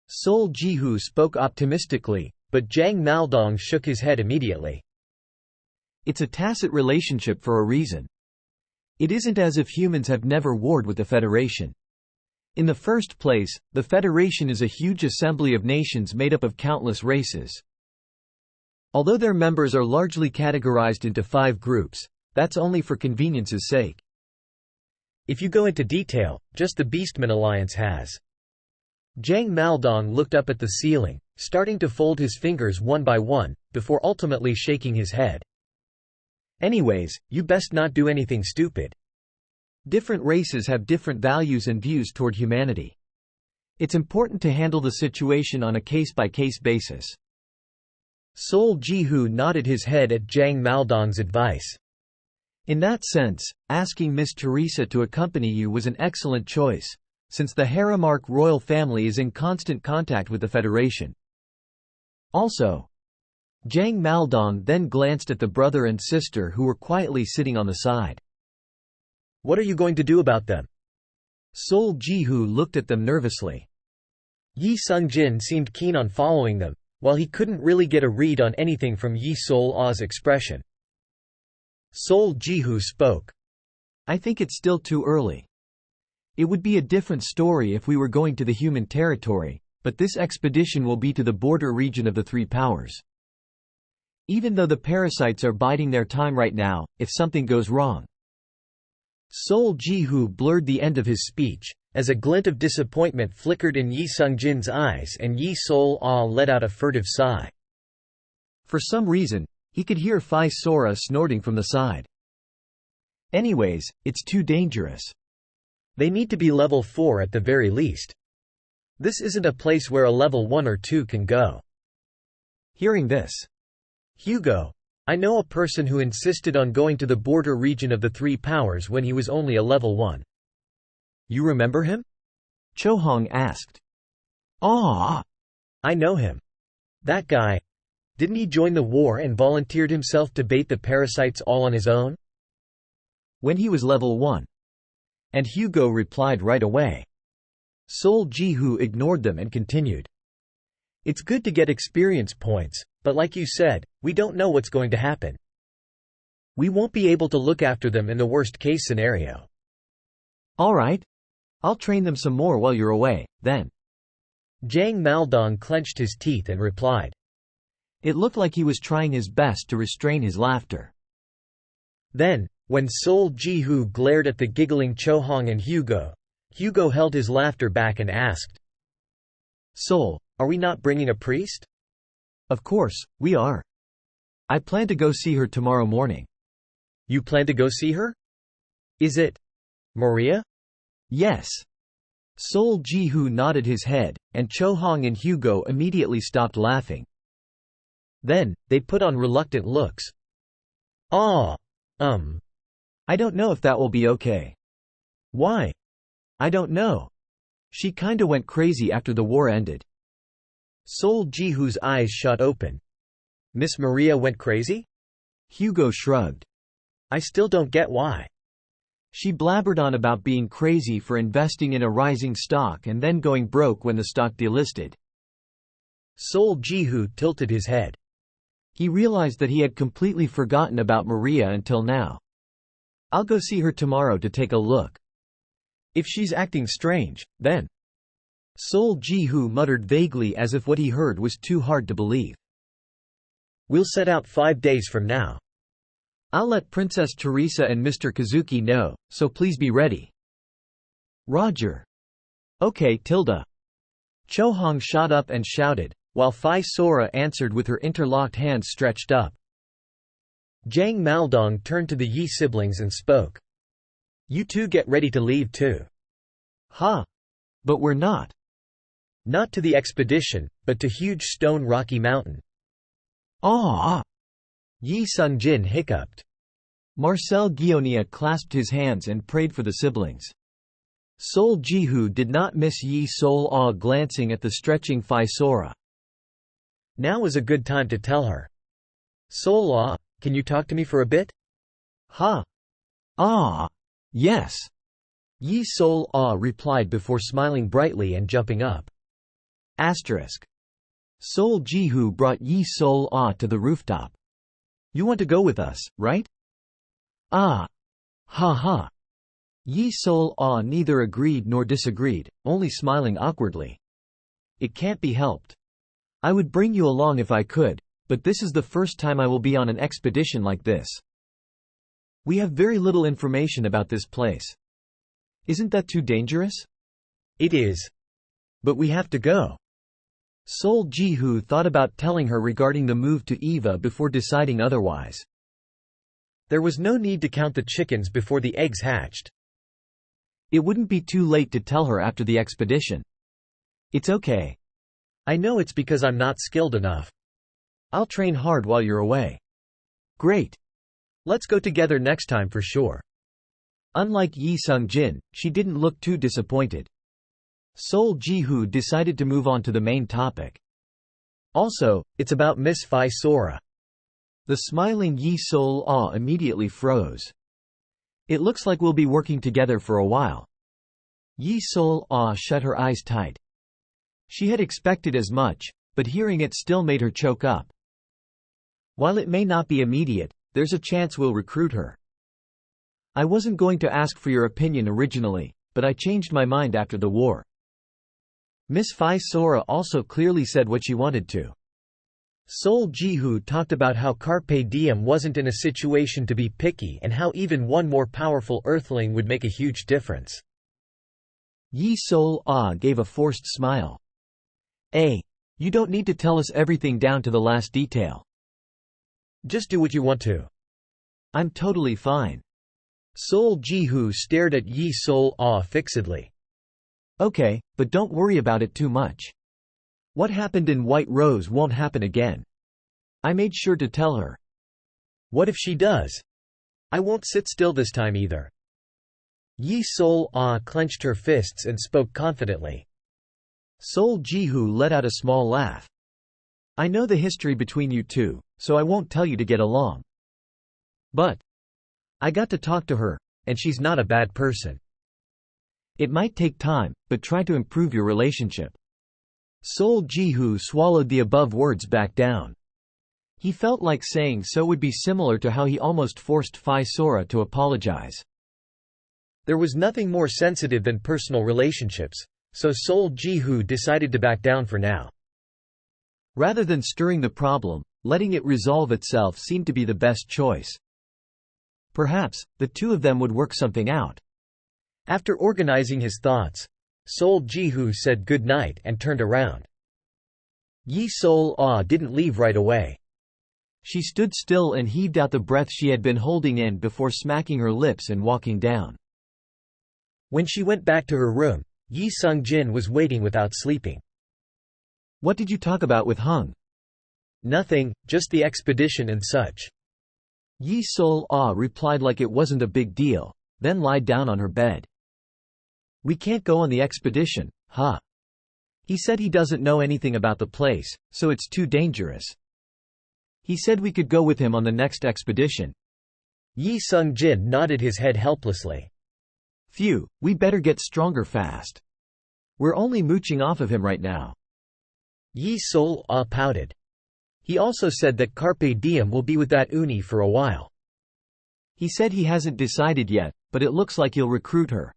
Sol Jihu spoke optimistically, but Zhang Maldong shook his head immediately. It's a tacit relationship for a reason. It isn't as if humans have never warred with the Federation. In the first place, the Federation is a huge assembly of nations made up of countless races. Although their members are largely categorized into 5 groups, that's only for convenience's sake. If you go into detail, just the Beastmen Alliance has. Zhang Maldong looked up at the ceiling, starting to fold his fingers one by one, before ultimately shaking his head. Anyways, you best not do anything stupid. Different races have different values and views toward humanity. It's important to handle the situation on a case-by-case basis. Sol Jihu nodded his head at Zhang Maldong's advice. In that sense, asking Miss Teresa to accompany you was an excellent choice, since the Harem royal family is in constant contact with the Federation. Also, Zhang Maldong then glanced at the brother and sister who were quietly sitting on the side. What are you going to do about them? Sol Jihu looked at them nervously. Yi Sung-jin seemed keen on following them, while he couldn't really get a read on anything from Yi Sol-ah's expression. Sol Jihu spoke. I think it's still too early. It would be a different story if we were going to the human territory, but this expedition will be to the border region of the 3 powers. Even though the parasites are biding their time right now, if something goes wrong. Sol Jihu blurred the end of his speech, as a glint of disappointment flickered in Yi Sung-jin's eyes and Yi Sol-ah let out a furtive sigh. For some reason, he could hear Phi Sora snorting from the side. Anyways, it's too dangerous. They need to be level 4 at the very least. This isn't a place where a level 1 or 2 can go. Hearing this, Hugo, I know a person who insisted on going to the border region of the 3 powers when he was only a level 1. You remember him? Cho-hong asked. Ah, I know him. That guy. Didn't he join the war and volunteered himself to bait the parasites all on his own? When he was level 1. And Hugo replied right away. Sol Jihu ignored them and continued. It's good to get experience points, but like you said, we don't know what's going to happen. We won't be able to look after them in the worst-case scenario. Alright. I'll train them some more while you're away, then. Zhang Maldong clenched his teeth and replied. It looked like he was trying his best to restrain his laughter. Then, when Sol Jihu glared at the giggling Cho-hong and Hugo held his laughter back and asked. Sol, are we not bringing a priest? Of course, we are. I plan to go see her tomorrow morning. You plan to go see her? Is it Maria? Yes. Sol Jihu nodded his head, and Cho-hong and Hugo immediately stopped laughing. Then, they put on reluctant looks. I don't know if that will be okay. Why? I don't know. She kinda went crazy after the war ended. Sol Jihu's eyes shot open. Miss Maria went crazy? Hugo shrugged. I still don't get why. She blabbered on about being crazy for investing in a rising stock and then going broke when the stock delisted. Sol Jihu tilted his head. He realized that he had completely forgotten about Maria until now. I'll go see her tomorrow to take a look. If she's acting strange, then. Sol Jihu muttered vaguely as if what he heard was too hard to believe. We'll set out 5 days from now. I'll let Princess Teresa and Mr. Kazuki know, so please be ready. Roger. Okay, Tilda. Chohong shot up and shouted, while Phi Sora answered with her interlocked hands stretched up. Zhang Maldong turned to the Yi siblings and spoke. You two get ready to leave too. Huh? But we're not. Not to the expedition, but to huge stone Rocky Mountain. Ah! Yi Sungjin hiccuped. Marcel Guionia clasped his hands and prayed for the siblings. Sol Jihu did not miss Yi Sol Ah glancing at the stretching Phi Sora. Now was a good time to tell her. Sol Ah, can you talk to me for a bit? Ha! Ah! Yes! Yi Sol Ah replied before smiling brightly and jumping up. Asterisk. Sol Jihu brought Yi Sol Ah to the rooftop. You want to go with us, right? Ah! Ha ha! Yi Sol Ah neither agreed nor disagreed, only smiling awkwardly. It can't be helped. I would bring you along if I could, but this is the first time I will be on an expedition like this. We have very little information about this place. Isn't that too dangerous? It is. But we have to go. Sol Jihu thought about telling her regarding the move to Eva before deciding otherwise. There was no need to count the chickens before the eggs hatched. It wouldn't be too late to tell her after the expedition. It's okay. I know it's because I'm not skilled enough. I'll train hard while you're away. Great. Let's go together next time for sure. Unlike Yi Sungjin, she didn't look too disappointed. Sol Jihu decided to move on to the main topic. Also, it's about Miss Phi Sora. The smiling Yi Sol Ah immediately froze. It looks like we'll be working together for a while. Yi Sol Ah shut her eyes tight. She had expected as much, but hearing it still made her choke up. While it may not be immediate, there's a chance we'll recruit her. I wasn't going to ask for your opinion originally, but I changed my mind after the war. Miss Phi Sora also clearly said what she wanted to. Sol Jihu talked about how Carpe Diem wasn't in a situation to be picky and how even one more powerful earthling would make a huge difference. Yi Sol Ah gave a forced smile. You don't need to tell us everything down to the last detail. Just do what you want to. I'm totally fine. Sol Jihu stared at Yi Sol Ah fixedly. Okay, but don't worry about it too much. What happened in White Rose won't happen again. I made sure to tell her. What if she does? I won't sit still this time either. Yi Sol Ah clenched her fists and spoke confidently. Sol Jihu let out a small laugh. I know the history between you two, so I won't tell you to get along. But I got to talk to her, and she's not a bad person. It might take time, but try to improve your relationship. Sol Jihu swallowed the above words back down. He felt like saying so would be similar to how he almost forced Phi Sora to apologize. There was nothing more sensitive than personal relationships, so Sol Jihu decided to back down for now. Rather than stirring the problem, letting it resolve itself seemed to be the best choice. Perhaps, the two of them would work something out. After organizing his thoughts, Sol Jihu said good night and turned around. Yi Sol Ah didn't leave right away. She stood still and heaved out the breath she had been holding in before smacking her lips and walking down. When she went back to her room, Yi Sungjin was waiting without sleeping. What did you talk about with Hung? Nothing, just the expedition and such. Yi Sol Ah replied like it wasn't a big deal, then lied down on her bed. We can't go on the expedition, Huh. He said he doesn't know anything about the place, so it's too dangerous. He said we could go with him on the next expedition. Yi Sung-jin nodded his head helplessly. Phew, we better get stronger fast. We're only mooching off of him right now. Yi Sol-ah pouted. He also said that Carpe Diem will be with that uni for a while. He said he hasn't decided yet, but it looks like he'll recruit her.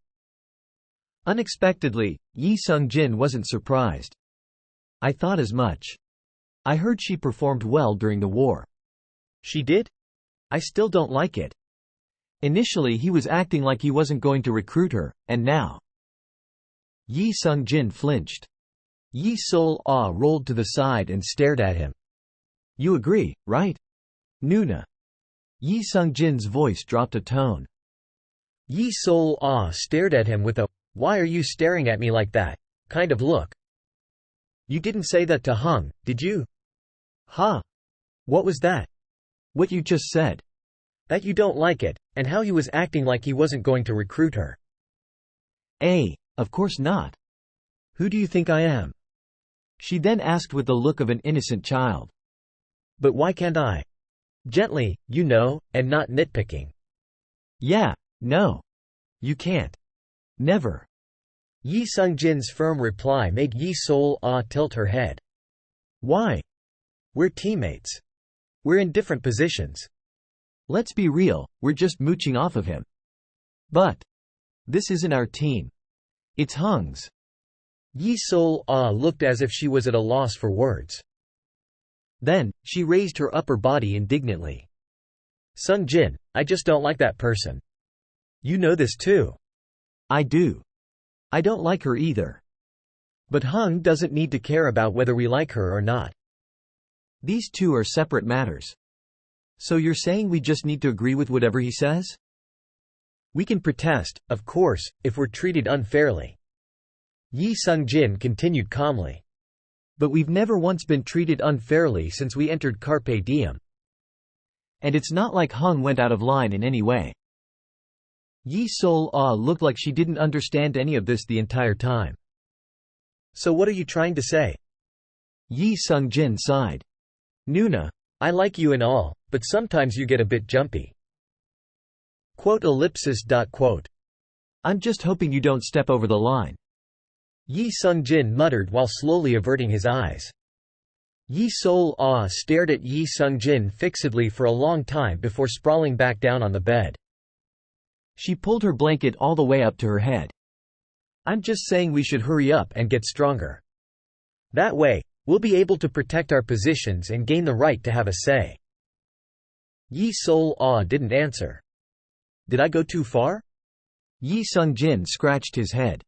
Unexpectedly, Yi Sung-jin wasn't surprised. I thought as much. I heard she performed well during the war. She did? I still don't like it. Initially he was acting like he wasn't going to recruit her, and now. Yi Sung-jin flinched. Yi Sol-ah rolled to the side and stared at him. You agree, right? Nuna. Yi Sung-jin's voice dropped a tone. Yi Sol-ah stared at him with a, "Why are you staring at me like that?" kind of look. You didn't say that to Hung, did you? Huh? What was that? What you just said. That you don't like it, and how he was acting like he wasn't going to recruit her. Of course not. Who do you think I am? She then asked with the look of an innocent child. But why can't I? Gently, you know, and not nitpicking. Yeah, no. You can't. Never. Yi Sung-jin's firm reply made Yi Sol-ah tilt her head. Why? We're teammates. We're in different positions. Let's be real, we're just mooching off of him. But this isn't our team. It's Hung's. Yi Sol-ah looked as if she was at a loss for words. Then, she raised her upper body indignantly. Sung-jin, I just don't like that person. You know this too. I do. I don't like her either. But Hung doesn't need to care about whether we like her or not. These two are separate matters. So you're saying we just need to agree with whatever he says? We can protest, of course, if we're treated unfairly. Yi Sung-jin continued calmly. But we've never once been treated unfairly since we entered Carpe Diem. And it's not like Hung went out of line in any way. Yi Sol-ah looked like she didn't understand any of this the entire time. So what are you trying to say? Yi Sung-jin sighed. Nuna, I like you and all, but sometimes you get a bit jumpy. I'm just hoping you don't step over the line. Yi Sung-jin muttered while slowly averting his eyes. Yi Sol-ah stared at Yi Sung-jin fixedly for a long time before sprawling back down on the bed. She pulled her blanket all the way up to her head. I'm just saying we should hurry up and get stronger. That way, we'll be able to protect our positions and gain the right to have a say. Yi Sol-ah didn't answer. Did I go too far? Yi Sung-jin scratched his head.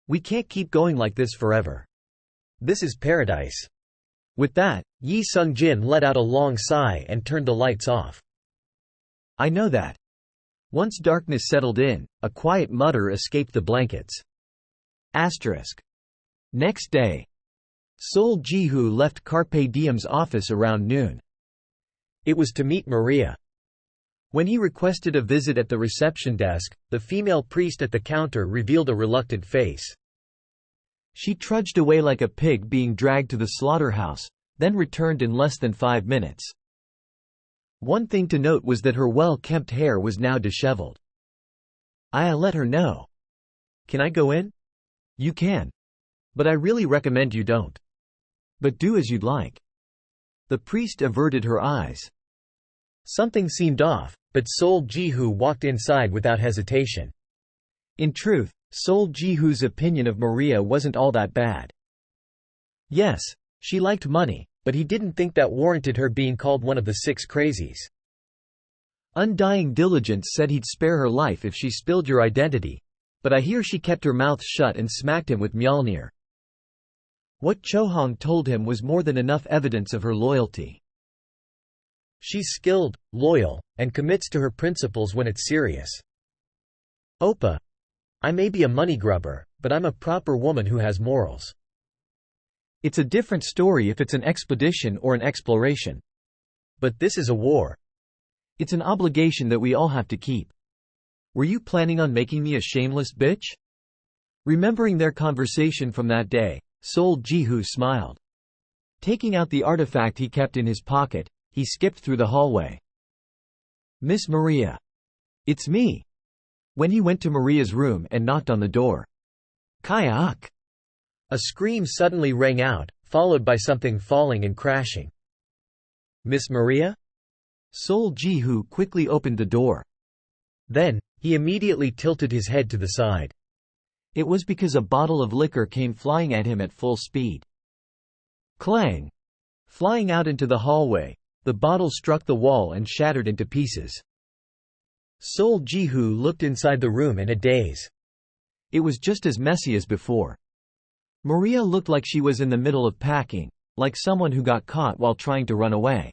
We can't keep going like this forever. This is paradise. With that, Yi Sung-jin let out a long sigh and turned the lights off. I know that. Once darkness settled in, a quiet mutter escaped the blankets. Next day. Sol Ji-hoo left Carpe Diem's office around noon. It was to meet Maria. When he requested a visit at the reception desk, the female priest at the counter revealed a reluctant face. She trudged away like a pig being dragged to the slaughterhouse, then returned in less than 5 minutes. One thing to note was that her well-kept hair was now disheveled. I let her know. Can I go in? You can. But I really recommend you don't. But do as you'd like. The priest averted her eyes. Something seemed off, but Sol Ji-hoo walked inside without hesitation. In truth, Sol Ji-hoo's opinion of Maria wasn't all that bad. Yes, she liked money, but he didn't think that warranted her being called one of the 6 crazies. Undying diligence said he'd spare her life if she spilled your identity, but I hear she kept her mouth shut and smacked him with Mjolnir. What Cho-hong told him was more than enough evidence of her loyalty. She's skilled, loyal, and commits to her principles when it's serious. Oppa. I may be a money grubber, but I'm a proper woman who has morals. It's a different story if it's an expedition or an exploration. But this is a war. It's an obligation that we all have to keep. Were you planning on making me a shameless bitch? Remembering their conversation from that day, Sol Jihu smiled. Taking out the artifact he kept in his pocket, he skipped through the hallway. "Miss Maria." "It's me." When he went to Maria's room and knocked on the door. "Kayak!" A scream suddenly rang out, followed by something falling and crashing. "Miss Maria?" Sol Jihu quickly opened the door. Then, he immediately tilted his head to the side. It was because a bottle of liquor came flying at him at full speed. Clang! Flying out into the hallway, the bottle struck the wall and shattered into pieces. Sol Jihu looked inside the room in a daze. It was just as messy as before. Maria looked like she was in the middle of packing, like someone who got caught while trying to run away.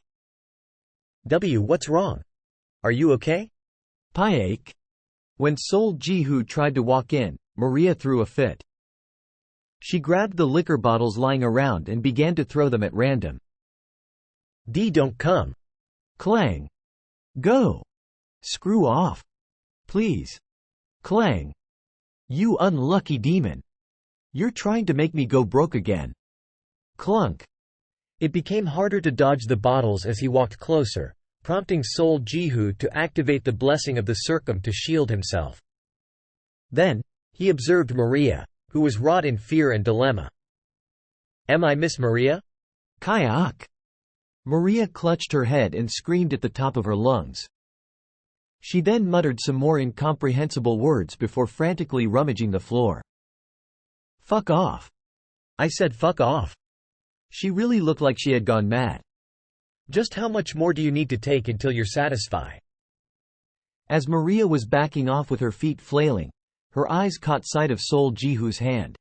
What's wrong? Are you okay?" "Payak." When Sol Jihu tried to walk in, Maria threw a fit. She grabbed the liquor bottles lying around and began to throw them at random. Don't come." Clang! "Go! Screw off! Please! Clang! You unlucky demon! You're trying to make me go broke again!" Clunk! It became harder to dodge the bottles as he walked closer, prompting Sol Jihu to activate the blessing of the circum to shield himself. Then, he observed Maria, who was wrought in fear and dilemma. "Am I Miss Maria?" "Kayak!" Maria clutched her head and screamed at the top of her lungs. She then muttered some more incomprehensible words before frantically rummaging the floor. "Fuck off!" "I said fuck off." She really looked like she had gone mad. "Just how much more do you need to take until you're satisfied?" As Maria was backing off with her feet flailing, her eyes caught sight of Sol Jihu's hand.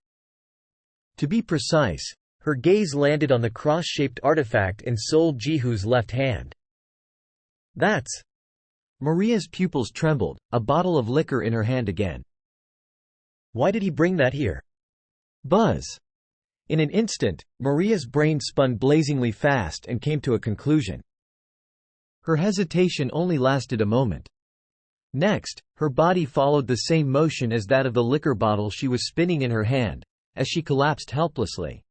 To be precise, her gaze landed on the cross-shaped artifact in Sol Jihu's left hand. "That's—" Maria's pupils trembled, a bottle of liquor in her hand again. "Why did he bring that here?" Buzz! In an instant, Maria's brain spun blazingly fast and came to a conclusion. Her hesitation only lasted a moment. Next, her body followed the same motion as that of the liquor bottle she was spinning in her hand, as she collapsed helplessly.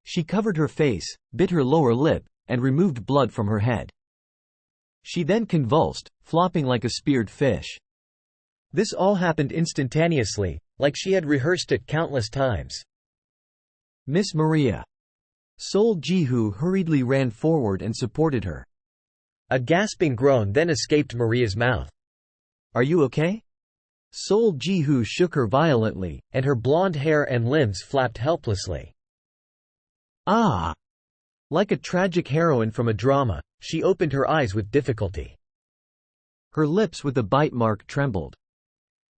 She covered her face, bit her lower lip, and removed blood from her head. She then convulsed, flopping like a speared fish. This all happened instantaneously, like she had rehearsed it countless times. "Miss Maria." Sol Jihu hurriedly ran forward and supported her. A gasping groan then escaped Maria's mouth. "Are you okay?" Sol Jihu shook her violently, and her blonde hair and limbs flapped helplessly. "Ah!" Like a tragic heroine from a drama, she opened her eyes with difficulty. Her lips with the bite mark trembled.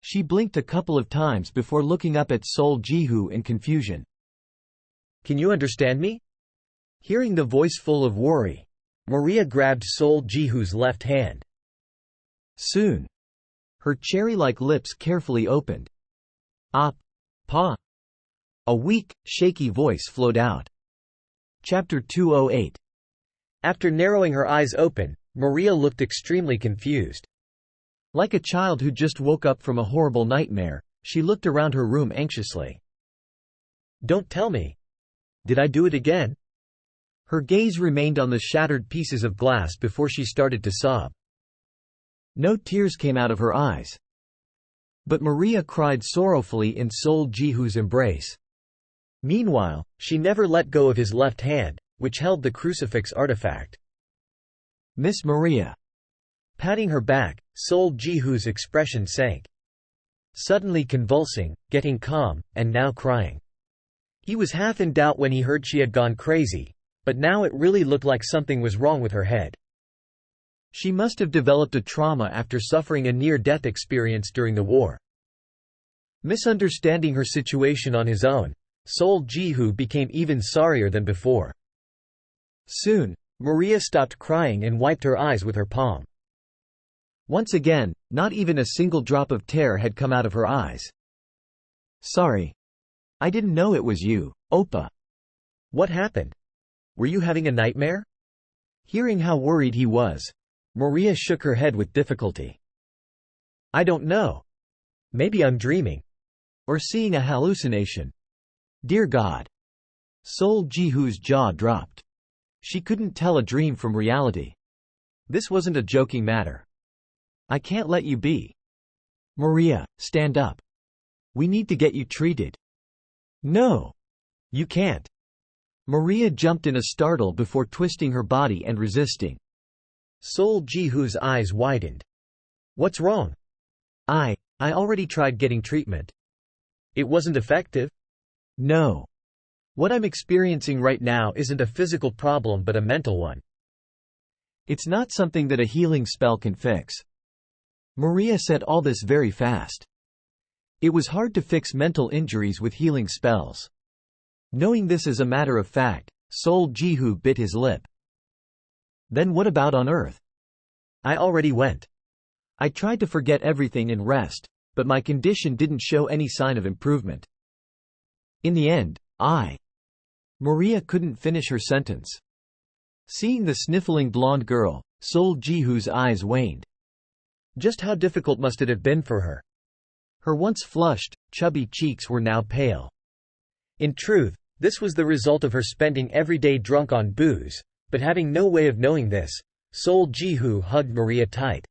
She blinked a couple of times before looking up at Sol Jihu in confusion. "Can you understand me?" Hearing the voice full of worry, Maria grabbed Sol Jihu's left hand. Soon. Her cherry-like lips carefully opened. Pa. A weak, shaky voice flowed out. Chapter 208. After narrowing her eyes open, Maria looked extremely confused. Like a child who just woke up from a horrible nightmare, she looked around her room anxiously. "Don't tell me. Did I do it again?" Her gaze remained on the shattered pieces of glass before she started to sob. No tears came out of her eyes. But Maria cried sorrowfully in Sol Jihu's embrace. Meanwhile, she never let go of his left hand, which held the crucifix artifact. "Miss Maria." Patting her back, Sol Jihu's expression sank. Suddenly convulsing, getting calm, and now crying. He was half in doubt when he heard she had gone crazy, but now it really looked like something was wrong with her head. She must have developed a trauma after suffering a near-death experience during the war. Misunderstanding her situation on his own, Sol Jihu became even sorrier than before. Soon, Maria stopped crying and wiped her eyes with her palm. Once again, not even a single drop of tear had come out of her eyes. "Sorry. I didn't know it was you, Oppa." "What happened? Were you having a nightmare?" Hearing how worried he was, Maria shook her head with difficulty. "I don't know. Maybe I'm dreaming. Or seeing a hallucination? Dear God. Sol Jihu's jaw dropped. She couldn't tell a dream from reality. This wasn't a joking matter. I can't let you be. Maria, stand up. We need to get you treated. No. You can't. Maria jumped in a startle before twisting her body and resisting. Sol Jihu's eyes widened. What's wrong? I already tried getting treatment. It wasn't effective? No. What I'm experiencing right now isn't a physical problem but a mental one. It's not something that a healing spell can fix. Maria said all this very fast. It was hard to fix mental injuries with healing spells. Knowing this as a matter of fact, Sol Jihu bit his lip. Then what about on Earth? I already went. I tried to forget everything and rest, but my condition didn't show any sign of improvement. In the end, Maria couldn't finish her sentence. Seeing the sniffling blonde girl, Sol Jihu's eyes waned. Just how difficult must it have been for her? Her once flushed, chubby cheeks were now pale. In truth, this was the result of her spending every day drunk on booze, but having no way of knowing this, Sol Jihu hugged Maria tight.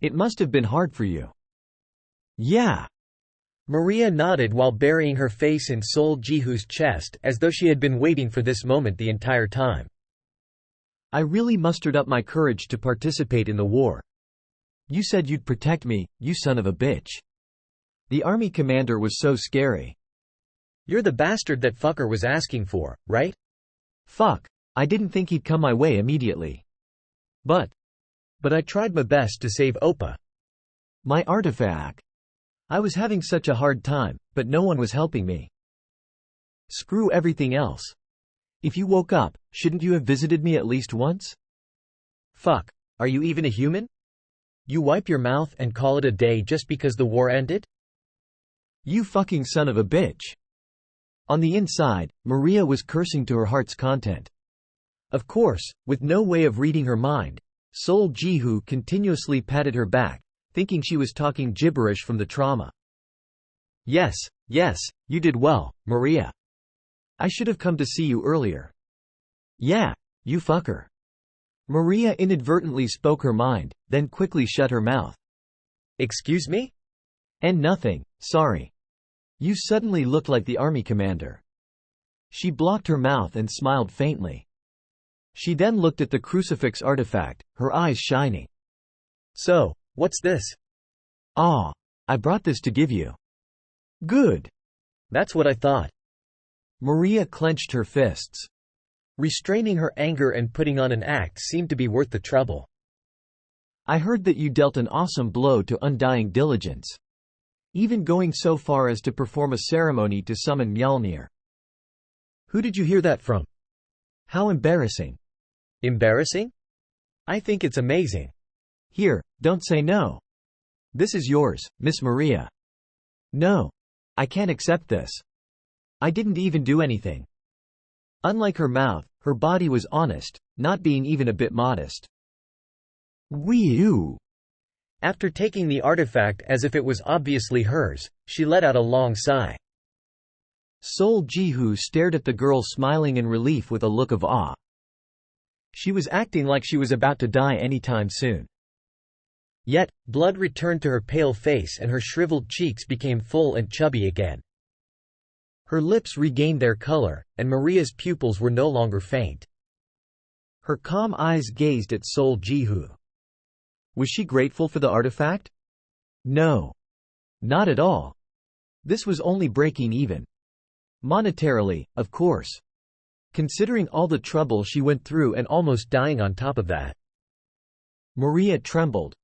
It must have been hard for you. Yeah. Maria nodded while burying her face in Sol Jihu's chest as though she had been waiting for this moment the entire time. I really mustered up my courage to participate in the war. You said you'd protect me, you son of a bitch. The army commander was so scary. You're the bastard that fucker was asking for, right? Fuck. I didn't think he'd come my way immediately. But I tried my best to save Oppa. My artifact. I was having such a hard time, but no one was helping me. Screw everything else. If you woke up, shouldn't you have visited me at least once? Fuck. Are you even a human? You wipe your mouth and call it a day just because the war ended? You fucking son of a bitch. On the inside, Maria was cursing to her heart's content. Of course, with no way of reading her mind, Sol Jihu continuously patted her back, thinking she was talking gibberish from the trauma. Yes, you did well, Maria. I should have come to see you earlier. Yeah, you fucker. Maria inadvertently spoke her mind, then quickly shut her mouth. Excuse me? And nothing, sorry. You suddenly looked like the army commander. She blocked her mouth and smiled faintly. She then looked at the crucifix artifact, her eyes shining. So, what's this? Ah, I brought this to give you. Good. That's what I thought. Maria clenched her fists. Restraining her anger and putting on an act seemed to be worth the trouble. I heard that you dealt an awesome blow to undying diligence. Even going so far as to perform a ceremony to summon Mjolnir. Who did you hear that from? How embarrassing. Embarrassing? I think it's amazing. Here, don't say no. This is yours, Miss Maria. No. I can't accept this. I didn't even do anything. Unlike her mouth, her body was honest, not being even a bit modest. Wee-oo. After taking the artifact as if it was obviously hers, she let out a long sigh. Sol Jihu stared at the girl smiling in relief with a look of awe. She was acting like she was about to die anytime soon. Yet, blood returned to her pale face and her shriveled cheeks became full and chubby again. Her lips regained their color, and Maria's pupils were no longer faint. Her calm eyes gazed at Sol Jihu. Was she grateful for the artifact? No. Not at all. This was only breaking even. Monetarily, of course. Considering all the trouble she went through and almost dying on top of that. Maria trembled.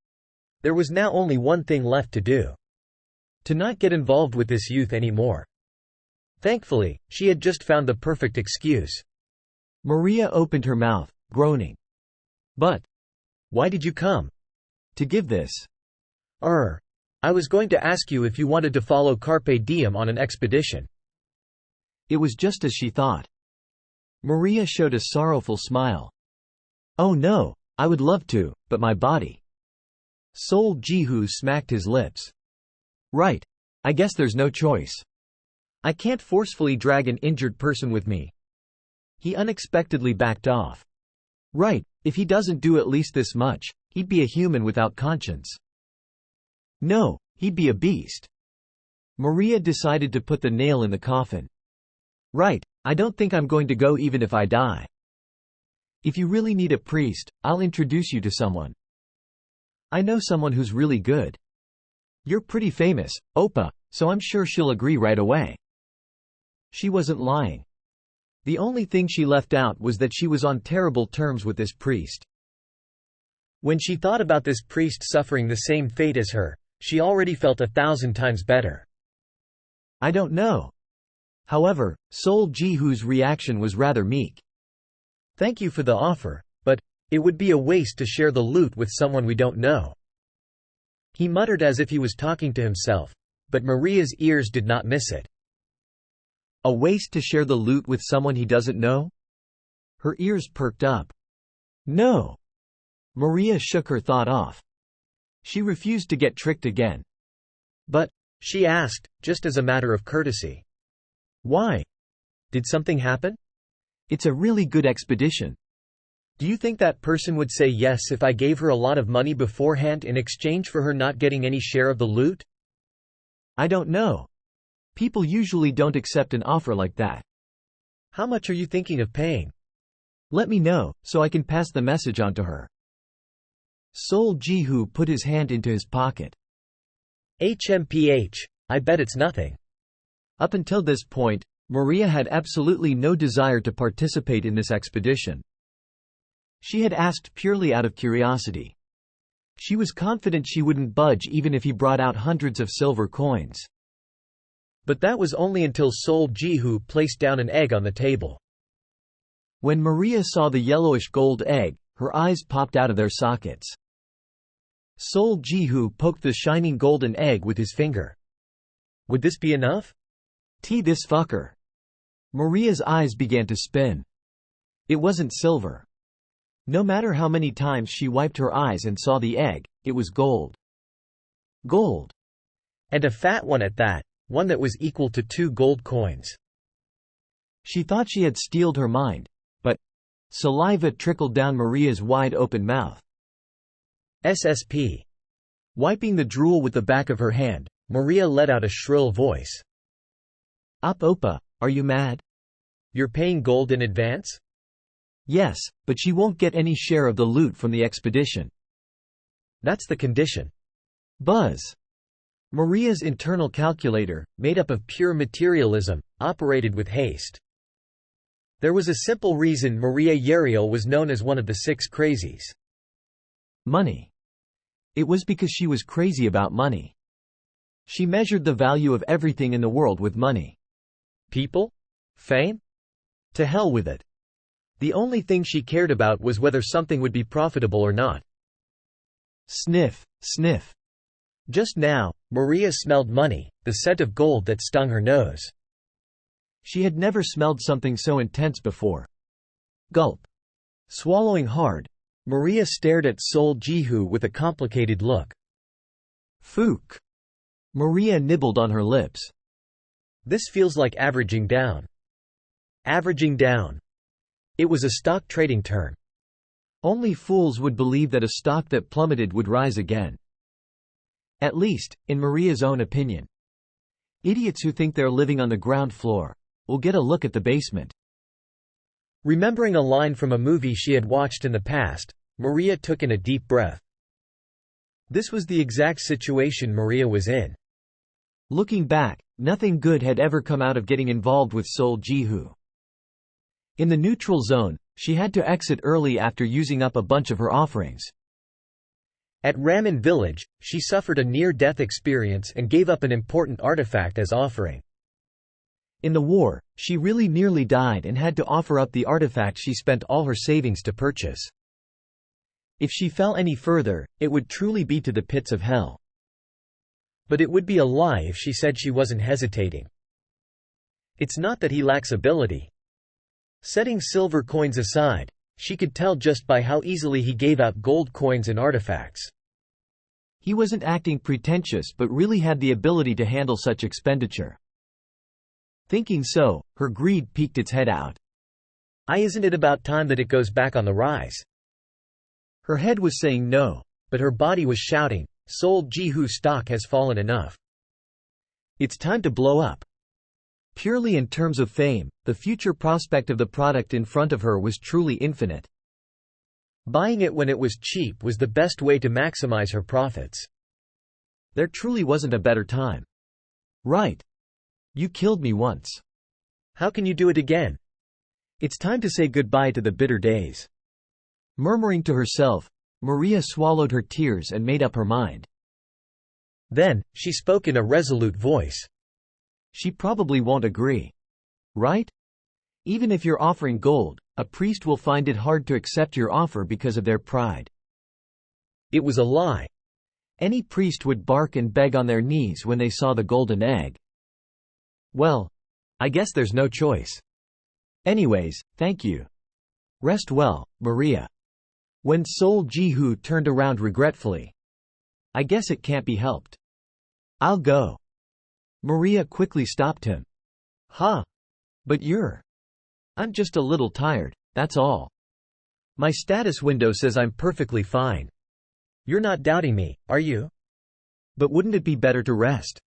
There was now only one thing left to do. To not get involved with this youth anymore. Thankfully, she had just found the perfect excuse. Maria opened her mouth, groaning. But, why did you come? To give this. I was going to ask you if you wanted to follow Carpe Diem on an expedition. It was just as she thought. Maria showed a sorrowful smile. Oh no, I would love to, but my body. Sol Jihu smacked his lips. Right. I guess there's no choice. I can't forcefully drag an injured person with me. He unexpectedly backed off. Right, if he doesn't do at least this much, he'd be a human without conscience. No, he'd be a beast. Maria decided to put the nail in the coffin. Right, I don't think I'm going to go even if I die. If you really need a priest, I'll introduce you to someone. I know someone who's really good. You're pretty famous, Oppa, so I'm sure she'll agree right away. She wasn't lying. The only thing she left out was that she was on terrible terms with this priest. When she thought about this priest suffering the same fate as her, she already felt 1,000 times better. I don't know. However, Sol Ji-hoo's reaction was rather meek. Thank you for the offer, but it would be a waste to share the loot with someone we don't know. He muttered as if he was talking to himself, but Maria's ears did not miss it. A waste to share the loot with someone he doesn't know? Her ears perked up. No. Maria shook her thought off. She refused to get tricked again. But, she asked, just as a matter of courtesy. Why? Did something happen? It's a really good expedition. Do you think that person would say yes if I gave her a lot of money beforehand in exchange for her not getting any share of the loot? I don't know. People usually don't accept an offer like that. How much are you thinking of paying? Let me know, so I can pass the message on to her. Sol Ji-hoo put his hand into his pocket. HMPH, I bet it's nothing. Up until this point, Maria had absolutely no desire to participate in this expedition. She had asked purely out of curiosity. She was confident she wouldn't budge even if he brought out hundreds of silver coins. But that was only until Sol Ji-hoo placed down an egg on the table. When Maria saw the yellowish gold egg, her eyes popped out of their sockets. Sol Ji-hoo poked the shining golden egg with his finger. Would this be enough? This fucker. Maria's eyes began to spin. It wasn't silver. No matter how many times she wiped her eyes and saw the egg, it was gold. Gold. And a fat one at that, one that was equal to 2 gold coins. She thought she had steeled her mind, but saliva trickled down Maria's wide-open mouth. SSP. Wiping the drool with the back of her hand, Maria let out a shrill voice. Oppa, are you mad? You're paying gold in advance? Yes, but she won't get any share of the loot from the expedition. That's the condition. Buzz. Maria's internal calculator, made up of pure materialism, operated with haste. There was a simple reason Maria Yeriel was known as one of the 6 crazies. Money. It was because she was crazy about money. She measured the value of everything in the world with money. People? Fame? To hell with it. The only thing she cared about was whether something would be profitable or not. Sniff, sniff. Just now, Maria smelled money, the scent of gold that stung her nose. She had never smelled something so intense before. Gulp. Swallowing hard, Maria stared at Sol Ji-hoo with a complicated look. Fook. Maria nibbled on her lips. This feels like averaging down. Averaging down. It was a stock trading term. Only fools would believe that a stock that plummeted would rise again. At least, in Maria's own opinion. Idiots who think they're living on the ground floor will get a look at the basement. Remembering a line from a movie she had watched in the past, Maria took in a deep breath. This was the exact situation Maria was in. Looking back, nothing good had ever come out of getting involved with Sol Ji-hoo. In the neutral zone, she had to exit early after using up a bunch of her offerings. At Ramen Village, she suffered a near-death experience and gave up an important artifact as offering. In the war, she really nearly died and had to offer up the artifact she spent all her savings to purchase. If she fell any further, it would truly be to the pits of hell. But it would be a lie if she said she wasn't hesitating. It's not that he lacks ability. Setting silver coins aside, she could tell just by how easily he gave out gold coins and artifacts. He wasn't acting pretentious but really had the ability to handle such expenditure. Thinking so, her greed peeked its head out. Isn't it about time that it goes back on the rise? Her head was saying no, but her body was shouting, Seoul Jihu stock has fallen enough. It's time to blow up. Purely in terms of fame, the future prospect of the product in front of her was truly infinite. Buying it when it was cheap was the best way to maximize her profits. There truly wasn't a better time. Right. You killed me once. How can you do it again? It's time to say goodbye to the bitter days. Murmuring to herself, Maria swallowed her tears and made up her mind. Then, she spoke in a resolute voice. She probably won't agree. Right? Even if you're offering gold, a priest will find it hard to accept your offer because of their pride. It was a lie. Any priest would bark and beg on their knees when they saw the golden egg. Well, I guess there's no choice. Anyways, thank you. Rest well, Maria. When Seoul Jihu turned around regretfully. I guess it can't be helped. I'll go. Maria quickly stopped him. Huh? But I'm just a little tired, that's all. My status window says I'm perfectly fine. You're not doubting me, are you? But wouldn't it be better to rest?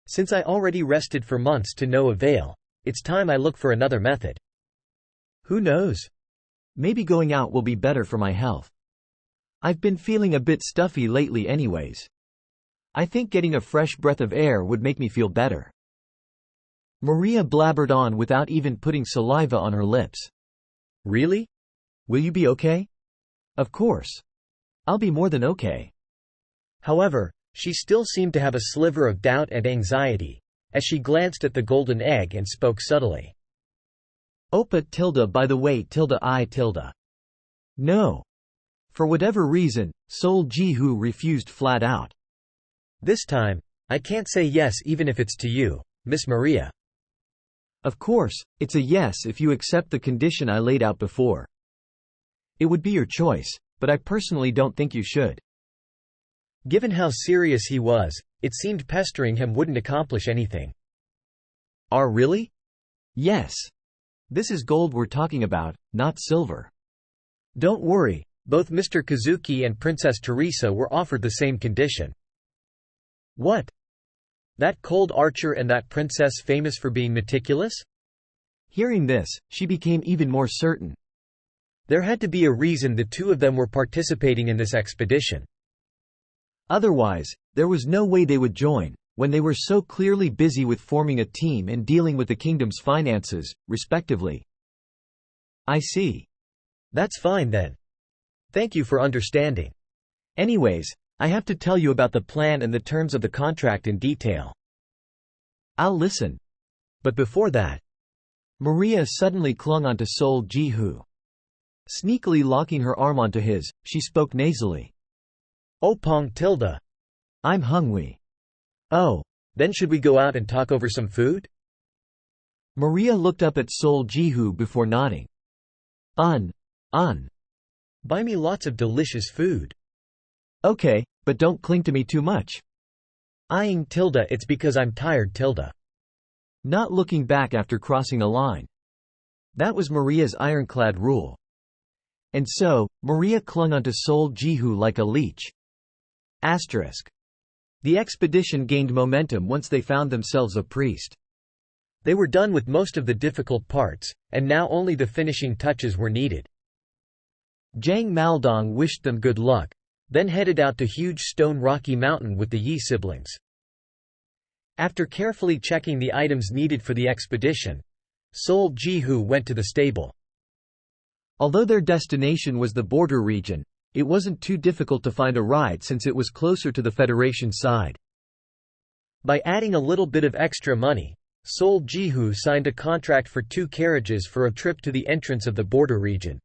Since I already rested for months to no avail, it's time I look for another method. Who knows? Maybe going out will be better for my health. I've been feeling a bit stuffy lately anyways. I think getting a fresh breath of air would make me feel better. Maria blabbered on without even putting saliva on her lips. Really? Will you be okay? Of course. I'll be more than okay. However, she still seemed to have a sliver of doubt and anxiety, as she glanced at the golden egg and spoke subtly. Oppa tilde by the way tilde I tilde. No. For whatever reason, Seoul Jihu refused flat out. This time, I can't say yes even if it's to you, Miss Maria. Of course, it's a yes if you accept the condition I laid out before. It would be your choice, but I personally don't think you should. Given how serious he was, it seemed pestering him wouldn't accomplish anything. Really? Yes. This is gold we're talking about, not silver. Don't worry, both Mr. Kazuki and Princess Teresa were offered the same condition. What? That cold archer and that princess famous for being meticulous? Hearing this, she became even more certain. There had to be a reason the two of them were participating in this expedition. Otherwise, there was no way they would join, when they were so clearly busy with forming a team and dealing with the kingdom's finances, respectively. I see. That's fine then. Thank you for understanding. Anyways, I have to tell you about the plan and the terms of the contract in detail. I'll listen. But before that, Maria suddenly clung onto Seoul Jihu. Sneakily locking her arm onto his, she spoke nasally. Opong tilde. I'm hungry. Oh, then should we go out and talk over some food? Maria looked up at Seoul Jihu before nodding. Buy me lots of delicious food. Okay, but don't cling to me too much. Tilde it's because I'm tired tilde. Not looking back after crossing a line. That was Maria's ironclad rule. And so, Maria clung onto Seoul Jihu like a leech. Asterisk. The expedition gained momentum once they found themselves a priest. They were done with most of the difficult parts, and now only the finishing touches were needed. Jang Maldong wished them good luck, then headed out to huge stone Rocky Mountain with the Yi siblings. After carefully checking the items needed for the expedition, Seoul Jihu went to the stable. Although their destination was the border region, it wasn't too difficult to find a ride since it was closer to the Federation side. By adding a little bit of extra money, Seoul Jihu signed a contract for 2 carriages for a trip to the entrance of the border region.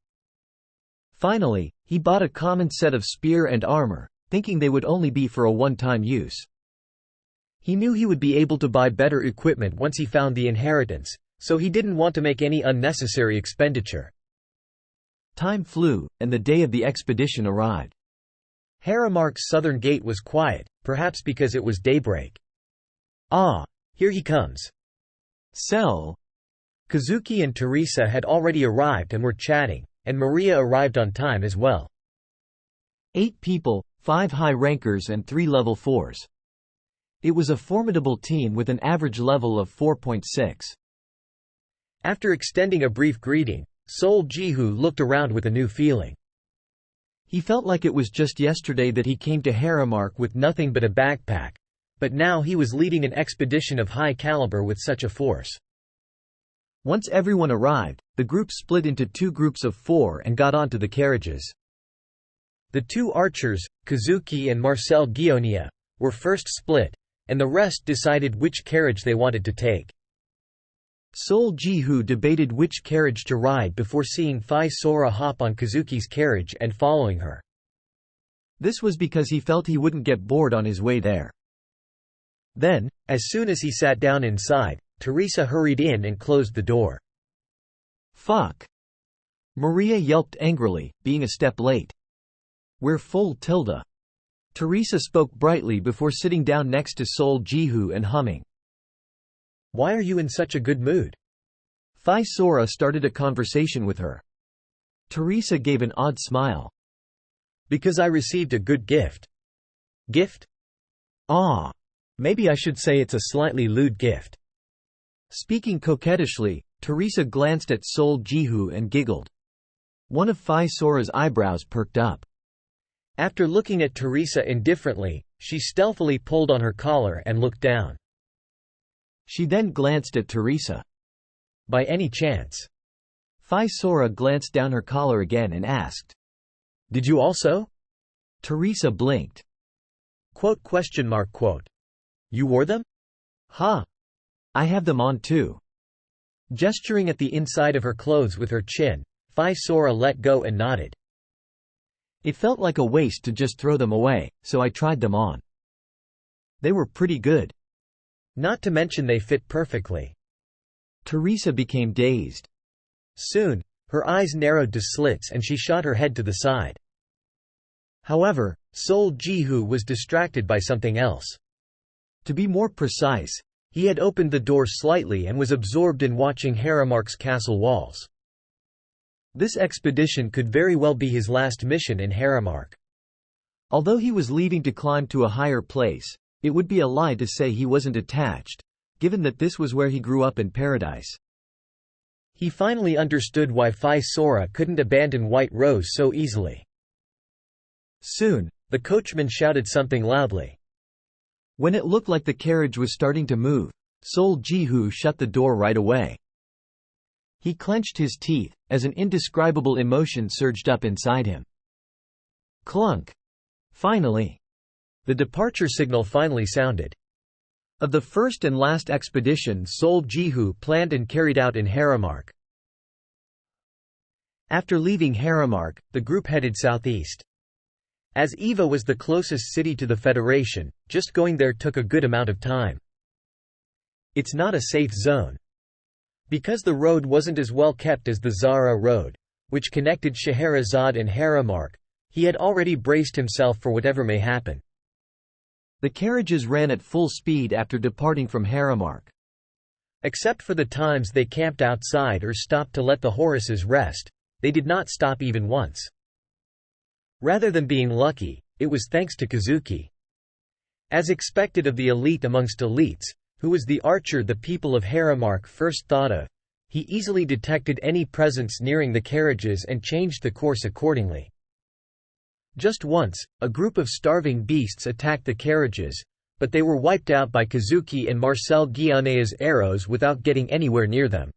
Finally, he bought a common set of spear and armor, thinking they would only be for a one-time use. He knew he would be able to buy better equipment once he found the inheritance, so he didn't want to make any unnecessary expenditure. Time flew, and the day of the expedition arrived. Haramark's southern gate was quiet, perhaps because it was daybreak. "Ah, here he comes." Sell. Kazuki and Teresa had already arrived and were chatting, and Maria arrived on time as well. 8 people, 5 high rankers and 3 level 4s. It was a formidable team with an average level of 4.6. After extending a brief greeting, Sol Jihu looked around with a new feeling. He felt like it was just yesterday that he came to Haramark with Nothing but a backpack. But now he was leading an expedition of high caliber with such a force. Once everyone arrived, the group split into 2 groups of 4 and got onto the carriages. The 2 archers, Kazuki and Marcel Guionia, were first split, and the rest decided which carriage they wanted to take. Sol Jihu debated which carriage to ride before seeing Phi Sora hop on Kazuki's carriage and following her. This was because he felt he wouldn't get bored on his way there. Then, as soon as he sat down inside, Teresa hurried in and closed the door. "Fuck!" Maria yelped angrily, being a step late. "We're full tilde." Teresa spoke brightly before sitting down next to Sol Jihu and humming. "Why are you in such a good mood?" Phi Sora started a conversation with her. Teresa gave an odd smile. "Because I received a good gift." "Gift?" "Ah. Maybe I should say it's a slightly lewd gift." Speaking coquettishly, Teresa glanced at Sol Jihu and giggled. One of Phi Sora's eyebrows perked up. After looking at Teresa indifferently, she stealthily pulled on her collar and looked down. She then glanced at Teresa. "By any chance?" Phi Sora glanced down her collar again and asked. "Did you also?" Teresa blinked. Quote? You wore them? "Huh. I have them on too." Gesturing at the inside of her clothes with her chin, Phi Sora let go and nodded. "It felt like a waste to just throw them away, so I tried them on. They were pretty good. Not to mention they fit perfectly." Teresa became dazed. Soon, her eyes narrowed to slits and she shot her head to the side. However, Sol Jihu was distracted by something else. To be more precise, he had opened the door slightly and was absorbed in watching Haramark's castle walls. This expedition could very well be his last mission in Haramark. Although he was leaving to climb to a higher place, it would be a lie to say he wasn't attached, given that this was where he grew up in paradise. He finally understood why Phi Sora couldn't abandon White Rose so easily. Soon, the coachman shouted something loudly. When it looked like the carriage was starting to move, Sol Jihu shut the door right away. He clenched his teeth, as an indescribable emotion surged up inside him. Clunk! Finally! The departure signal finally sounded. Of the first and last expedition Sol Jihu planned and carried out in Haramark. After leaving Haramark, the group headed southeast. As Eva was the closest city to the Federation, just going there took a good amount of time. It's not a safe zone. Because the road wasn't as well kept as the Zara Road, which connected Scheherazade and Haramark, he had already braced himself for whatever may happen. The carriages ran at full speed after departing from Haramark. Except for the times they camped outside or stopped to let the horses rest, they did not stop even once. Rather than being lucky, it was thanks to Kazuki. As expected of the elite amongst elites, who was the archer the people of Haramark first thought of, he easily detected any presence nearing the carriages and changed the course accordingly. Just once, a group of starving beasts attacked the carriages, but they were wiped out by Kazuki and Marcel Guionea's arrows without getting anywhere near them.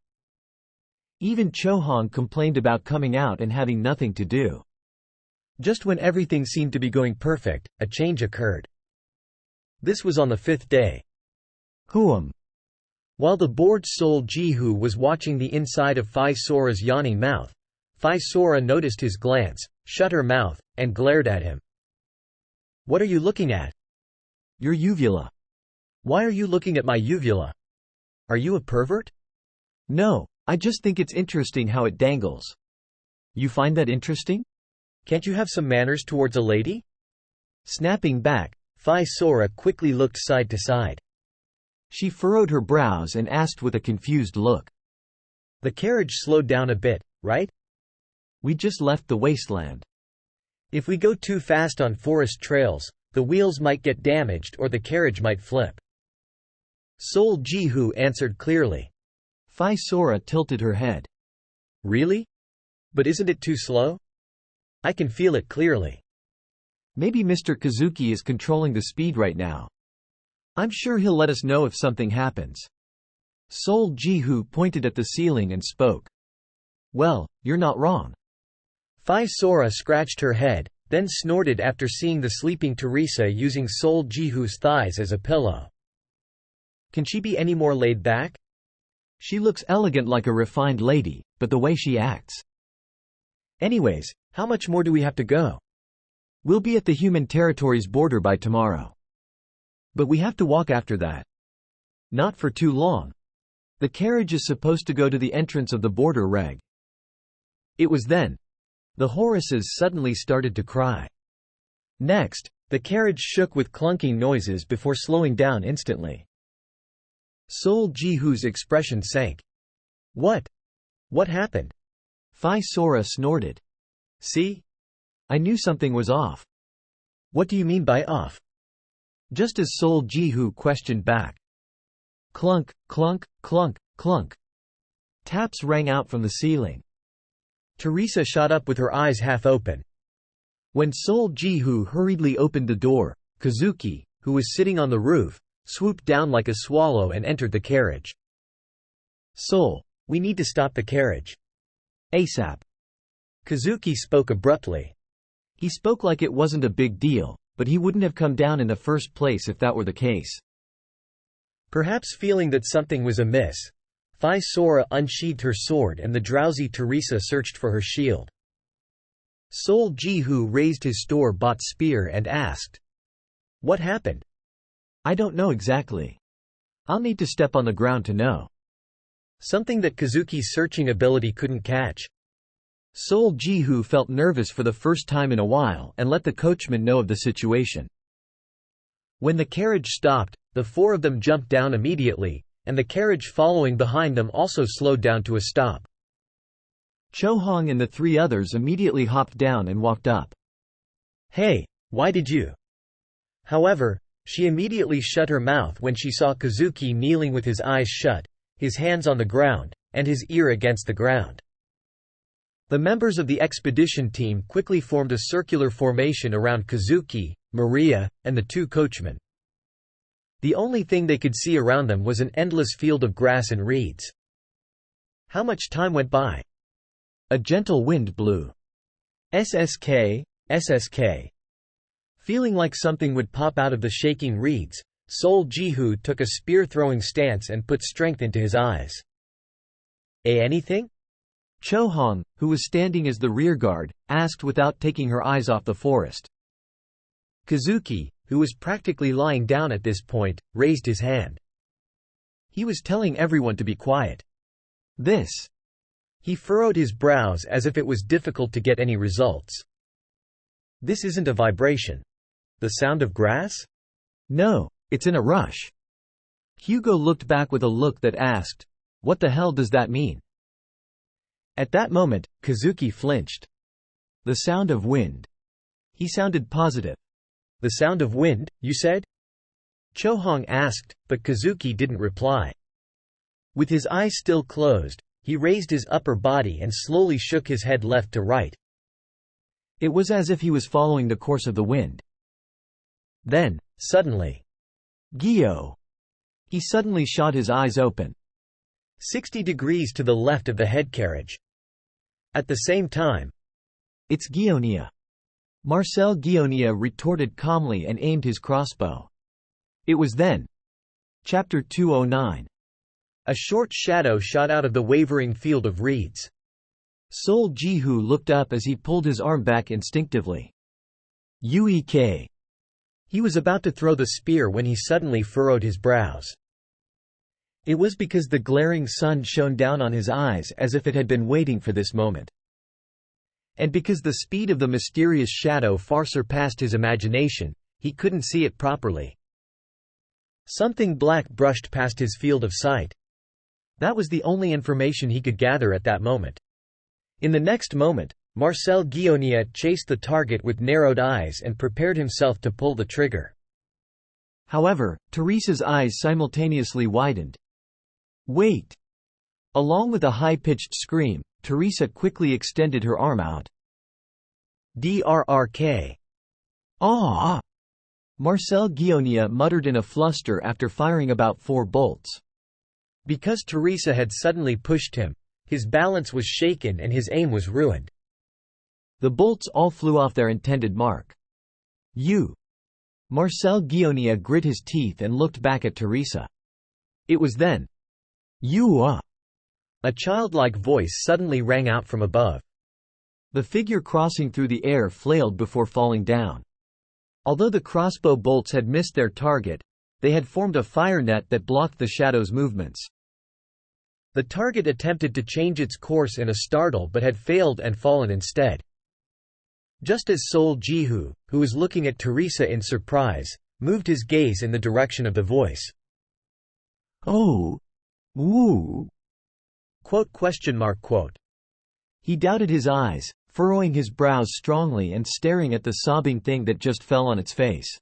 Even Chohong complained about coming out and having nothing to do. Just when everything seemed to be going perfect, a change occurred. This was on the 5th day. While the bored Sol Jihu was watching the inside of Phi Sora's yawning mouth, Phi Sora noticed his glance, shut her mouth, and glared at him. "What are you looking at?" "Your uvula." "Why are you looking at my uvula? Are you a pervert?" "No, I just think it's interesting how it dangles." "You find that interesting?" "Can't you have some manners towards a lady?" Snapping back, Phi Sora quickly looked side to side. She furrowed her brows and asked with a confused look. The carriage slowed down a bit, right? We just left the wasteland. If we go too fast on forest trails, the wheels might get damaged or the carriage might flip. Sol Jihu answered clearly. Phi Sora tilted her head. Really? But isn't it too slow? I can feel it clearly. Maybe Mr. Kazuki is controlling the speed right now. I'm sure he'll let us know if something happens. Sol Jihu pointed at the ceiling and spoke. Well, you're not wrong. Phi Sora scratched her head, then snorted after seeing the sleeping Teresa using Sol Jihu's thighs as a pillow. Can she be any more laid back? She looks elegant like a refined lady, but the way she acts. Anyways, how much more do we have to go? We'll be at the human territory's border by tomorrow. But we have to walk after that. Not for too long. The carriage is supposed to go to the entrance of the border reg. It was then. The Horaces suddenly started to cry. Next, the carriage shook with clunking noises before slowing down instantly. Sol Jihu's expression sank. What? What happened? Phi Sora snorted. See? I knew something was off. What do you mean by off? Just as Sol Jihu questioned back. Clunk, clunk, clunk, clunk. Taps rang out from the ceiling. Teresa shot up with her eyes half open. When Sol Jihu hurriedly opened the door, Kazuki, who was sitting on the roof, swooped down like a swallow and entered the carriage. Sol, we need to stop the carriage. ASAP. Kazuki spoke abruptly. He spoke like it wasn't a big deal, but he wouldn't have come down in the first place if that were the case. Perhaps feeling that something was amiss, Phi Sora unsheathed her sword and the drowsy Teresa searched for her shield. Sol Jihu raised his store-bought spear and asked, "What happened?" I don't know exactly. I'll need to step on the ground to know. Something that Kazuki's searching ability couldn't catch. Sol Jihu felt nervous for the first time in a while and let the coachman know of the situation. When the carriage stopped, the four of them jumped down immediately, and the carriage following behind them also slowed down to a stop. Cho-hong and the three others immediately hopped down and walked up. Hey, why did you? However, she immediately shut her mouth when she saw Kazuki kneeling with his eyes shut, his hands on the ground, and his ear against the ground. The members of the expedition team quickly formed a circular formation around Kazuki, Maria, and the two coachmen. The only thing they could see around them was an endless field of grass and reeds. How much time went by? A gentle wind blew. SSK, SSK. Feeling like something would pop out of the shaking reeds, Sol Jihu took a spear-throwing stance and put strength into his eyes. Anything? Cho-hong, who was standing as the rearguard, asked without taking her eyes off the forest. Kazuki, who was practically lying down at this point, raised his hand. He was telling everyone to be quiet. This. He furrowed his brows as if it was difficult to get any results. This isn't a vibration. The sound of grass? No, it's in a rush. Hugo looked back with a look that asked, "What the hell does that mean?" At that moment, Kazuki flinched. The sound of wind. He sounded positive. The sound of wind, you said? Cho-hong asked, but Kazuki didn't reply. With his eyes still closed, he raised his upper body and slowly shook his head left to right. It was as if he was following the course of the wind. Then, suddenly, Gyo! He suddenly shot his eyes open. 60 degrees to the left of the head carriage. At the same time, "It's Gyonia." Marcel Gyonia retorted calmly and aimed his crossbow. It was then. Chapter 209. A short shadow shot out of the wavering field of reeds. Sol Jihu looked up as he pulled his arm back instinctively. Uek. He was about to throw the spear when he suddenly furrowed his brows. It was because the glaring sun shone down on his eyes as if it had been waiting for this moment. And because the speed of the mysterious shadow far surpassed his imagination, he couldn't see it properly. Something black brushed past his field of sight. That was the only information he could gather at that moment. In the next moment, Marcel Guilloniet chased the target with narrowed eyes and prepared himself to pull the trigger. However, Teresa's eyes simultaneously widened. "Wait!" Along with a high-pitched scream, Teresa quickly extended her arm out. "Drrk. Ah! Marcel Guilloniet muttered in a fluster after firing about 4 bolts. Because Teresa had suddenly pushed him, his balance was shaken and his aim was ruined. The bolts all flew off their intended mark. "You!" Marcel Guilloniet grit his teeth and looked back at Teresa. It was then. "You ah!" A childlike voice suddenly rang out from above. The figure crossing through the air flailed before falling down. Although the crossbow bolts had missed their target, they had formed a fire net that blocked the shadow's movements. The target attempted to change its course in a startle but had failed and fallen instead. Just as Sol Jihu, who was looking at Teresa in surprise, moved his gaze in the direction of the voice. "Oh! Woo!" He doubted his eyes, furrowing his brows strongly and staring at the sobbing thing that just fell on its face.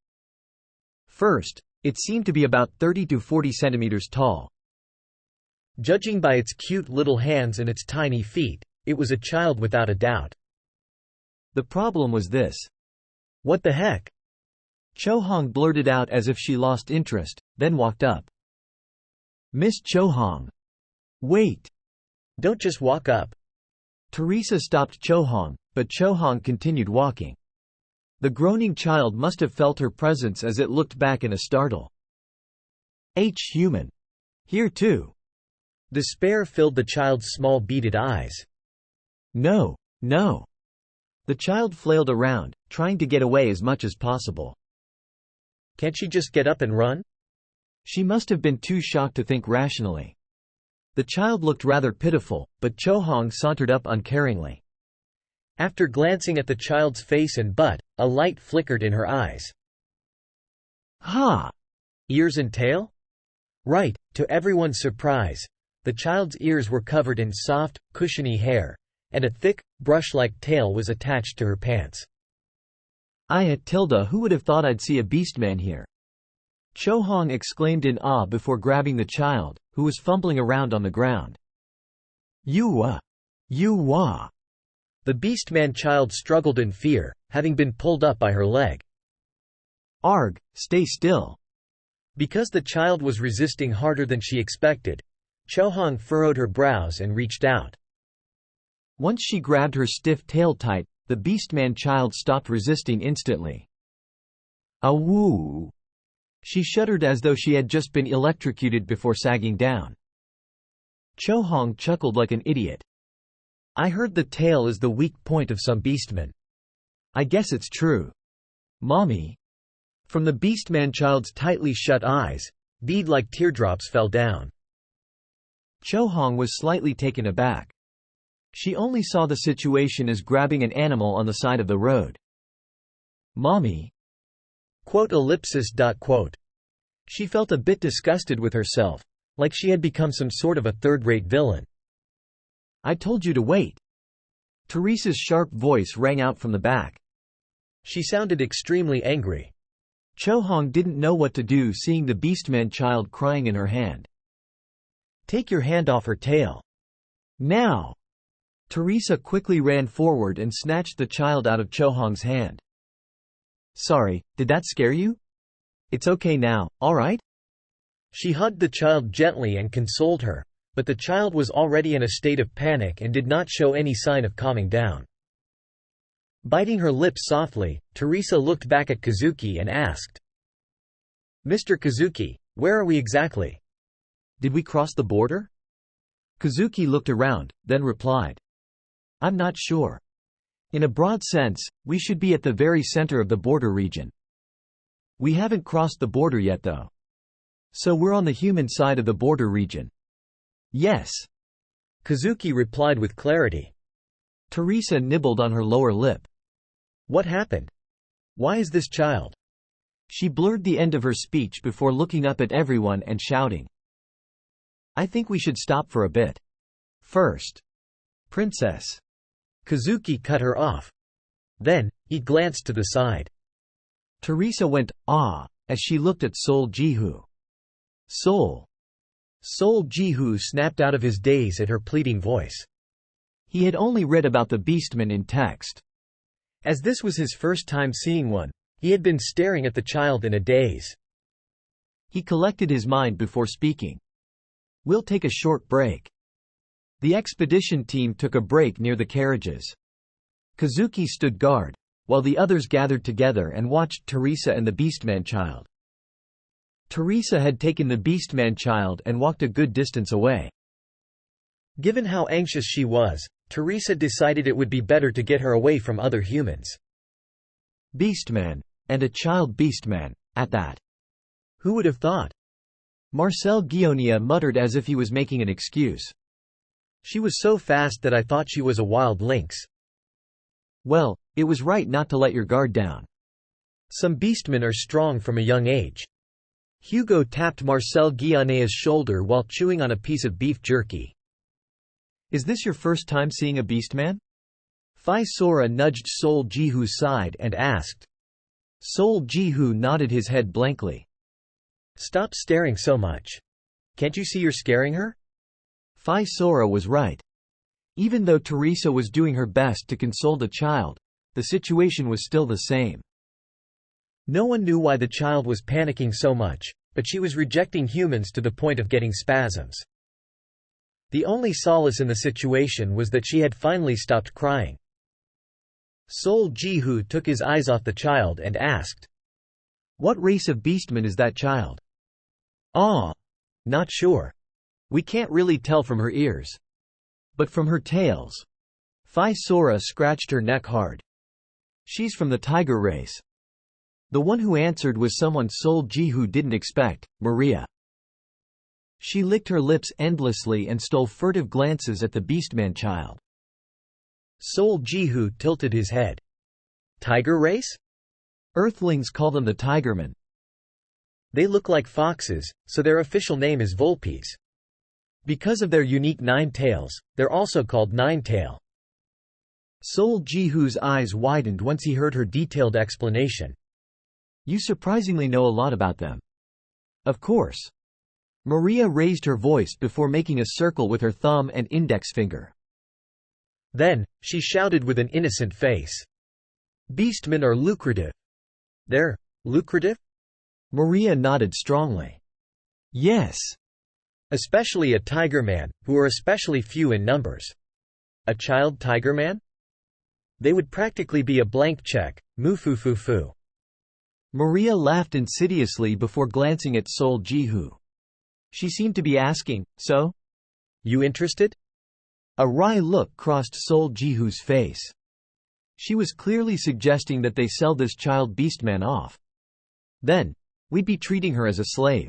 First, it seemed to be about 30 to 40 centimeters tall. Judging by its cute little hands and its tiny feet, it was a child without a doubt. The problem was this. "What the heck?" Cho-hong blurted out as if she lost interest, then walked up. "Miss Cho-hong. Wait. Don't just walk up." Teresa stopped Cho-hong, but Cho-hong continued walking. The groaning child must have felt her presence as it looked back in a startle. "Human. Here too." Despair filled the child's small beaded eyes. "No, no." The child flailed around, trying to get away as much as possible. "Can't she just get up and run?" She must have been too shocked to think rationally. The child looked rather pitiful, but Cho-hong sauntered up uncaringly. After glancing at the child's face and butt, a light flickered in her eyes. "Ha! Ears and tail?" Right, to everyone's surprise, the child's ears were covered in soft, cushiony hair, and a thick, brush-like tail was attached to her pants. Who would have thought I'd see a beastman here?" Cho-hong exclaimed in awe before grabbing the child, who was fumbling around on the ground. You wah. The beastman child struggled in fear, having been pulled up by her leg. "Arg, stay still." Because the child was resisting harder than she expected, Cho-hong furrowed her brows and reached out. Once she grabbed her stiff tail tight, the beastman child stopped resisting instantly. "Awoo!" She shuddered as though she had just been electrocuted before sagging down. Cho-hong chuckled like an idiot. "I heard the tail is the weak point of some beastmen. I guess it's true. Mommy." From the beastman child's tightly shut eyes, bead-like teardrops fell down. Cho-hong was slightly taken aback. She only saw the situation as grabbing an animal on the side of the road. "Mommy." She felt a bit disgusted with herself, like she had become some sort of a third-rate villain. "I told you to wait." Teresa's sharp voice rang out from the back. She sounded extremely angry. Cho-hong didn't know what to do seeing the beastman child crying in her hand. "Take your hand off her tail. Now!" Teresa quickly ran forward and snatched the child out of Cho-hong's hand. "Sorry, did that scare you? It's okay now, alright?" She hugged the child gently and consoled her, but the child was already in a state of panic and did not show any sign of calming down. Biting her lips softly, Teresa looked back at Kazuki and asked, "Mr. Kazuki, where are we exactly?" "Did we cross the border?" Kazuki looked around, then replied, "I'm not sure. In a broad sense, we should be at the very center of the border region. We haven't crossed the border yet though. So we're on the human side of the border region." "Yes," Kazuki replied with clarity. Teresa nibbled on her lower lip. What happened? Why is this child? She blurred the end of her speech before looking up at everyone and shouting. I think we should stop for a bit. First. Princess. Kazuki cut her off. Then, he glanced to the side. Teresa went, ah, as she looked at Sol Jihu. Sol. Sol Jihu snapped out of his daze at her pleading voice. He had only read about the beastmen in text. As this was his first time seeing one, he had been staring at the child in a daze. He collected his mind before speaking. We'll take a short break. The expedition team took a break near the carriages. Kazuki stood guard, while the others gathered together and watched Teresa and the beastman child. Teresa had taken the beastman child and walked a good distance away. Given how anxious she was, Teresa decided it would be better to get her away from other humans. Beastman, and a child beastman, at that. Who would have thought? Marcel Guionia muttered as if he was making an excuse. She was so fast that I thought she was a wild lynx. Well, it was right not to let your guard down. Some beastmen are strong from a young age. Hugo tapped Marcel Guionia's shoulder while chewing on a piece of beef jerky. Is this your first time seeing a beastman? Phi Sora nudged Sol Jihu's side and asked. Sol Jihu nodded his head blankly. Stop staring so much. Can't you see you're scaring her? Phi Sora was right. Even though Teresa was doing her best to console the child, the situation was still the same. No one knew why the child was panicking so much, but she was rejecting humans to the point of getting spasms. The only solace in the situation was that she had finally stopped crying. Sol Jihu took his eyes off the child and asked, What race of beastman is that child? Ah, not sure. We can't really tell from her ears. But from her tails. Phi Sora scratched her neck hard. She's from the tiger race. The one who answered was someone Sol Jihu didn't expect, Maria. She licked her lips endlessly and stole furtive glances at the beastman child. Sol Jihu tilted his head. Tiger race? Earthlings call them the tigermen. They look like foxes, so their official name is vulpes. Because of their unique 9 tails, they're also called nine-tail. Sol Jihu's eyes widened once he heard her detailed explanation. You surprisingly know a lot about them. Of course. Maria raised her voice before making a circle with her thumb and index finger. Then, she shouted with an innocent face. Beastmen are lucrative. They're lucrative? Maria nodded strongly. Yes. Especially a tigerman, who are especially few in numbers. A child tigerman? They would practically be a blank check, moo-foo-foo-foo. Maria laughed insidiously before glancing at Sol Jihu. She seemed to be asking, so? You interested? A wry look crossed Sol Jihu's face. She was clearly suggesting that they sell this child beastman off. Then, we'd be treating her as a slave.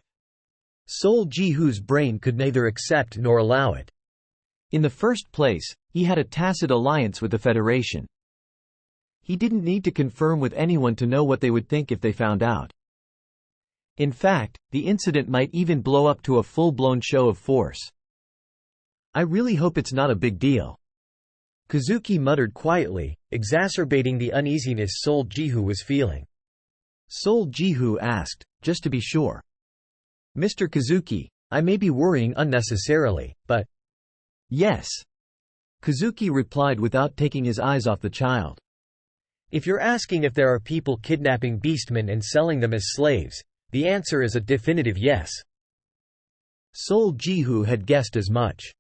Sol Jihu's brain could neither accept nor allow it. In the first place, he had a tacit alliance with the Federation. He didn't need to confirm with anyone to know what they would think if they found out. In fact, the incident might even blow up to a full-blown show of force. I really hope it's not a big deal. Kazuki muttered quietly, exacerbating the uneasiness Sol Jihu was feeling. Sol Jihu asked, just to be sure. Mr. Kazuki, I may be worrying unnecessarily, but… Yes. Kazuki replied without taking his eyes off the child. If you're asking if there are people kidnapping beastmen and selling them as slaves, the answer is a definitive yes. Sol Jihu had guessed as much.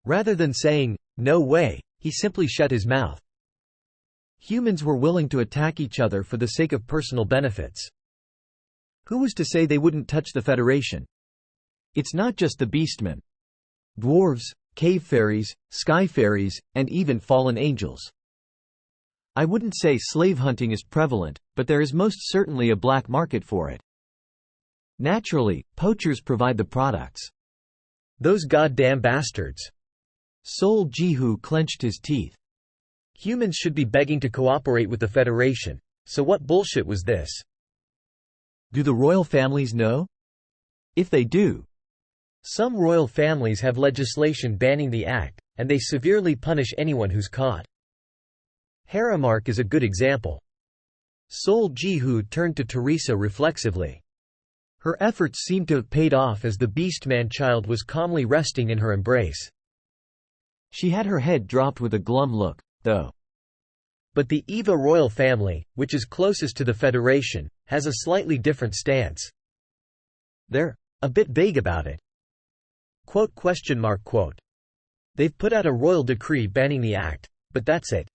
Rather than saying, no way, he simply shut his mouth. Humans were willing to attack each other for the sake of personal benefits. Who was to say they wouldn't touch the Federation? It's not just the beastmen. Dwarves, cave fairies, sky fairies, and even fallen angels. I wouldn't say slave hunting is prevalent, but there is most certainly a black market for it. Naturally, poachers provide the products. Those goddamn bastards. Sol Jihu clenched his teeth. Humans should be begging to cooperate with the Federation, so what bullshit was this? Do the royal families know? If they do, some royal families have legislation banning the act, and they severely punish anyone who's caught. Harem is a good example. Sol Ji-hoo turned to Teresa reflexively. Her efforts seemed to have paid off as the Beastman child was calmly resting in her embrace. She had her head dropped with a glum look, though. But the Eva royal family, which is closest to the Federation, has a slightly different stance. They're a bit vague about it. Quote. They've put out a royal decree banning the act, but that's it.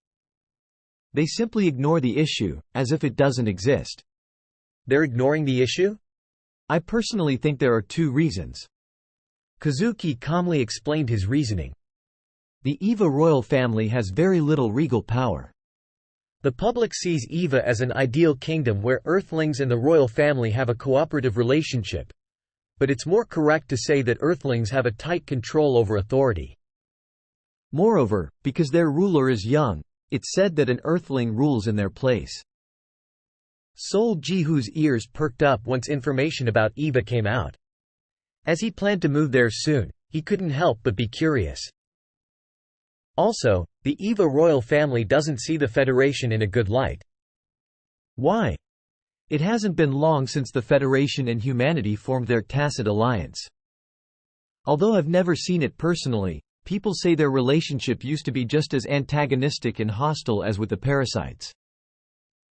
They simply ignore the issue, as if it doesn't exist. They're ignoring the issue? I personally think there are two reasons. Kazuki calmly explained his reasoning. The Eva royal family has very little regal power. The public sees Eva as an ideal kingdom where Earthlings and the royal family have a cooperative relationship. But it's more correct to say that Earthlings have a tight control over authority. Moreover, because their ruler is young, it's said that an Earthling rules in their place. Sol Ji-hoo's ears perked up once information about Eva came out. As he planned to move there soon, he couldn't help but be curious. Also, the Eva royal family doesn't see the Federation in a good light. Why? It hasn't been long since the Federation and humanity formed their tacit alliance. Although I've never seen it personally, people say their relationship used to be just as antagonistic and hostile as with the parasites.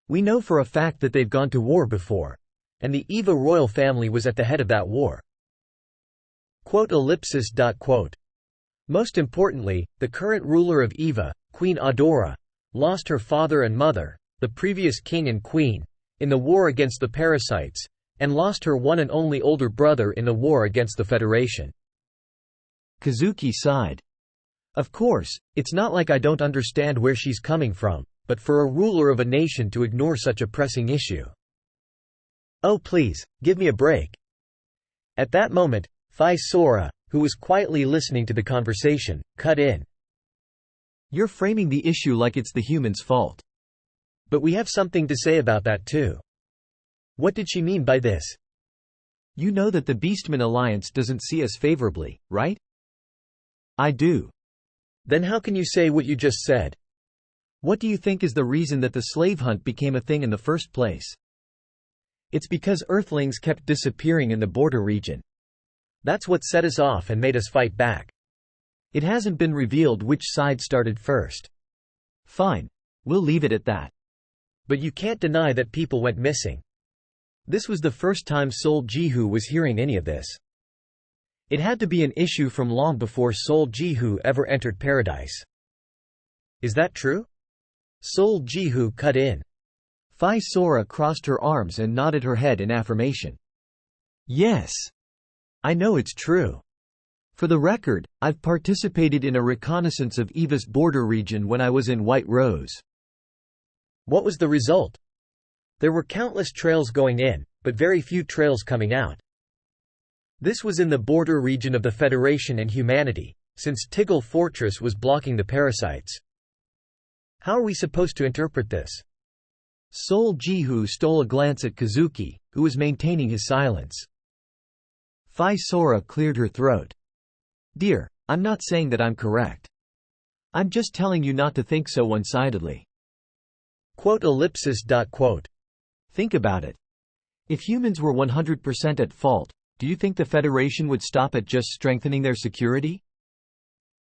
We know for a fact that they've gone to war before, and the Eva royal family was at the head of that war. Most importantly, the current ruler of Eva, Queen Adora, lost her father and mother, the previous king and queen, in the war against the parasites, and lost her one and only older brother in the war against the Federation. Kazuki sighed. Of course, it's not like I don't understand where she's coming from, but for a ruler of a nation to ignore such a pressing issue. Oh please, give me a break. At that moment, Phi Sora, who was quietly listening to the conversation, cut in. You're framing the issue like it's the humans' fault. But we have something to say about that too. What did she mean by this? You know that the Beastman Alliance doesn't see us favorably, right? I do. Then how can you say what you just said? What do you think is the reason that the slave hunt became a thing in the first place? It's because Earthlings kept disappearing in the border region. That's what set us off and made us fight back. It hasn't been revealed which side started first. Fine. We'll leave it at that. But you can't deny that people went missing. This was the first time Sol Ji-hoo was hearing any of this. It had to be an issue from long before Sol Ji-hoo ever entered paradise. Is that true? Sol Ji-hoo cut in. Phi Sora crossed her arms and nodded her head in affirmation. Yes. I know it's true. For the record, I've participated in a reconnaissance of Eva's border region when I was in White Rose. What was the result? There were countless trails going in, but very few trails coming out. This was in the border region of the Federation and humanity, since Tiggle Fortress was blocking the parasites. How are we supposed to interpret this? Sol Ji-hoo stole a glance at Kazuki, who was maintaining his silence. Phi Sora cleared her throat. Dear, I'm not saying that I'm correct. I'm just telling you not to think so one-sidedly. Think about it. If humans were 100% at fault, do you think the Federation would stop at just strengthening their security?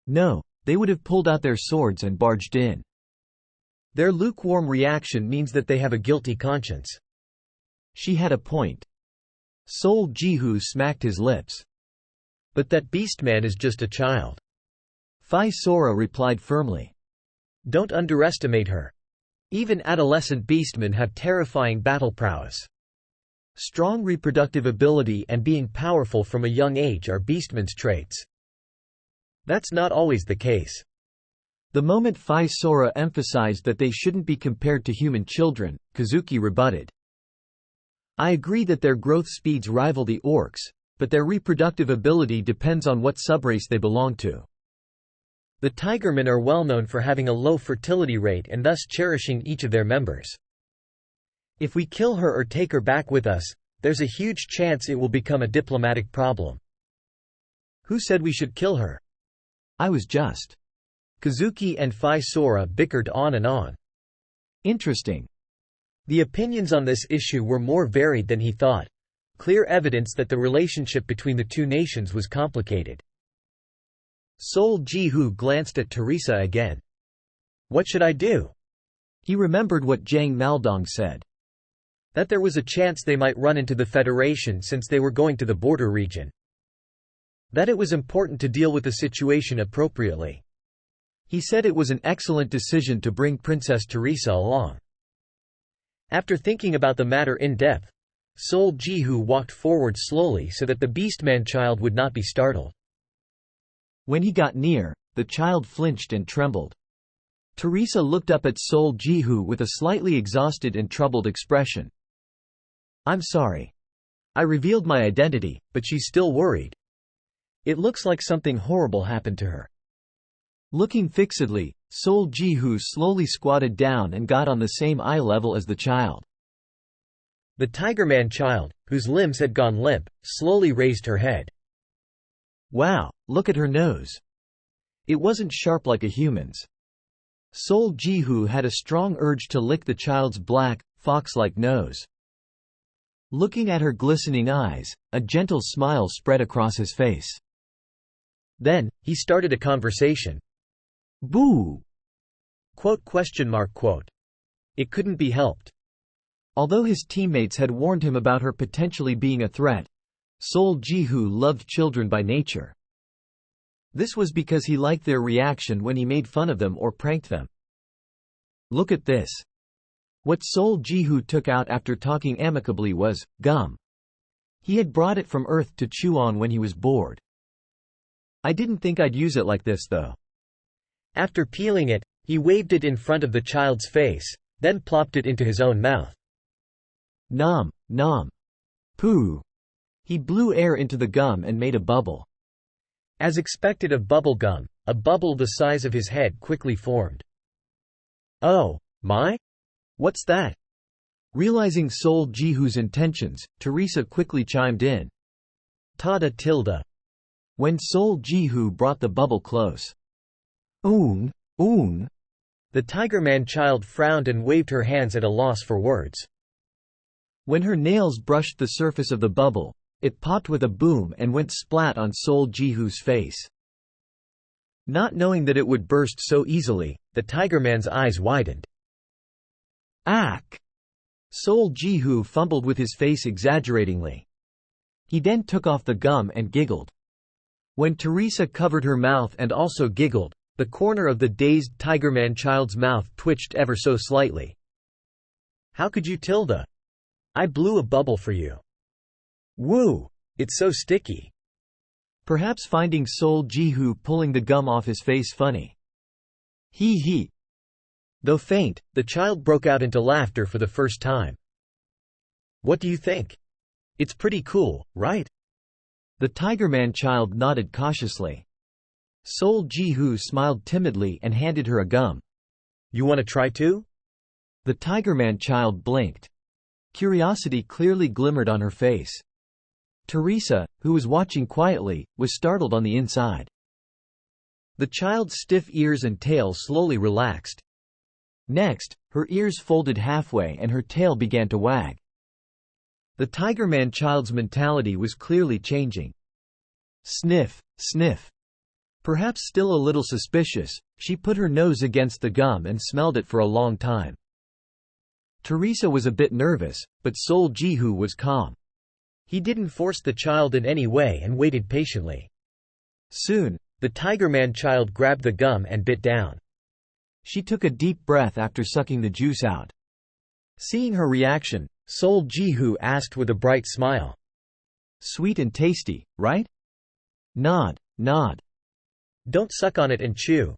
No, they would have pulled out their swords and barged in. Their lukewarm reaction means that they have a guilty conscience. She had a point. Sol Ji-hoo smacked his lips. But that Beastman is just a child. Phi Sora replied firmly. Don't underestimate her. Even adolescent beastmen have terrifying battle prowess. Strong reproductive ability and being powerful from a young age are beastmen's traits. That's not always the case. The moment Phi Sora emphasized that they shouldn't be compared to human children, Kazuki rebutted. I agree that their growth speeds rival the orcs, but their reproductive ability depends on what subrace they belong to. The Tigermen are well known for having a low fertility rate and thus cherishing each of their members. If we kill her or take her back with us, there's a huge chance it will become a diplomatic problem. Who said we should kill her? I was just. Kazuki and Phi Sora bickered on and on. Interesting. The opinions on this issue were more varied than he thought. Clear evidence that the relationship between the two nations was complicated. Sol Ji-hoo glanced at Teresa again. What should I do? He remembered what Jang Maldong said. That there was a chance they might run into the Federation since they were going to the border region. That it was important to deal with the situation appropriately. He said it was an excellent decision to bring Princess Teresa along. After thinking about the matter in depth, Sol Ji-hoo walked forward slowly so that the Beastman child would not be startled. When he got near, the child flinched and trembled. Teresa looked up at Sol Ji-hoo with a slightly exhausted and troubled expression. "I'm sorry. I revealed my identity, but she's still worried. It looks like something horrible happened to her." Looking fixedly, Sol Ji-hoo slowly squatted down and got on the same eye level as the child. The Tigerman child, whose limbs had gone limp, slowly raised her head. "Wow, look at her nose. It wasn't sharp like a human's." Sol Ji-hoo had a strong urge to lick the child's black, fox-like nose. Looking at her glistening eyes, a gentle smile spread across his face. Then, he started a conversation. "Boo!" It couldn't be helped. Although his teammates had warned him about her potentially being a threat, Sol Ji-hoo loved children by nature. This was because he liked their reaction when he made fun of them or pranked them. "Look at this." What Sol Ji-hoo took out after talking amicably was gum. He had brought it from Earth to chew on when he was bored. "I didn't think I'd use it like this though." After peeling it, he waved it in front of the child's face, then plopped it into his own mouth. Nom, nom. Pooh. He blew air into the gum and made a bubble. As expected of bubble gum, a bubble the size of his head quickly formed. "Oh, my? What's that?" Realizing Sol Ji-hoo's intentions, Teresa quickly chimed in. "Tada tilde." When Sol Ji-hoo brought the bubble close. "Oon, oon." The Tigerman child frowned and waved her hands at a loss for words. When her nails brushed the surface of the bubble, it popped with a boom and went splat on Sol Ji-hoo's face. Not knowing that it would burst so easily, the Tigerman's eyes widened. "Ack!" Sol Ji-hoo fumbled with his face exaggeratingly. He then took off the gum and giggled. When Teresa covered her mouth and also giggled, the corner of the dazed Tigerman child's mouth twitched ever so slightly. "How could you tilde? I blew a bubble for you." "Woo! It's so sticky." Perhaps finding Sol Ji-hoo pulling the gum off his face funny. Hee hee. Though faint, the child broke out into laughter for the first time. "What do you think? It's pretty cool, right?" The Tigerman child nodded cautiously. Sol Ji-hoo smiled timidly and handed her a gum. "You want to try too?" The Tigerman child blinked. Curiosity clearly glimmered on her face. Teresa, who was watching quietly, was startled on the inside. The child's stiff ears and tail slowly relaxed. Next, her ears folded halfway and her tail began to wag. The Tigerman child's mentality was clearly changing. Sniff, sniff. Perhaps still a little suspicious, she put her nose against the gum and smelled it for a long time. Teresa was a bit nervous, but Sol Ji-hoo was calm. He didn't force the child in any way and waited patiently. Soon, the Tigerman child grabbed the gum and bit down. She took a deep breath after sucking the juice out. Seeing her reaction, Sol Ji-hoo asked with a bright smile. "Sweet and tasty, right?" "Nod, nod." "Don't suck on it and chew.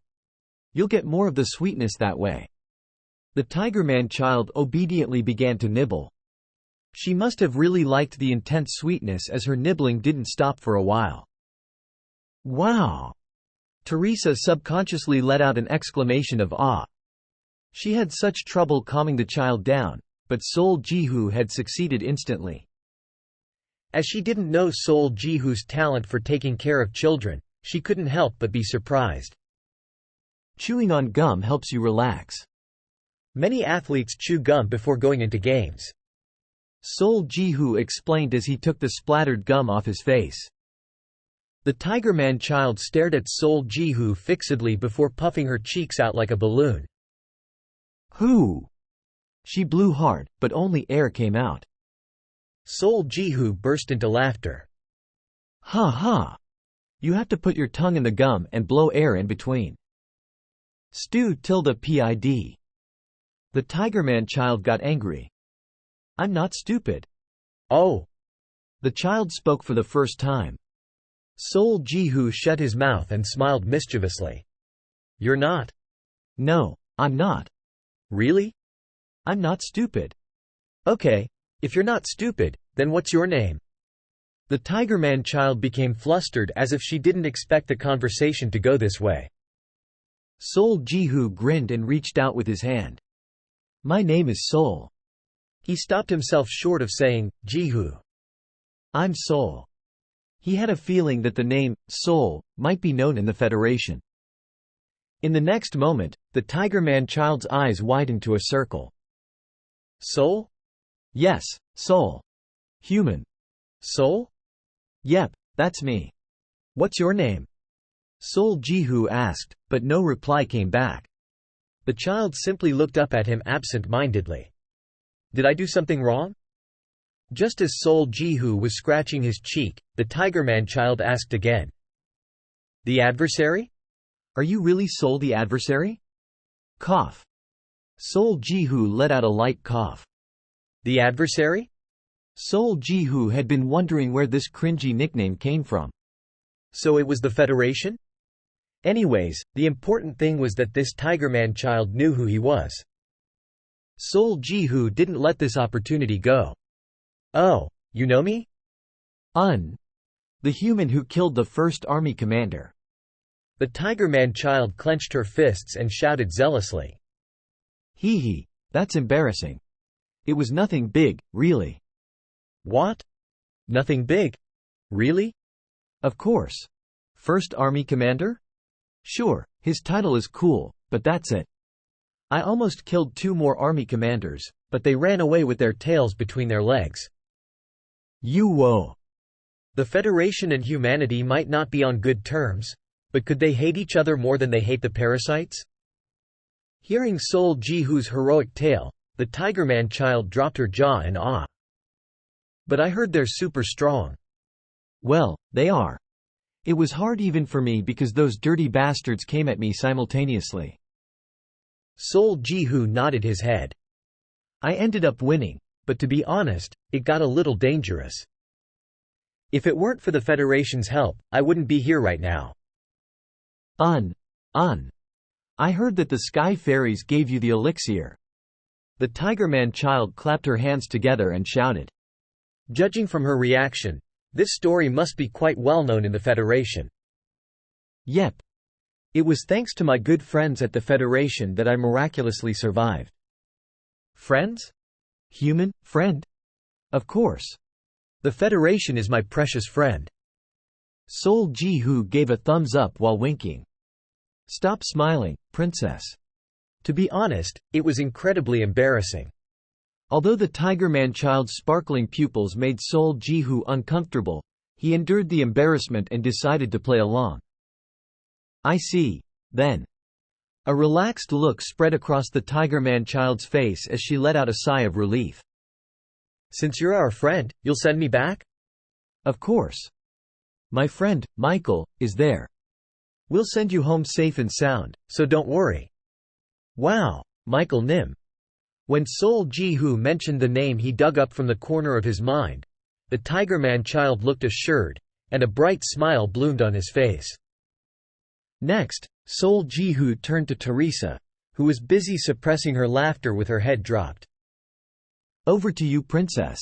You'll get more of the sweetness that way." The Tigerman child obediently began to nibble. She must have really liked the intense sweetness as her nibbling didn't stop for a while. "Wow! Teresa subconsciously let out an exclamation of awe. She had such trouble calming the child down, but Sol Jihu had succeeded instantly. As she didn't know Sol Jihu's talent for taking care of children, she couldn't help but be surprised. Chewing on gum helps you relax. Many athletes chew gum before going into games. Sol Jihu explained as he took the splattered gum off his face. The Tigerman child stared at Sol Jihu fixedly before puffing her cheeks out like a balloon. Hoo! She blew hard, but only air came out. Sol Jihu burst into laughter. Ha ha! You have to put your tongue in the gum and blow air in between. Stu-PID. The Tigerman child got angry. I'm not stupid. Oh! The child spoke for the first time. Sol Jihu shut his mouth and smiled mischievously. You're not? No, I'm not. Really? I'm not stupid. Okay, if you're not stupid, then what's your name? The Tigerman child became flustered as if she didn't expect the conversation to go this way. Sol Jihu grinned and reached out with his hand. My name is Sol. He stopped himself short of saying, Jihu. I'm Sol. He had a feeling that the name, Sol, might be known in the Federation. In the next moment, the Tigerman child's eyes widened to a circle. Sol? Yes, Sol. Human. Sol? Yep, that's me. What's your name? Sol Jihu asked, but no reply came back. The child simply looked up at him absent-mindedly. Did I do something wrong? Just as Sol Jihu was scratching his cheek, the Tigerman child asked again. The adversary? Are you really Sol the adversary? Cough. Sol Jihu let out a light cough. The adversary? Sol Jihu had been wondering where this cringy nickname came from. So it was the Federation? Anyways, the important thing was that this Tigerman child knew who he was. Sol Jihu didn't let this opportunity go. Oh, you know me? The human who killed the first army commander. The Tigerman child clenched her fists and shouted zealously. Hee hee, that's embarrassing. It was nothing big, really. What? Nothing big? Really? Of course. First army commander? Sure, his title is cool, but that's it. I almost killed 2 more army commanders, but they ran away with their tails between their legs. Whoa. The Federation and humanity might not be on good terms, but could they hate each other more than they hate the parasites? Hearing Sol Jihu's heroic tale, the Tigerman child dropped her jaw in awe. But I heard they're super strong. Well, they are. It was hard even for me because those dirty bastards came at me simultaneously. Sol Jihu nodded his head. I ended up winning, but to be honest, it got a little dangerous. If it weren't for the Federation's help, I wouldn't be here right now. I heard that the Sky Fairies gave you the elixir. The Tigerman child clapped her hands together and shouted. Judging from her reaction, this story must be quite well known in the Federation. Yep. It was thanks to my good friends at the Federation that I miraculously survived. Friends? Human, friend? Of course. The Federation is my precious friend. Sol Jihu gave a thumbs up while winking. Stop smiling, princess. To be honest, it was incredibly embarrassing. Although the Tigerman child's sparkling pupils made Sol Jihu uncomfortable, he endured the embarrassment and decided to play along. I see, then. A relaxed look spread across the Tigerman child's face as she let out a sigh of relief. Since you're our friend, you'll send me back? Of course. My friend, Michael, is there. We'll send you home safe and sound, so don't worry. Wow, Michael Nim. When Sol Jihu mentioned the name he dug up from the corner of his mind, the Tigerman child looked assured, and a bright smile bloomed on his face. Next, Sol Jihu turned to Teresa, who was busy suppressing her laughter with her head dropped. Over to you, princess.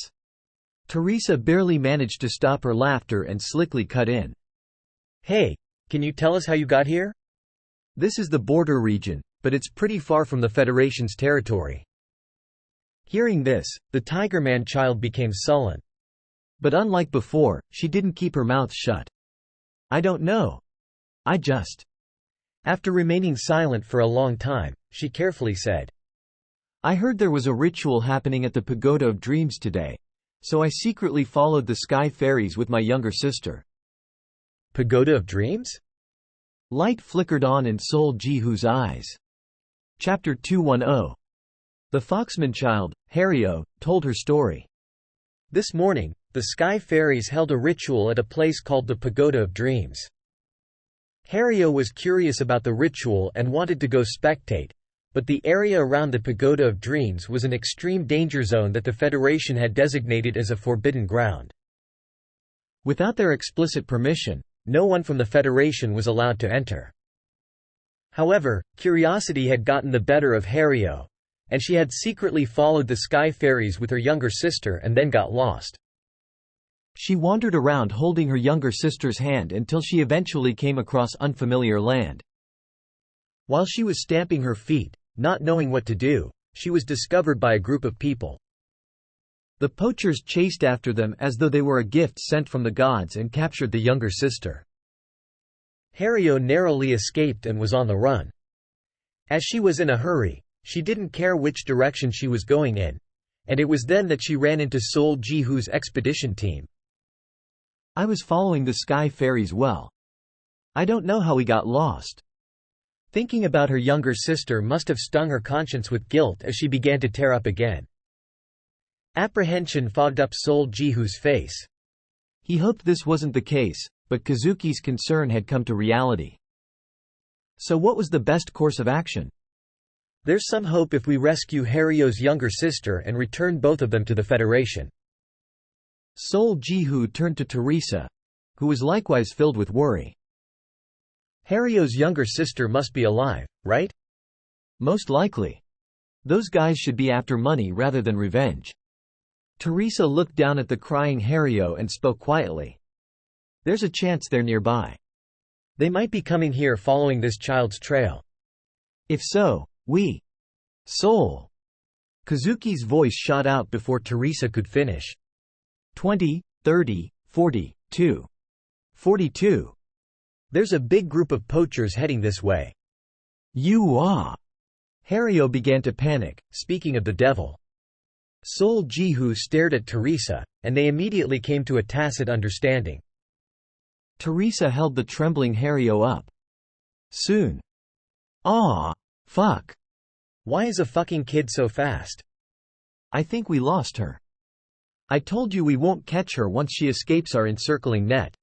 Teresa barely managed to stop her laughter and slickly cut in. Hey, Can you tell us how you got here? This is the border region, but it's pretty far from the Federation's territory. Hearing this, the Tigerman child became sullen. But unlike before, she didn't keep her mouth shut. I don't know. I just. After remaining silent for a long time, she carefully said, I heard there was a ritual happening at the Pagoda of Dreams today, so I secretly followed the sky fairies with my younger sister. Pagoda of Dreams? Light flickered on in Sol Jihu's eyes. Chapter 210. The Foxman child, Harem, told her story. This morning, the sky fairies held a ritual at a place called the Pagoda of Dreams. Harem was curious about the ritual and wanted to go spectate, but the area around the Pagoda of Dreams was an extreme danger zone that the Federation had designated as a forbidden ground. Without their explicit permission, no one from the Federation was allowed to enter. However, curiosity had gotten the better of Harem, and she had secretly followed the sky fairies with her younger sister and then got lost. She wandered around holding her younger sister's hand until she eventually came across unfamiliar land. While she was stamping her feet, not knowing what to do, she was discovered by a group of people. The poachers chased after them as though they were a gift sent from the gods and captured the younger sister. Harem narrowly escaped and was on the run. As she was in a hurry, she didn't care which direction she was going in, and it was then that she ran into Sol Jihu's expedition team. I was following the sky fairies well. I don't know how we got lost. Thinking about her younger sister must have stung her conscience with guilt as she began to tear up again. Apprehension fogged up Sol Jihu's face. He hoped this wasn't the case, but Kazuki's concern had come to reality. So what was the best course of action? There's some hope if we rescue Harem's younger sister and return both of them to the Federation. Sol Jihu turned to Teresa, who was likewise filled with worry. Harem's younger sister must be alive, right? Most likely. Those guys should be after money rather than revenge. Teresa looked down at the crying Harem and spoke quietly. There's a chance they're nearby. They might be coming here following this child's trail. If so, we. Sol. Kazuki's voice shot out before Teresa could finish. 20, 30, 40, 42. There's a big group of poachers heading this way. You are. Harem began to panic, speaking of the devil. Sol Jihu stared at Teresa, and they immediately came to a tacit understanding. Teresa held the trembling Harem up. Soon. Aw, fuck. Why is a fucking kid so fast? I think we lost her. I told you we won't catch her once she escapes our encircling net.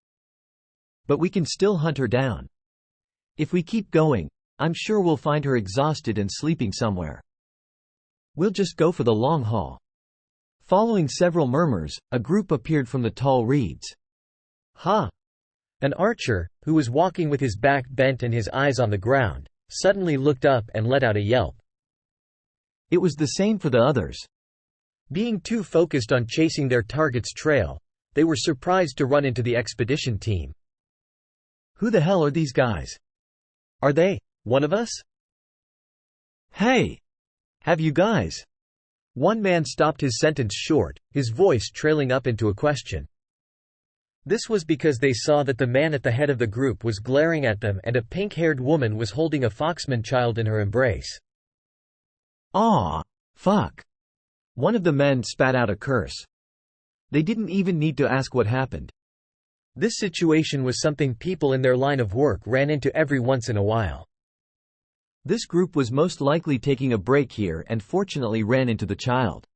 But we can still hunt her down. If we keep going, I'm sure we'll find her exhausted and sleeping somewhere. We'll just go for the long haul. Following several murmurs, a group appeared from the tall reeds. Ha! An archer, who was walking with his back bent and his eyes on the ground, suddenly looked up and let out a yelp. It was the same for the others. Being too focused on chasing their target's trail, they were surprised to run into the expedition team. Who the hell are these guys? Are they one of us? Hey! Have you guys? One man stopped his sentence short, his voice trailing up into a question. This was because they saw that the man at the head of the group was glaring at them and a pink-haired woman was holding a Foxman child in her embrace. Aw, fuck. One of the men spat out a curse. They didn't even need to ask what happened. This situation was something people in their line of work ran into every once in a while. This group was most likely taking a break here and fortunately ran into the child.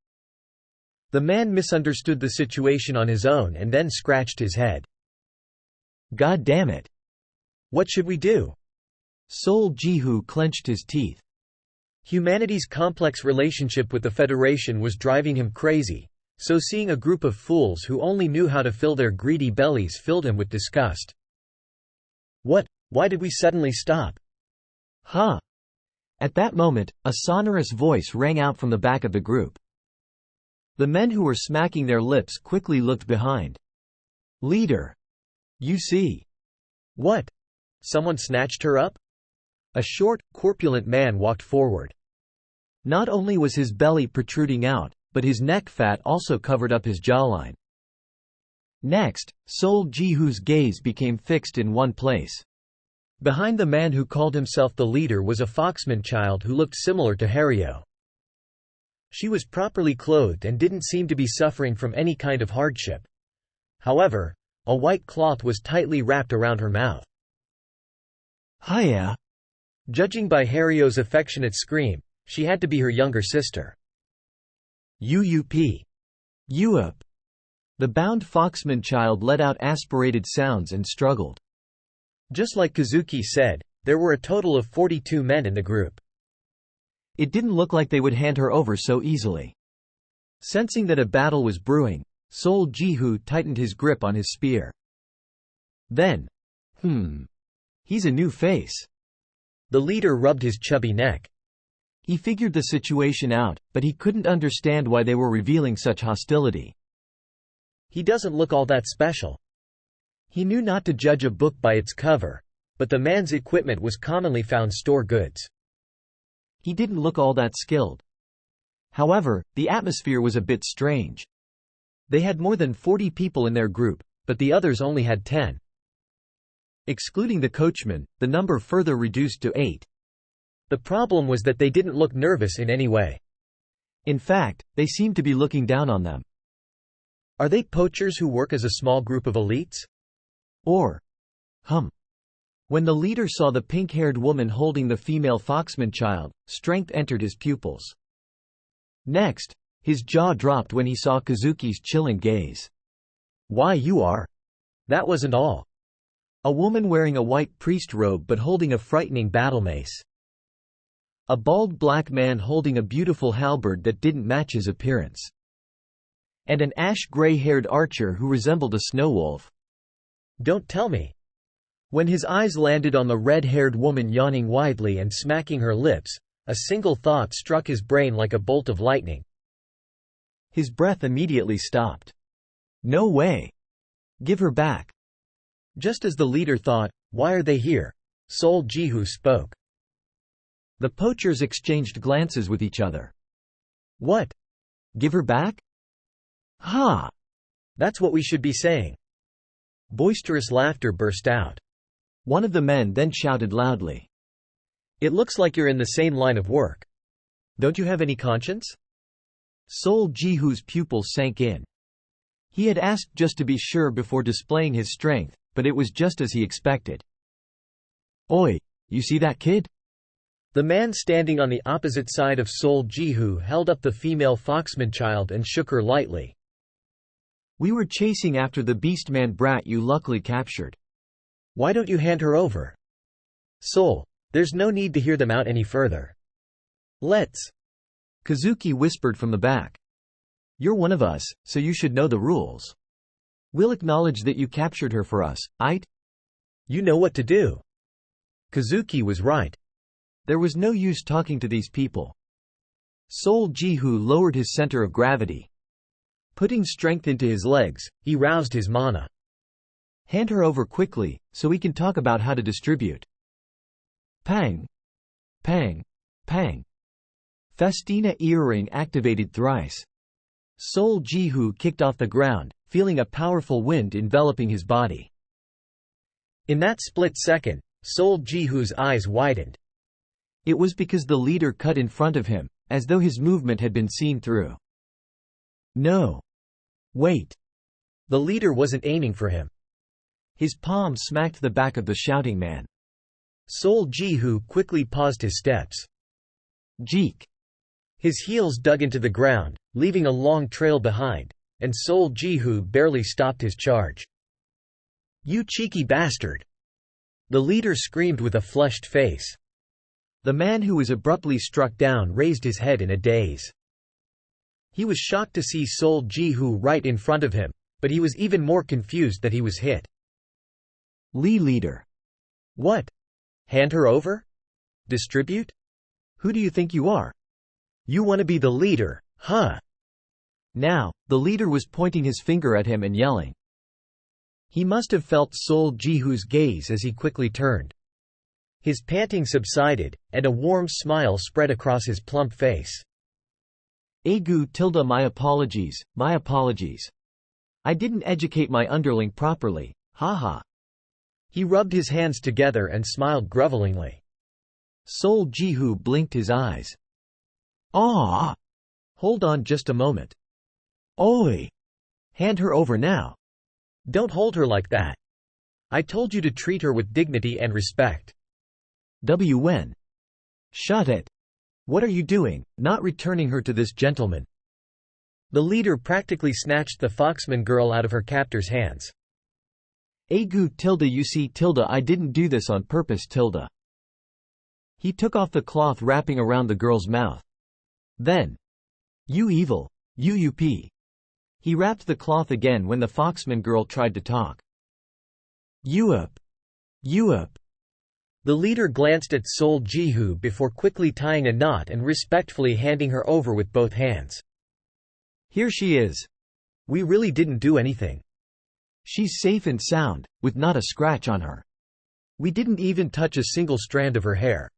The man misunderstood the situation on his own and then scratched his head. God damn it. What should we do? Sol Jihu clenched his teeth. Humanity's complex relationship with the Federation was driving him crazy, so seeing a group of fools who only knew how to fill their greedy bellies filled him with disgust. What? Why did we suddenly stop? Huh. At that moment, a sonorous voice rang out from the back of the group. The men who were smacking their lips quickly looked behind. Leader. You see. What? Someone snatched her up? A short, corpulent man walked forward. Not only was his belly protruding out, but his neck fat also covered up his jawline. Next, Sol Ji-hoo's gaze became fixed in one place. Behind the man who called himself the leader was a foxman child who looked similar to Hareo. She was properly clothed and didn't seem to be suffering from any kind of hardship. However, a white cloth was tightly wrapped around her mouth. Hiya! Judging by Hareo's affectionate scream, she had to be her younger sister. Uup. Uup. The bound foxman child let out aspirated sounds and struggled. Just like Kazuki said, there were a total of 42 men in the group. It didn't look like they would hand her over so easily. Sensing that a battle was brewing, Sol Ji-hoo tightened his grip on his spear. Then, he's a new face. The leader rubbed his chubby neck. He figured the situation out, but he couldn't understand why they were revealing such hostility. He doesn't look all that special. He knew not to judge a book by its cover, but the man's equipment was commonly found store goods. He didn't look all that skilled. However, the atmosphere was a bit strange. They had more than 40 people in their group, but the others only had 10. Excluding the coachman, the number further reduced to 8. The problem was that they didn't look nervous in any way. In fact, they seemed to be looking down on them. Are they poachers who work as a small group of elites? Or, When the leader saw the pink-haired woman holding the female foxman child, strength entered his pupils. Next, his jaw dropped when he saw Kazuki's chilling gaze. Why you are? That wasn't all. A woman wearing a white priest robe but holding a frightening battle mace. A bald black man holding a beautiful halberd that didn't match his appearance. And an ash-gray-haired archer who resembled a snow wolf. Don't tell me. When his eyes landed on the red-haired woman yawning widely and smacking her lips, a single thought struck his brain like a bolt of lightning. His breath immediately stopped. No way! Give her back. Just as the leader thought, why are they here? Sol Ji-hoo spoke. The poachers exchanged glances with each other. What? Give her back? Ha! That's what we should be saying. Boisterous laughter burst out. One of the men then shouted loudly. It looks like you're in the same line of work. Don't you have any conscience? Sol Ji-hoo's pupils sank in. He had asked just to be sure before displaying his strength, but it was just as he expected. Oi, you see that kid? The man standing on the opposite side of Sol Ji-hoo held up the female foxman child and shook her lightly. We were chasing after the beastman brat you luckily captured. Why don't you hand her over? Sol, there's no need to hear them out any further. Let's. Kazuki whispered from the back. You're one of us, so you should know the rules. We'll acknowledge that you captured her for us, aight? You know what to do. Kazuki was right. There was no use talking to these people. Sol Ji-hoo lowered his center of gravity. Putting strength into his legs, he roused his mana. Hand her over quickly, so we can talk about how to distribute. Pang. Pang. Pang. Festina earring activated thrice. Sol Ji-hoo kicked off the ground, feeling a powerful wind enveloping his body. In that split second, Sol Ji-hoo's eyes widened. It was because the leader cut in front of him, as though his movement had been seen through. No. Wait. The leader wasn't aiming for him. His palm smacked the back of the shouting man. Sol Ji-hoo quickly paused his steps. Jeek. His heels dug into the ground, leaving a long trail behind, and Sol Ji-hoo barely stopped his charge. You cheeky bastard! The leader screamed with a flushed face. The man who was abruptly struck down raised his head in a daze. He was shocked to see Sol Ji-hoo right in front of him, but he was even more confused that he was hit. Leader. What? Hand her over? Distribute? Who do you think you are? You want to be the leader, huh? Now, the leader was pointing his finger at him and yelling. He must have felt Sol Jihu's gaze as he quickly turned. His panting subsided, and a warm smile spread across his plump face. Agu my apologies, my apologies. I didn't educate my underling properly, haha. He rubbed his hands together and smiled grovelingly. Sol Jihu blinked his eyes. Ah! Hold on just a moment. Oi! Hand her over now. Don't hold her like that. I told you to treat her with dignity and respect. Wen. Shut it. What are you doing, not returning her to this gentleman? The leader practically snatched the Foxman girl out of her captor's hands. Agu you see I didn't do this on purpose He took off the cloth wrapping around the girl's mouth. Then, you evil, you. He wrapped the cloth again when the Foxman girl tried to talk. You up. The leader glanced at Sol Jihu before quickly tying a knot and respectfully handing her over with both hands. Here she is. We really didn't do anything. She's safe and sound, with not a scratch on her. We didn't even touch a single strand of her hair.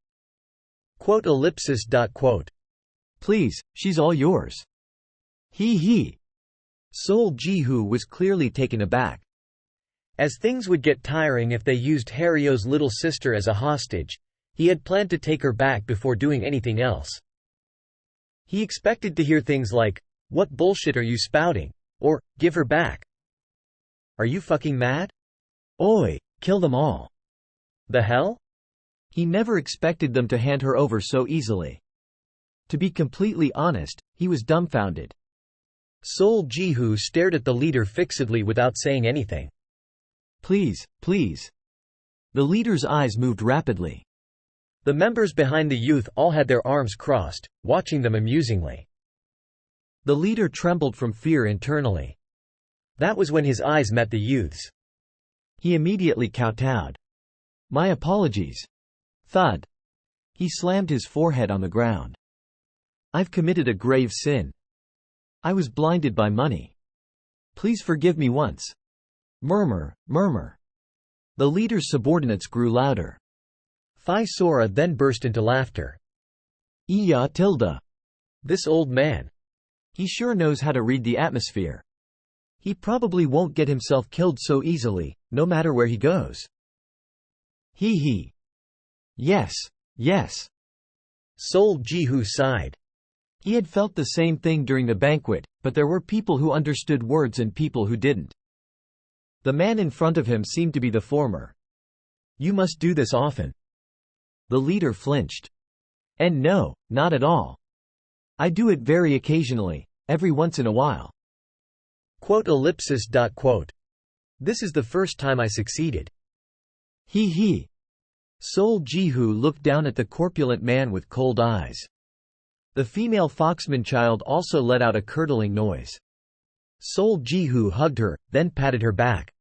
Please, she's all yours. He. Sol Jihu was clearly taken aback. As things would get tiring if they used Harrio's little sister as a hostage, he had planned to take her back before doing anything else. He expected to hear things like, "What bullshit are you spouting?" or, "Give her back." Are you fucking mad? Oi, kill them all. The hell? He never expected them to hand her over so easily. To be completely honest, he was dumbfounded. Sol Jihu stared at the leader fixedly without saying anything. Please. The leader's eyes moved rapidly. The members behind the youth all had their arms crossed, watching them amusingly. The leader trembled from fear internally. That was when his eyes met the youth's. He immediately kowtowed. My apologies. Thud. He slammed his forehead on the ground. I've committed a grave sin. I was blinded by money. Please forgive me once. Murmur. The leader's subordinates grew louder. Thai Sora then burst into laughter. Iya. This old man. He sure knows how to read the atmosphere. He probably won't get himself killed so easily, no matter where he goes. He. Yes. Sol Jihu sighed. He had felt the same thing during the banquet, but there were people who understood words and people who didn't. The man in front of him seemed to be the former. You must do this often. The leader flinched. And no, not at all. I do it very occasionally, every once in a while. This is the first time I succeeded. He. Sol Jihu looked down at the corpulent man with cold eyes. The female Foxman child also let out a curdling noise. Sol Jihu hugged her, then patted her back.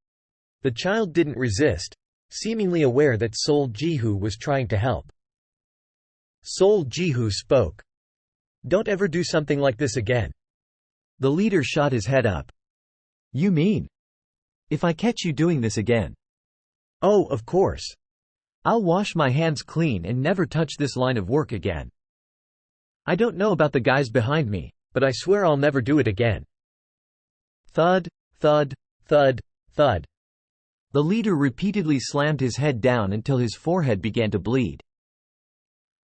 The child didn't resist, seemingly aware that Sol Jihu was trying to help. Sol Jihu spoke. Don't ever do something like this again. The leader shot his head up. You mean? If I catch you doing this again? Oh, of course. I'll wash my hands clean and never touch this line of work again. I don't know about the guys behind me, but I swear I'll never do it again. Thud. The leader repeatedly slammed his head down until his forehead began to bleed.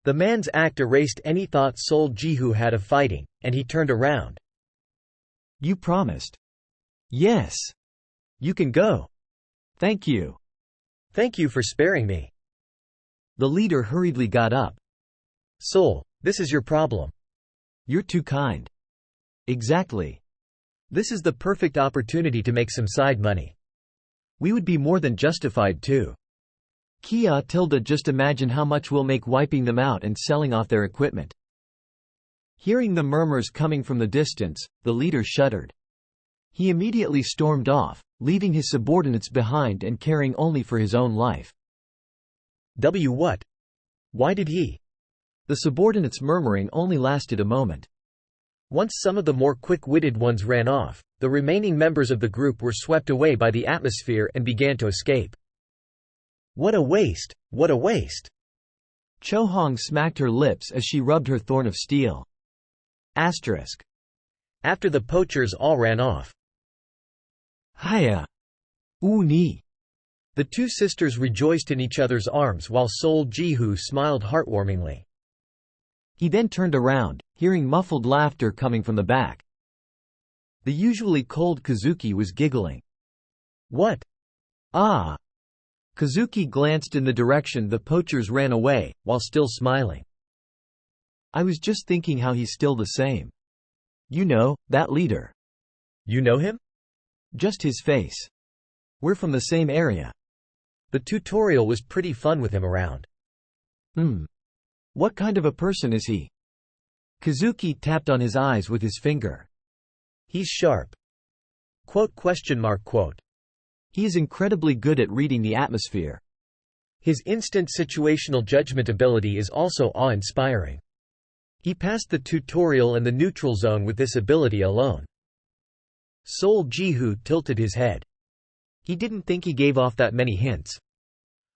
The man's act erased any thought Sol Jihu had of fighting, and he turned around. You promised. Yes. You can go. Thank you. Thank you for sparing me. The leader hurriedly got up. Sol, this is your problem. You're too kind. Exactly. This is the perfect opportunity to make some side money. We would be more than justified too. Kia. Just imagine how much we'll make wiping them out and selling off their equipment. Hearing the murmurs coming from the distance, the leader shuddered. He immediately stormed off, leaving his subordinates behind and caring only for his own life. What? Why did he? The subordinates' murmuring only lasted a moment. Once some of the more quick-witted ones ran off, the remaining members of the group were swept away by the atmosphere and began to escape. What a waste! What a waste! Cho Hong smacked her lips as she rubbed her thorn of steel. Asterisk. After the poachers all ran off. Hiya! Ni. The two sisters rejoiced in each other's arms while Sol Ji-hoo smiled heartwarmingly. He then turned around, hearing muffled laughter coming from the back. The usually cold Kazuki was giggling. What? Ah! Kazuki glanced in the direction the poachers ran away, while still smiling. I was just thinking how he's still the same. You know, that leader. You know him? Just his face. We're from the same area. The tutorial was pretty fun with him around. What kind of a person is he? Kazuki tapped on his eyes with his finger. He's sharp. Quote. He is incredibly good at reading the atmosphere. His instant situational judgment ability is also awe-inspiring. He passed the tutorial and the neutral zone with this ability alone. Sol Ji-hoo tilted his head. He didn't think he gave off that many hints.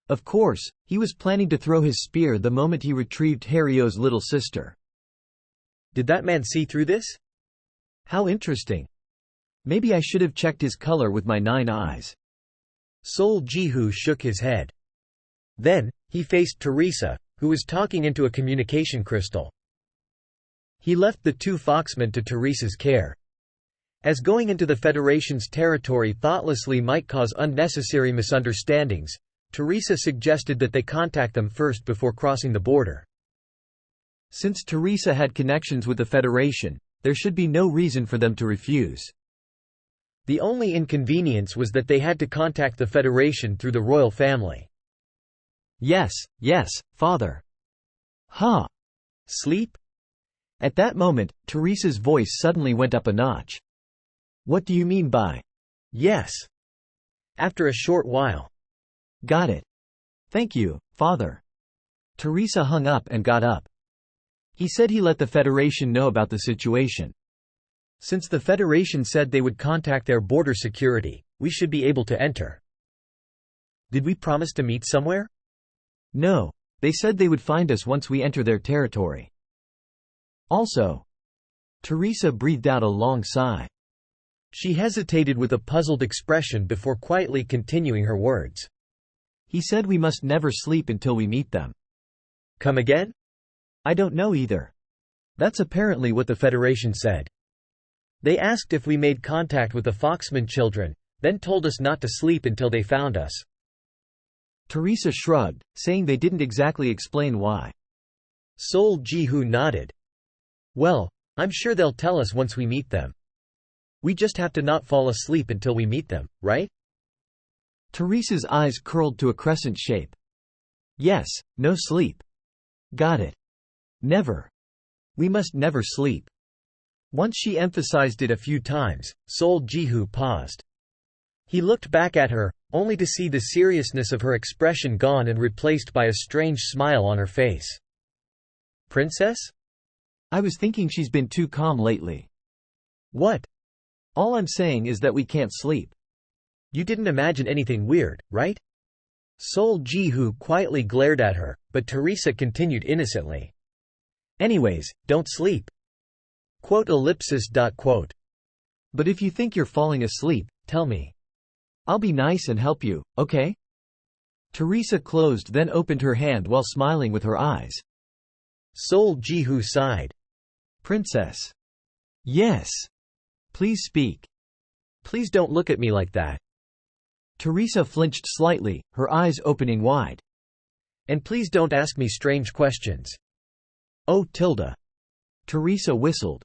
Of course, he was planning to throw his spear the moment he retrieved Harrio's little sister. Did that man see through this? How interesting. Maybe I should have checked his color with my 9 eyes. Sol Ji-hoo shook his head. Then, he faced Teresa, who was talking into a communication crystal. He left the two foxmen to Teresa's care. As going into the Federation's territory thoughtlessly might cause unnecessary misunderstandings, Teresa suggested that they contact them first before crossing the border. Since Teresa had connections with the Federation, there should be no reason for them to refuse. The only inconvenience was that they had to contact the Federation through the royal family. Yes, father. Huh. Sleep? At that moment, Teresa's voice suddenly went up a notch. What do you mean by, yes? After a short while. Got it. Thank you, father. Teresa hung up and got up. He said he let the Federation know about the situation. Since the Federation said they would contact their border security, we should be able to enter. Did we promise to meet somewhere? No, they said they would find us once we enter their territory. Also, Teresa breathed out a long sigh. She hesitated with a puzzled expression before quietly continuing her words. He said we must never sleep until we meet them. Come again? I don't know either. That's apparently what the Federation said. They asked if we made contact with the Foxman children, then told us not to sleep until they found us. Teresa shrugged, saying they didn't exactly explain why. Sol Ji-hoo nodded. Well, I'm sure they'll tell us once we meet them. We just have to not fall asleep until we meet them, right? Teresa's eyes curled to a crescent shape. Yes, no sleep. Got it. Never. We must never sleep. Once she emphasized it a few times, Sol Ji-hoo paused. He looked back at her, only to see the seriousness of her expression gone and replaced by a strange smile on her face. Princess? I was thinking she's been too calm lately. What? All I'm saying is that we can't sleep. You didn't imagine anything weird, right? Sol Ji-hoo quietly glared at her, but Teresa continued innocently. Anyways, don't sleep. But if you think you're falling asleep, tell me. I'll be nice and help you, okay? Teresa closed then opened her hand while smiling with her eyes. Sol Ji-hoo sighed. Princess. Yes. Please speak. Please don't look at me like that. Teresa flinched slightly, her eyes opening wide. And please don't ask me strange questions. Oh, Tilda. Teresa whistled.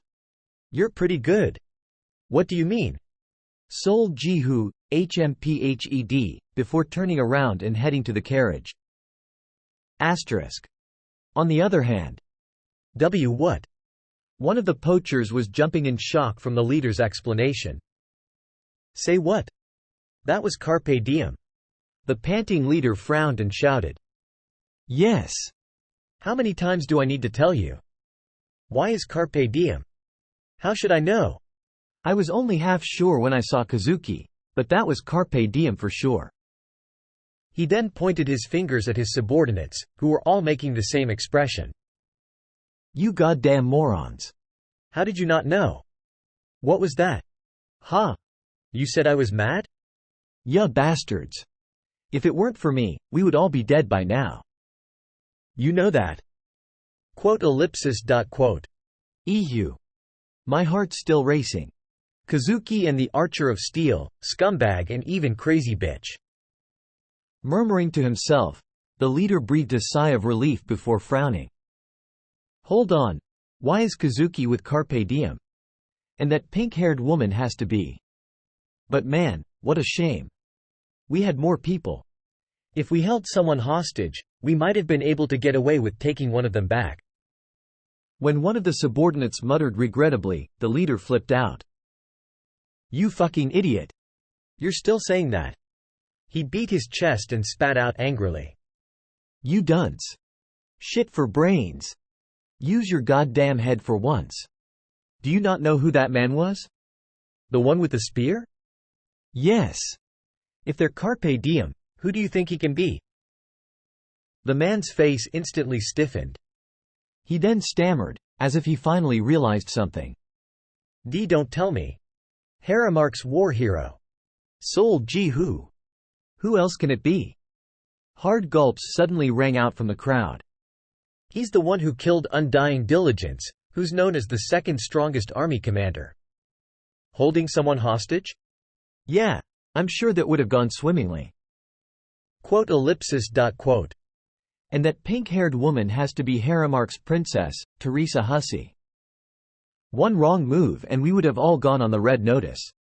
You're pretty good. What do you mean? Sol Ji-hoo, HMPHED, before turning around and heading to the carriage. Asterisk. On the other hand. What? One of the poachers was jumping in shock from the leader's explanation. Say what? That was carpe diem. The panting leader frowned and shouted. Yes. How many times do I need to tell you? Why is carpe diem? How should I know? I was only half sure when I saw Kazuki, but that was carpe diem for sure. He then pointed his fingers at his subordinates, who were all making the same expression. You goddamn morons. How did you not know? What was that? Huh? You said I was mad? Ya bastards. If it weren't for me, we would all be dead by now. You know that. Ehu. My heart's still racing. Kazuki and the Archer of Steel, scumbag and even crazy bitch. Murmuring to himself, the leader breathed a sigh of relief before frowning. Hold on. Why is Kazuki with carpe diem? And that pink-haired woman has to be. But man, what a shame. We had more people. If we held someone hostage, we might have been able to get away with taking one of them back. When one of the subordinates muttered regrettably, the leader flipped out. You fucking idiot. You're still saying that. He beat his chest and spat out angrily. You dunce. Shit for brains. Use your goddamn head for once. Do you not know who that man was? The one with the spear? Yes. If they're carpe diem, who do you think he can be? The man's face instantly stiffened. He then stammered, as if he finally realized something. Don't tell me. Haremark's war hero. Sol Ji-hoo. Who else can it be? Hard gulps suddenly rang out from the crowd. He's the one who killed Undying Diligence, who's known as the second strongest army commander. Holding someone hostage? Yeah, I'm sure that would have gone swimmingly. And that pink-haired woman has to be Haremark's princess, Teresa Hussey. One wrong move and we would have all gone on the red notice.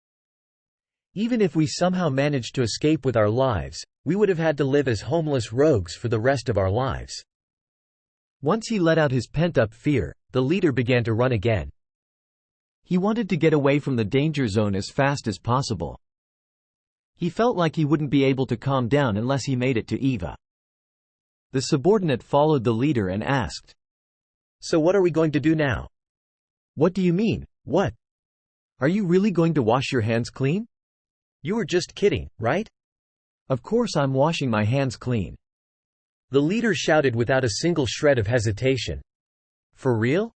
Even if we somehow managed to escape with our lives, we would have had to live as homeless rogues for the rest of our lives. Once he let out his pent-up fear, the leader began to run again. He wanted to get away from the danger zone as fast as possible. He felt like he wouldn't be able to calm down unless he made it to Eva. The subordinate followed the leader and asked, So what are we going to do now? What do you mean, what? Are you really going to wash your hands clean? You were just kidding, right? Of course I'm washing my hands clean. The leader shouted without a single shred of hesitation. For real?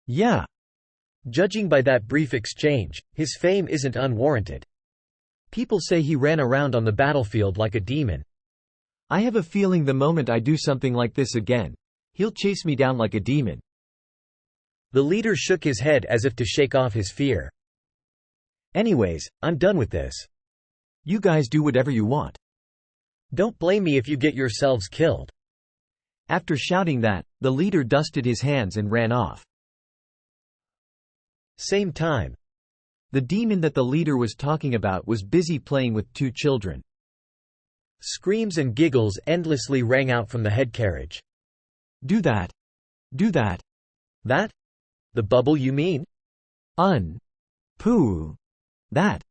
Yeah. Judging by that brief exchange, his fame isn't unwarranted. People say he ran around on the battlefield like a demon. I have a feeling the moment I do something like this again, he'll chase me down like a demon. The leader shook his head as if to shake off his fear. Anyways, I'm done with this. You guys do whatever you want. Don't blame me if you get yourselves killed. After shouting that, the leader dusted his hands and ran off. Same time. The demon that the leader was talking about was busy playing with two children. Screams and giggles endlessly rang out from the head carriage. Do that. Do that. That? The bubble you mean? Pooh. That.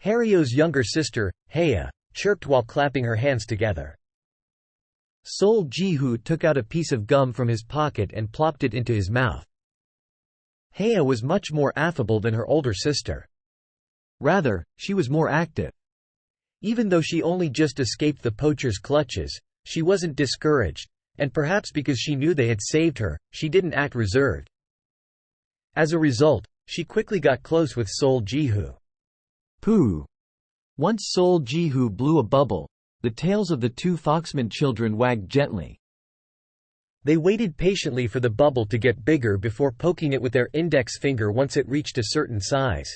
Hario's younger sister, Heya, chirped while clapping her hands together. Sol Ji-hoo took out a piece of gum from his pocket and plopped it into his mouth. Heya was much more affable than her older sister. Rather, she was more active. Even though she only just escaped the poacher's clutches, she wasn't discouraged, and perhaps because she knew they had saved her, she didn't act reserved. As a result, she quickly got close with Sol Ji-hoo. Pooh. Once Sol Ji-hoo blew a bubble, the tails of the two Foxman children wagged gently. They waited patiently for the bubble to get bigger before poking it with their index finger once it reached a certain size.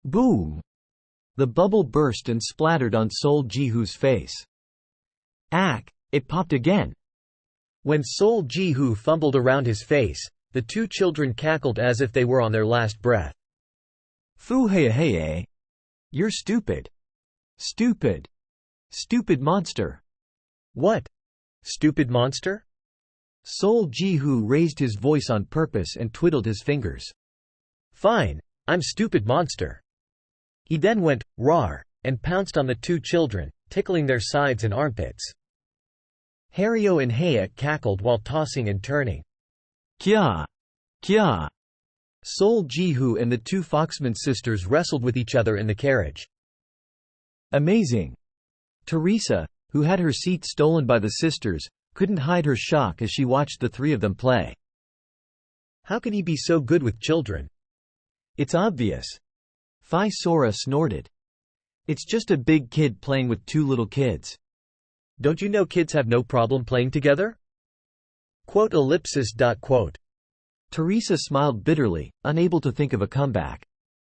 Boom! The bubble burst and splattered on Sol Ji-hoo's face. Ack! It popped again. When Sol Ji-hoo fumbled around his face, the two children cackled as if they were on their last breath. Foo hey hey. You're stupid. Stupid. Stupid monster. What? Stupid monster? Sol Ji-hoo raised his voice on purpose and twiddled his fingers. Fine, I'm stupid monster. He then went, rawr, and pounced on the two children, tickling their sides and armpits. Hario and Heya cackled while tossing and turning. Kya! Kya! Sol Ji-hoo and the two Foxman sisters wrestled with each other in the carriage. Amazing. Teresa, who had her seat stolen by the sisters, couldn't hide her shock as she watched the three of them play. How can he be so good with children? It's obvious. Phi Sora snorted. It's just a big kid playing with two little kids. Don't you know kids have no problem playing together? Teresa smiled bitterly, unable to think of a comeback.